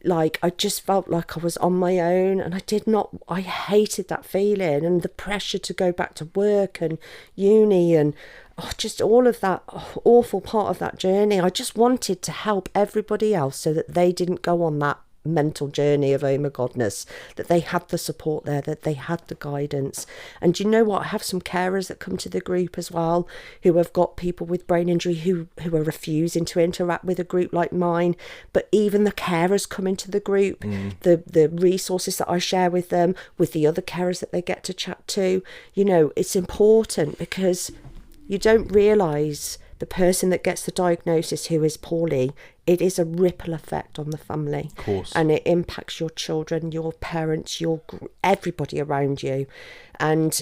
Speaker 3: I just felt like I was on my own, and I hated that feeling, and the pressure to go back to work and uni and just all of that awful part of that journey. I just wanted to help everybody else so that they didn't go on that mental journey of oh my godness, that they had the support there, that they had the guidance. And do you know what? I have some carers that come to the group as well who have got people with brain injury who are refusing to interact with a group like mine. But even the carers come into the group, the resources that I share with them, with the other carers that they get to chat to, you know, it's important because you don't realise the person that gets the diagnosis who is poorly, it is a ripple effect on the family.
Speaker 1: Of course.
Speaker 3: And it impacts your children, your parents, everybody around you. And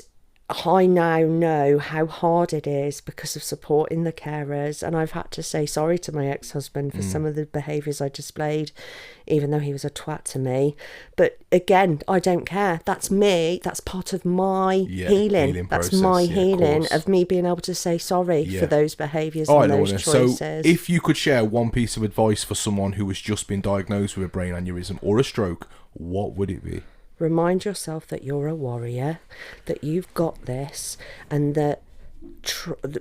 Speaker 3: I now know how hard it is because of supporting the carers. And I've had to say sorry to my ex-husband for some of the behaviours I displayed, even though he was a twat to me. But again, I don't care. That's me. That's part of my healing. That's
Speaker 1: process.
Speaker 3: my healing
Speaker 1: of
Speaker 3: of me being able to say sorry for those behaviours
Speaker 1: All
Speaker 3: and
Speaker 1: right,
Speaker 3: those
Speaker 1: Lorna,
Speaker 3: choices.
Speaker 1: so if you could share one piece of advice for someone who has just been diagnosed with a brain aneurysm or a stroke, what would it be?
Speaker 3: Remind yourself that you're a warrior, that you've got this, and that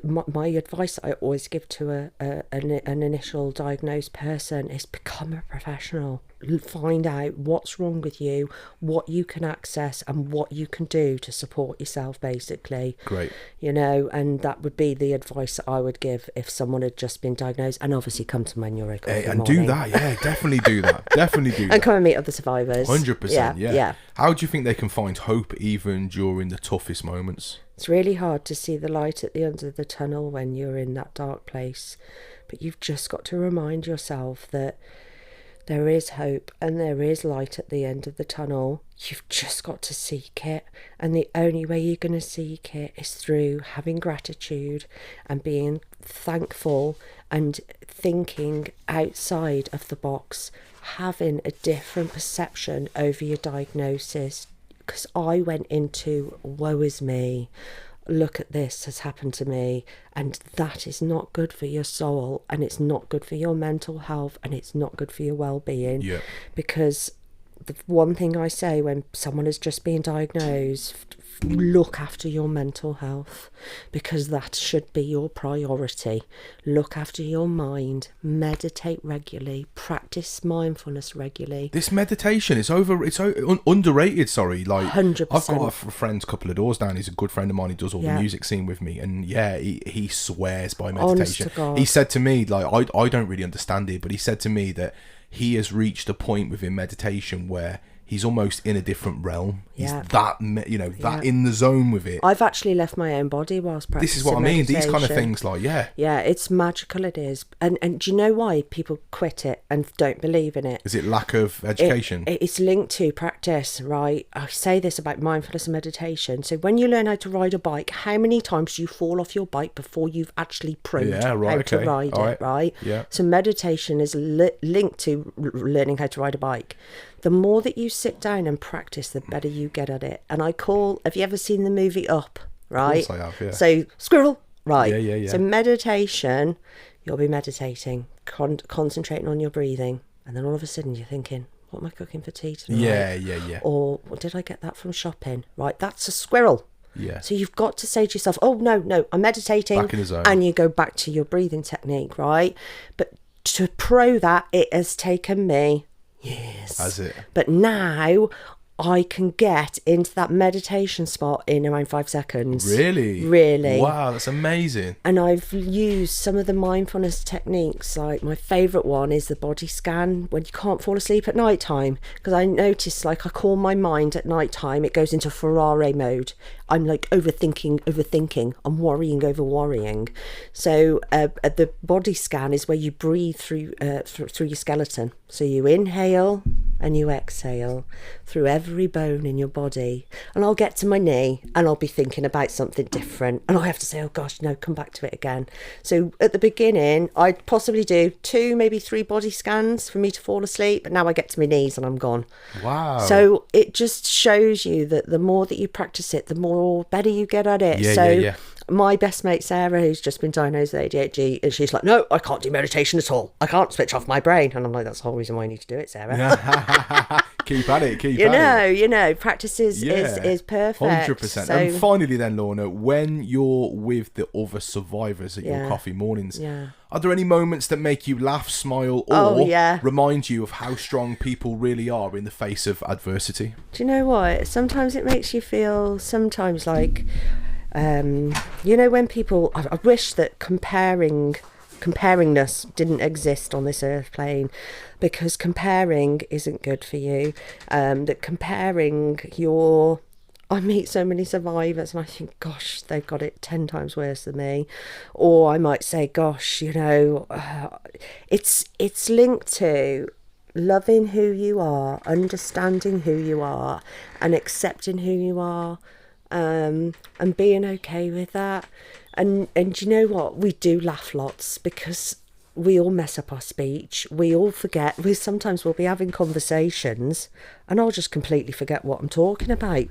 Speaker 3: my advice that I always give to an initial diagnosed person is become a professional. Find out what's wrong with you, what you can access, and what you can do to support yourself, basically.
Speaker 1: Great.
Speaker 3: You know, and that would be the advice that I would give if someone had just been diagnosed. And obviously come to my neuro coffee
Speaker 1: And
Speaker 3: morning.
Speaker 1: do that, definitely do that. Definitely do that.
Speaker 3: And come and meet other survivors.
Speaker 1: 100%,
Speaker 3: yeah.
Speaker 1: How do you think they can find hope even during the toughest moments?
Speaker 3: It's really hard to see the light at the end of the tunnel when you're in that dark place. But you've just got to remind yourself that there is hope and there is light at the end of the tunnel. You've just got to seek it. And the only way you're going to seek it is through having gratitude and being thankful and thinking outside of the box, having a different perception over your diagnosis. Because I went into, woe is me, look at this has happened to me, and that is not good for your soul, and it's not good for your mental health, and it's not good for your well-being.
Speaker 1: Yeah.
Speaker 3: Because the one thing I say when someone has just been diagnosed, look after your mental health, because that should be your priority. Look after your mind, meditate regularly, practice mindfulness regularly.
Speaker 1: This meditation is underrated, sorry. Like
Speaker 3: 100%.
Speaker 1: I've got a friend a couple of doors down, he's a good friend of mine, he does all the music scene with me, and he swears by meditation.
Speaker 3: Honest to God.
Speaker 1: He said to me, like, I don't really understand it, but he said to me that he has reached a point within meditation where he's almost in a different realm. He's that in the zone with it.
Speaker 3: I've actually left my own body whilst practicing.
Speaker 1: This is what I mean. These kind of
Speaker 3: meditation.
Speaker 1: things, like,
Speaker 3: Yeah, it's magical, it is. And do you know why people quit it and don't believe in it?
Speaker 1: Is it lack of education?
Speaker 3: It's linked to practice, right? I say this about mindfulness and meditation. So when you learn how to ride a bike, how many times do you fall off your bike before you've actually proved how to ride it, right?
Speaker 1: Yeah.
Speaker 3: So meditation is linked to learning how to ride a bike. The more that you sit down and practice, the better you get at it. And have you ever seen the movie Up, right?
Speaker 1: Of course I have, yeah.
Speaker 3: So, squirrel, right.
Speaker 1: Yeah.
Speaker 3: So meditation, you'll be meditating, concentrating on your breathing. And then all of a sudden you're thinking, what am I cooking for tea tonight?
Speaker 1: Yeah.
Speaker 3: Or did I get that from shopping? Right, that's a squirrel.
Speaker 1: Yeah.
Speaker 3: So you've got to say to yourself, oh, no, I'm meditating.
Speaker 1: Back in the zone.
Speaker 3: And you go back to your breathing technique, right? But to pro that, it has taken me years.
Speaker 1: Has it?
Speaker 3: But now I can get into that meditation spot in around 5 seconds.
Speaker 1: Really? Wow, that's amazing.
Speaker 3: And I've used some of the mindfulness techniques. Like my favourite one is the body scan when you can't fall asleep at night time. Because I notice, like, I call my mind at night time, it goes into Ferrari mode. I'm like overthinking. I'm worrying over worrying. So the body scan is where you breathe through your skeleton. So you inhale and you exhale through every bone in your body. And I'll get to my knee and I'll be thinking about something different. And I have to say, oh gosh, no, come back to it again. So at the beginning, I'd possibly do 2, maybe 3 body scans for me to fall asleep. But now I get to my knees and I'm gone.
Speaker 1: Wow.
Speaker 3: So it just shows you that the more that you practice it, the more better you get at it.
Speaker 1: Yeah.
Speaker 3: My best mate Sarah, who's just been diagnosed with ADHD, and she's like, no, I can't do meditation at all. I can't switch off my brain. And I'm like, that's the whole reason why I need to do it, Sarah.
Speaker 1: Keep at it.
Speaker 3: You know, practice is perfect.
Speaker 1: 100%.
Speaker 3: So,
Speaker 1: and finally then, Lorna, when you're with the other survivors at your coffee mornings, are there any moments that make you laugh, smile, or remind you of how strong people really are in the face of adversity?
Speaker 3: Do you know what? Sometimes it makes you feel sometimes like, you know, when people, I wish that comparingness didn't exist on this earth plane, because comparing isn't good for you. That comparing I meet so many survivors and I think, gosh, they've got it 10 times worse than me. Or I might say, gosh, you know, it's linked to loving who you are, understanding who you are, and accepting who you are, and being okay with that. And you know what? We do laugh lots because we all mess up our speech. We all forget. Sometimes we'll be having conversations and I'll just completely forget what I'm talking about.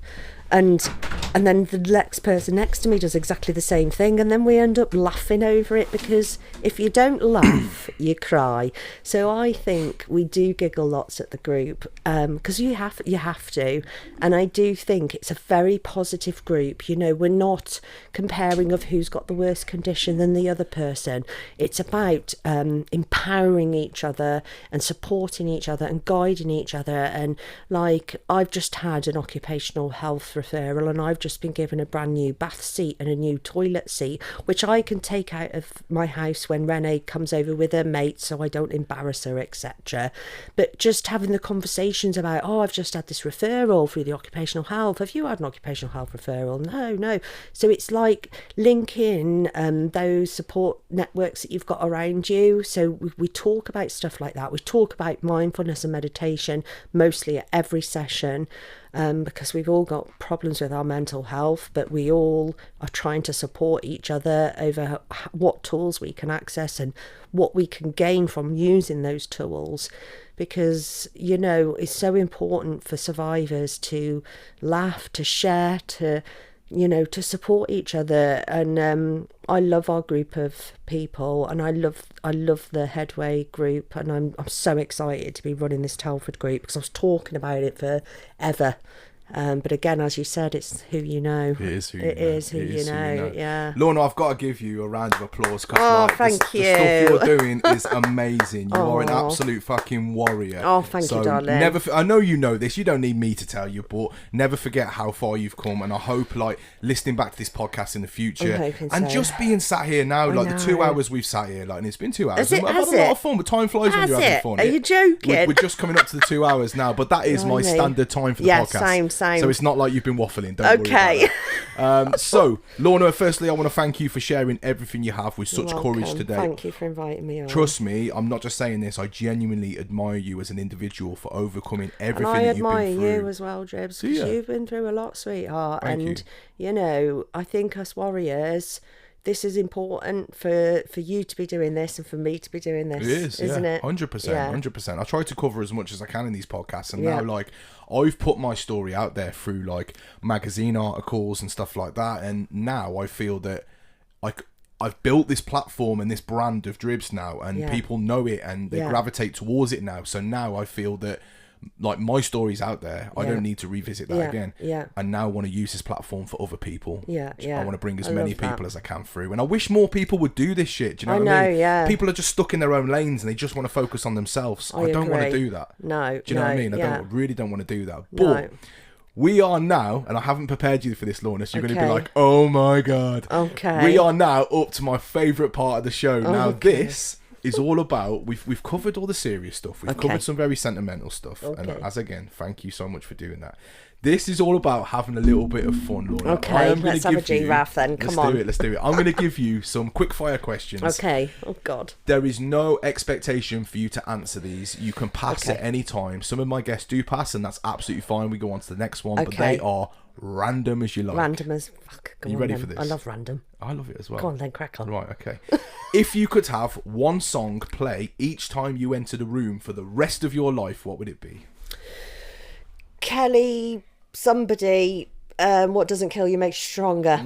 Speaker 3: And then the next person next to me does exactly the same thing, and then we end up laughing over it, because if you don't laugh, you cry. So I think we do giggle lots at the group, because you have to. And I do think it's a very positive group. You know, we're not comparing of who's got the worst condition than the other person. It's about empowering each other and supporting each other and guiding each other. And like, I've just had an occupational health referral, and I've just been given a brand new bath seat and a new toilet seat, which I can take out of my house when Renee comes over with her mate, so I don't embarrass her, etc. But just having the conversations about, I've just had this referral through the occupational health. Have you had an occupational health referral? No. So it's like linking those support networks that you've got around you. So we talk about stuff like that. We talk about mindfulness and meditation mostly at every session. Because we've all got problems with our mental health, but we all are trying to support each other over what tools we can access and what we can gain from using those tools. Because, you know, it's so important for survivors to laugh, to share, to, you know, to support each other. And I love our group of people, and I love the Headway group, and I'm so excited to be running this Telford group, because I was talking about it forever. But again, as you said, it's who you know.
Speaker 1: It is who you know.
Speaker 3: Yeah.
Speaker 1: Lorna, I've got to give you a round of applause. Cause
Speaker 3: thank you.
Speaker 1: The stuff you're doing is amazing. You are an absolute fucking warrior.
Speaker 3: Oh, thank you, darling.
Speaker 1: I know you know this. You don't need me to tell you, but never forget how far you've come. And I hope, like, listening back to this podcast in the future, and just being sat here now, like the 2 hours we've sat here, like, and it's been 2 hours. I've had a lot of fun, but time flies when you're having fun.
Speaker 3: Are you joking?
Speaker 1: We're just coming up to the 2 hours now, but that is my standard time for the podcast.
Speaker 3: Same.
Speaker 1: So it's not like you've been waffling. Don't worry about it. So, Lorna, firstly, I want to thank you for sharing everything you have with such courage today.
Speaker 3: Thank you for inviting me on.
Speaker 1: Trust me, I'm not just saying this. I genuinely admire you as an individual for overcoming everything that you've been through.
Speaker 3: And I admire you as well, Dribbz, because you've been through a lot, sweetheart.
Speaker 1: Thank
Speaker 3: you know, I think us warriors, this is important for you to be doing this and for me to be doing this.
Speaker 1: It is,
Speaker 3: isn't it?
Speaker 1: 100%, 100%. I try to cover as much as I can in these podcasts, and now, like, I've put my story out there through, like, magazine articles and stuff like that, and now I feel that, like, I've built this platform and this brand of Dribbz now, and people know it and they gravitate towards it now. So now I feel that, like, my story's out there. I don't need to revisit that again. I now want to use this platform for other people. I want to bring as many people as I can through. And I wish more people would do this shit. Do you know what I mean? People are just stuck in their own lanes and they just want to focus on themselves. I don't want to do that.
Speaker 3: No.
Speaker 1: Do you know what I mean? I really don't want to do that. But we are now, and I haven't prepared you for this, Lorna, so you're going to be like, oh my God.
Speaker 3: Okay.
Speaker 1: We are now up to my favourite part of the show. Now this is all about, we've covered all the serious stuff, we've covered some very sentimental stuff, and again, thank you so much for doing that. This is all about having a little bit of fun, Lorna.
Speaker 3: Okay, let's have a G-Raff then, come on.
Speaker 1: Let's do it. I'm going to give you some quick fire questions.
Speaker 3: Okay, oh God.
Speaker 1: There is no expectation for you to answer these. You can pass at any time. Some of my guests do pass, and that's absolutely fine. We go on to the next one, but they are random as you like.
Speaker 3: Random as fuck.
Speaker 1: Are you ready for this?
Speaker 3: I love random.
Speaker 1: I love it as well.
Speaker 3: Go on then, crack on.
Speaker 1: Right, okay. If you could have one song play each time you enter the room for the rest of your life, what would it be?
Speaker 3: Kelly, somebody, what doesn't kill you makes you stronger.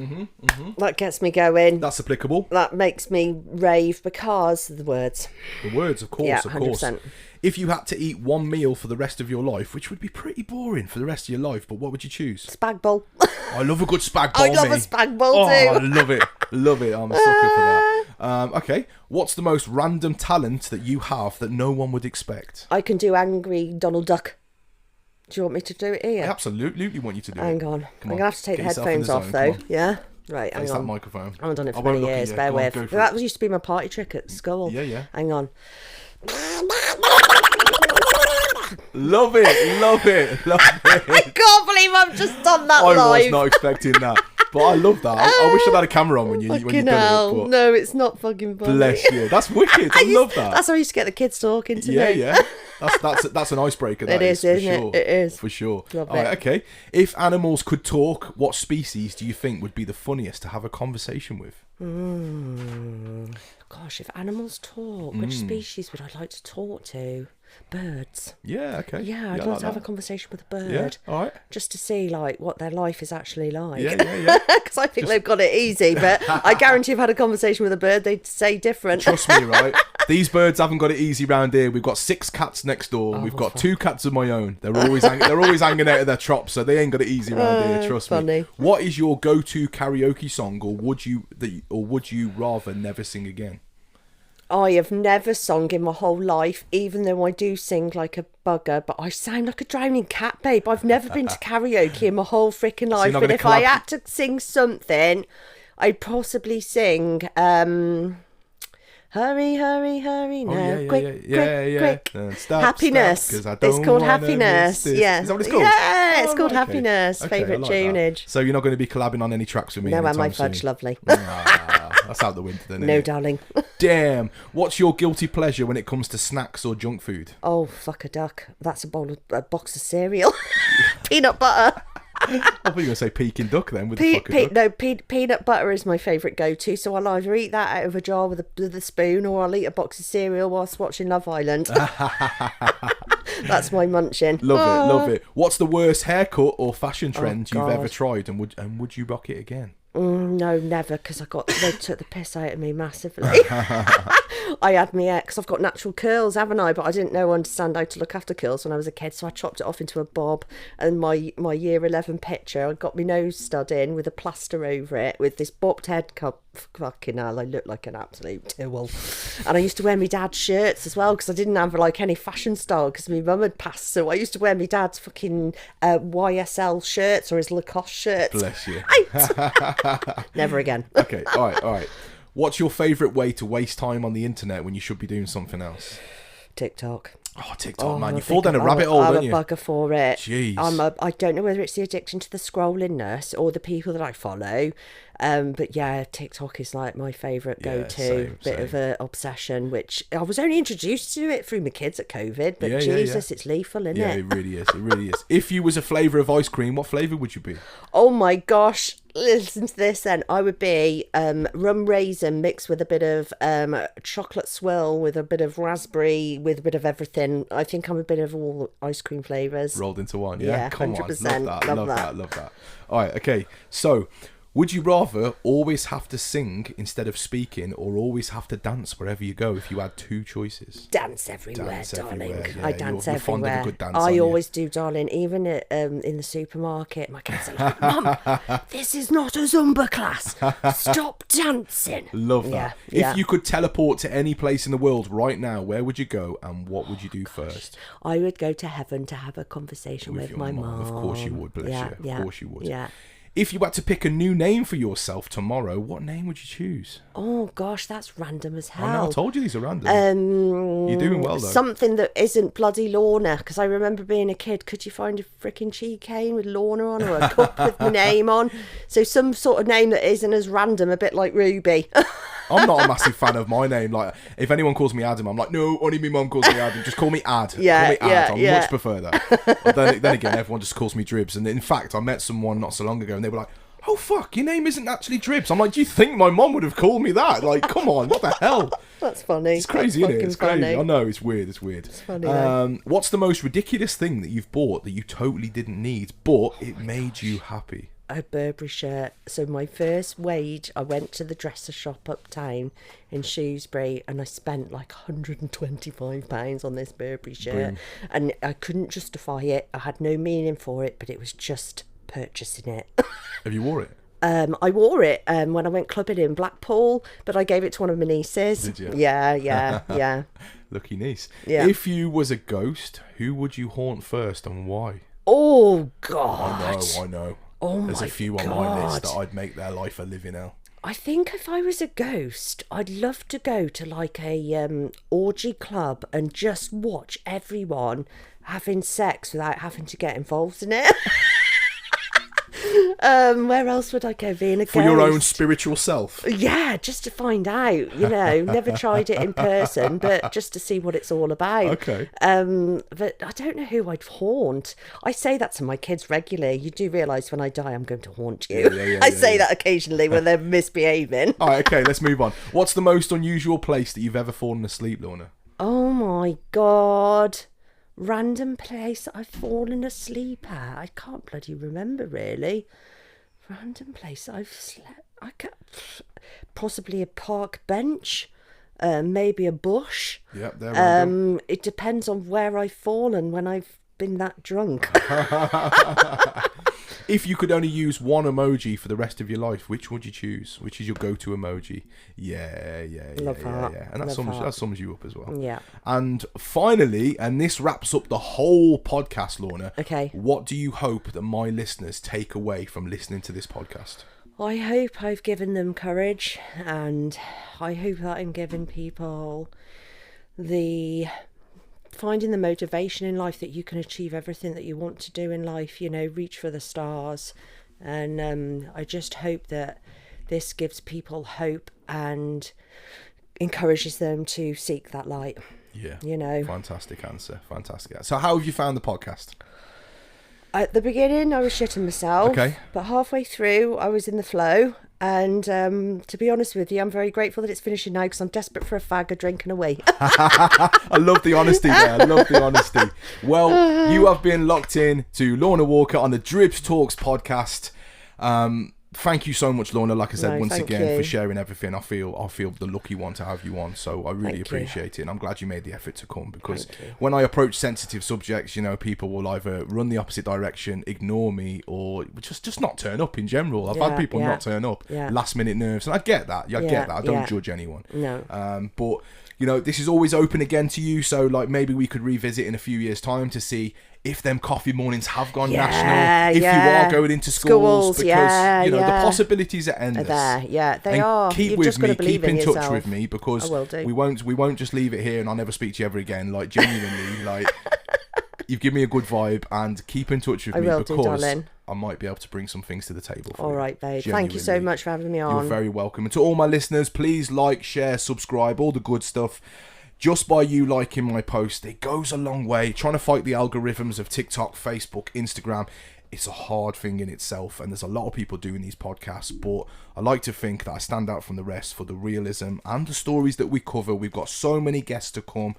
Speaker 3: That gets me going.
Speaker 1: That's applicable.
Speaker 3: That makes me rave because of the words.
Speaker 1: The words, of course,
Speaker 3: Yeah,
Speaker 1: of course.
Speaker 3: 100%.
Speaker 1: If you had to eat one meal for the rest of your life, which would be pretty boring for the rest of your life, but what would you choose?
Speaker 3: Spag bowl.
Speaker 1: I love a good spag bowl.
Speaker 3: I love a
Speaker 1: mate.
Speaker 3: spag bowl
Speaker 1: Oh,
Speaker 3: too.
Speaker 1: I love it. Love it. I'm a sucker for that. Okay. What's the most random talent that you have that no one would expect?
Speaker 3: I can do angry Donald Duck. Do you want me to do it here?
Speaker 1: I absolutely want you to do it.
Speaker 3: Hang on. I'm going to have to take the
Speaker 1: Get yourself in
Speaker 3: headphones
Speaker 1: the
Speaker 3: off
Speaker 1: zone.
Speaker 3: though.
Speaker 1: Come on.
Speaker 3: Yeah? Right, hang
Speaker 1: Face that
Speaker 3: on.
Speaker 1: microphone.
Speaker 3: I haven't done it
Speaker 1: I
Speaker 3: for
Speaker 1: won't
Speaker 3: many
Speaker 1: look at
Speaker 3: years.
Speaker 1: you.
Speaker 3: Bear
Speaker 1: Go on,
Speaker 3: with.
Speaker 1: go for
Speaker 3: That
Speaker 1: it.
Speaker 3: used to be my party trick at school.
Speaker 1: Yeah, yeah.
Speaker 3: Hang on.
Speaker 1: Love it. Love it. Love it.
Speaker 3: I can't believe I've just done that
Speaker 1: I
Speaker 3: live.
Speaker 1: was not expecting that. But I love that. I wish I had a camera on when you
Speaker 3: Fucking
Speaker 1: done
Speaker 3: hell.
Speaker 1: it. But
Speaker 3: No, it's not fucking funny.
Speaker 1: bless you. That's wicked. I love that.
Speaker 3: That's how I used to get the kids talking to
Speaker 1: Yeah,
Speaker 3: me.
Speaker 1: yeah. That's an icebreaker. That
Speaker 3: It is,
Speaker 1: for
Speaker 3: isn't it?
Speaker 1: sure.
Speaker 3: It is.
Speaker 1: For sure.
Speaker 3: Love
Speaker 1: All right,
Speaker 3: it.
Speaker 1: okay. If animals could talk, what species do you think would be the funniest to have a conversation with?
Speaker 3: Gosh, if animals talk, which species would I like to talk to? Birds.
Speaker 1: Yeah, okay.
Speaker 3: Yeah, I'd
Speaker 1: I
Speaker 3: love
Speaker 1: like
Speaker 3: to have a
Speaker 1: that.
Speaker 3: conversation with a
Speaker 1: Yeah,
Speaker 3: bird.
Speaker 1: all right.
Speaker 3: Just to see, like, what their life is actually like.
Speaker 1: Yeah, yeah, yeah.
Speaker 3: Because I think they've got it easy, but I guarantee if I had a conversation with a bird, they'd say different.
Speaker 1: Trust me, right? These birds haven't got it easy round here. We've got 6 cats next door, and we've got 2 cats of my own. They're always hanging out of their chops, so they ain't got it easy round here. Trust me.
Speaker 3: funny.
Speaker 1: What is your go-to karaoke song, or would you rather never sing again?
Speaker 3: I have never sung in my whole life, even though I do sing like a bugger, but I sound like a drowning cat, babe. I've never been to karaoke in my whole freaking life,
Speaker 1: not
Speaker 3: but
Speaker 1: gonna
Speaker 3: if I
Speaker 1: collab-
Speaker 3: had to sing something, I'd possibly sing Hurry, hurry, hurry now,
Speaker 1: yeah, yeah,
Speaker 3: quick,
Speaker 1: yeah,
Speaker 3: quick,
Speaker 1: yeah.
Speaker 3: quick.
Speaker 1: Stop,
Speaker 3: Happiness.
Speaker 1: stop, 'cause I
Speaker 3: It's
Speaker 1: don't
Speaker 3: called
Speaker 1: wanna
Speaker 3: Happiness.
Speaker 1: miss this.
Speaker 3: Yeah.
Speaker 1: Is that what it's called?
Speaker 3: Yeah, it's
Speaker 1: Oh,
Speaker 3: called
Speaker 1: okay.
Speaker 3: Happiness.
Speaker 1: Okay, I
Speaker 3: Favourite
Speaker 1: like that.
Speaker 3: tunage.
Speaker 1: So you're not going to be collabing on any tracks with me
Speaker 3: No, am
Speaker 1: anytime
Speaker 3: I fudge
Speaker 1: soon?
Speaker 3: lovely?
Speaker 1: That's out the window then.
Speaker 3: No,
Speaker 1: isn't it?
Speaker 3: darling.
Speaker 1: Damn. What's your guilty pleasure when it comes to snacks or junk food?
Speaker 3: Oh, fuck a duck. That's a box of cereal. Peanut butter.
Speaker 1: I thought you were going to say Peking duck then with the fucking duck.
Speaker 3: Peanut butter is my favourite go-to, so I'll either eat that out of a jar with a spoon, or I'll eat a box of cereal whilst watching Love Island. That's my munching.
Speaker 1: Love it. What's the worst haircut or fashion trend you've
Speaker 3: God.
Speaker 1: ever tried, and would you rock it again?
Speaker 3: No, never, because they took the piss out of me massively. I had me because I've got natural curls, haven't I? But I didn't understand how to look after curls when I was a kid, so I chopped it off into a bob. And my year 11 picture, I got my nose stud in with a plaster over it with this bobbed head cup. Fucking hell, I looked like an absolute tool. And I used to wear my dad's shirts as well, because I didn't have like any fashion style because my mum had passed. So I used to wear my dad's fucking YSL shirts or his Lacoste shirts.
Speaker 1: Bless you.
Speaker 3: Never again.
Speaker 1: Okay, all right. What's your favourite way to waste time on the internet when you should be doing something else?
Speaker 3: TikTok.
Speaker 1: Oh, TikTok, man.
Speaker 3: I
Speaker 1: You fall
Speaker 3: think
Speaker 1: down a rabbit hole,
Speaker 3: I'm
Speaker 1: don't
Speaker 3: a
Speaker 1: you?
Speaker 3: bugger for it.
Speaker 1: Jeez.
Speaker 3: I don't know whether it's the addiction to the scrollingness or the people that I follow. But yeah, TikTok is like my favourite
Speaker 1: Yeah,
Speaker 3: go-to. Bit of
Speaker 1: same.
Speaker 3: a obsession, which I was only introduced to it through my kids at COVID. But
Speaker 1: Yeah,
Speaker 3: Jesus, it's lethal, isn't
Speaker 1: Yeah,
Speaker 3: it?
Speaker 1: it really is. It really is. If you was a flavour of ice cream, what flavour would you be?
Speaker 3: Oh my gosh. Listen to this then. I would be rum raisin mixed with a bit of chocolate swirl with a bit of raspberry with a bit of everything. I think I'm a bit of all ice cream flavours.
Speaker 1: Rolled into one, yeah?
Speaker 3: Yeah,
Speaker 1: Come
Speaker 3: 100%.
Speaker 1: on, love
Speaker 3: Love
Speaker 1: that.
Speaker 3: that.
Speaker 1: All right, okay. So, would you rather always have to sing instead of speaking, or always have to dance wherever you go if you had 2 choices?
Speaker 3: Dance everywhere,
Speaker 1: Dance
Speaker 3: darling.
Speaker 1: everywhere, yeah.
Speaker 3: I dance
Speaker 1: You're fond of a
Speaker 3: everywhere.
Speaker 1: good dance,
Speaker 3: I
Speaker 1: aren't you?
Speaker 3: always do, darling. Even in the supermarket, my kids are like, "Mum, this is not a Zumba class. Stop dancing."
Speaker 1: Love that.
Speaker 3: Yeah,
Speaker 1: If you could teleport to any place in the world right now, where would you go, and what would you do first?
Speaker 3: I would go to heaven to have a conversation with
Speaker 1: your
Speaker 3: my
Speaker 1: mum.
Speaker 3: mum.
Speaker 1: Of course you would, bless you. Of
Speaker 3: Yeah,
Speaker 1: course you would.
Speaker 3: Yeah.
Speaker 1: If you had to pick a new name for yourself tomorrow, what name would you choose?
Speaker 3: Oh gosh, that's random as hell.
Speaker 1: I know, I told you these are random. You're doing well, though.
Speaker 3: Something that isn't bloody Lorna, because I remember being a kid. Could you find a freaking tea cane with Lorna on, or a cup with my name on? So some sort of name that isn't as random, a bit like Ruby.
Speaker 1: I'm not a massive fan of my name. Like, if anyone calls me Adam, I'm like, no, only my mum calls me Adam. Just call me Ad.
Speaker 3: Yeah,
Speaker 1: call me Ad.
Speaker 3: yeah,
Speaker 1: I much prefer that. But then again, everyone just calls me Dribbz. And in fact, I met someone not so long ago, and they were like, oh, fuck, your name isn't actually Dribbz. I'm like, do you think my mum would have called me that? Like, come on, what the hell?
Speaker 3: That's funny.
Speaker 1: It's crazy, isn't it? It's crazy.
Speaker 3: Funny.
Speaker 1: I know, it's weird. It's
Speaker 3: funny, though.
Speaker 1: What's the most ridiculous thing that you've bought that you totally didn't need, but it made you happy?
Speaker 3: a Burberry shirt. So my first wage, I went to the dresser shop uptown in Shrewsbury, and I spent like £125 on this Burberry shirt. Boom. And I couldn't justify it. I had no meaning for it, but it was just purchasing it.
Speaker 1: Have you wore it?
Speaker 3: I wore it when I went clubbing in Blackpool, but I gave it to one of my nieces.
Speaker 1: Did you?
Speaker 3: Yeah.
Speaker 1: Lucky niece.
Speaker 3: Yeah.
Speaker 1: If you was a ghost, who would you haunt first and why?
Speaker 3: Oh, God.
Speaker 1: I know.
Speaker 3: Oh,
Speaker 1: There's
Speaker 3: my
Speaker 1: a few on
Speaker 3: God.
Speaker 1: my list that I'd make their life a living hell.
Speaker 3: I think if I was a ghost, I'd love to go to like a orgy club and just watch everyone having sex without having to get involved in it. Where else would I go being a ghost?
Speaker 1: For your own spiritual self?
Speaker 3: Yeah, just to find out, never tried it in person, but just to see what it's all about.
Speaker 1: Okay.
Speaker 3: But I don't know who I'd haunt. I say that to my kids regularly. You do realise when I die, I'm going to haunt you. I say that occasionally when they're misbehaving.
Speaker 1: All right, okay, let's move on. What's the most unusual place that you've ever fallen asleep, Lorna?
Speaker 3: Oh my God. Random place I've fallen asleep at. I can't bloody remember, really. Random place I've slept. Possibly a park bench, maybe a bush.
Speaker 1: Yep, they're random.
Speaker 3: It depends on where I've fallen when I've been that drunk.
Speaker 1: If you could only use one emoji for the rest of your life, which would you choose? Which is your go-to emoji? Yeah.
Speaker 3: Love heart.
Speaker 1: And that sums you up as well.
Speaker 3: Yeah.
Speaker 1: And finally, and this wraps up the whole podcast, Lorna.
Speaker 3: Okay.
Speaker 1: What do you hope that my listeners take away from listening to this podcast?
Speaker 3: I hope I've given them courage, and I hope that I'm giving people finding the motivation in life that you can achieve everything that you want to do in life, reach for the stars. And I just hope that this gives people hope and encourages them to seek that light.
Speaker 1: Yeah. Fantastic answer. So how have you found the podcast?
Speaker 3: At the beginning, I was shitting myself.
Speaker 1: Okay.
Speaker 3: But halfway through, I was in the flow. And to be honest with you, I'm very grateful that it's finishing now because I'm desperate for a fag, a drink and a wee.
Speaker 1: I love the honesty there. Well, you have been locked in to Lorna Walker on the Dribbz Talks podcast. Thank you so much, Lorna. Like I said, once again, for sharing everything. I feel the lucky one to have you on. So I really appreciate it. And I'm glad you made the effort to come, because when I approach sensitive subjects, people will either run the opposite direction, ignore me, or just not turn up in general. I've had people not turn up, last minute nerves. And I get that. I get that. I don't judge anyone.
Speaker 3: No.
Speaker 1: But this is always open again to you. So maybe we could revisit in a few years' time to see if them coffee mornings have gone national, if you are going into schools, because the possibilities are endless.
Speaker 3: They are.
Speaker 1: Keep
Speaker 3: You've
Speaker 1: with
Speaker 3: just
Speaker 1: me,
Speaker 3: got to believe
Speaker 1: keep in touch
Speaker 3: yourself.
Speaker 1: with me, because we won't just leave it here and I'll never speak to you ever again. Genuinely, you've given me a good vibe, and keep in touch with me because I might be able to bring some things to the table for you.
Speaker 3: All right, babe.
Speaker 1: Genuinely.
Speaker 3: Thank you so much for having me on.
Speaker 1: You're very welcome. And to all my listeners, please like, share, subscribe, all the good stuff. Just by you liking my post, it goes a long way. Trying to fight the algorithms of TikTok, Facebook, Instagram, it's a hard thing in itself, and there's a lot of people doing these podcasts, but I like to think that I stand out from the rest for the realism and the stories that we cover. We've got so many guests to come.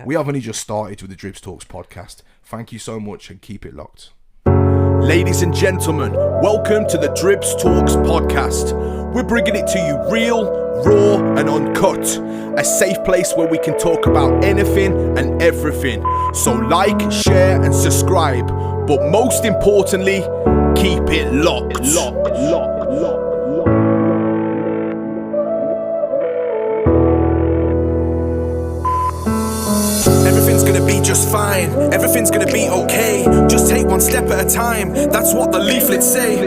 Speaker 1: We have only just started with the Dribbz Talks podcast. Thank you so much, and keep it locked. Ladies and gentlemen, welcome to the Dribbz Talks podcast. We're bringing it to you real, raw and uncut. A safe place where we can talk about anything and everything. So like, share and subscribe. But most importantly, keep it locked. Everything's gonna be just fine. Everything's gonna be okay. Just take one step at a time. That's what the leaflets say.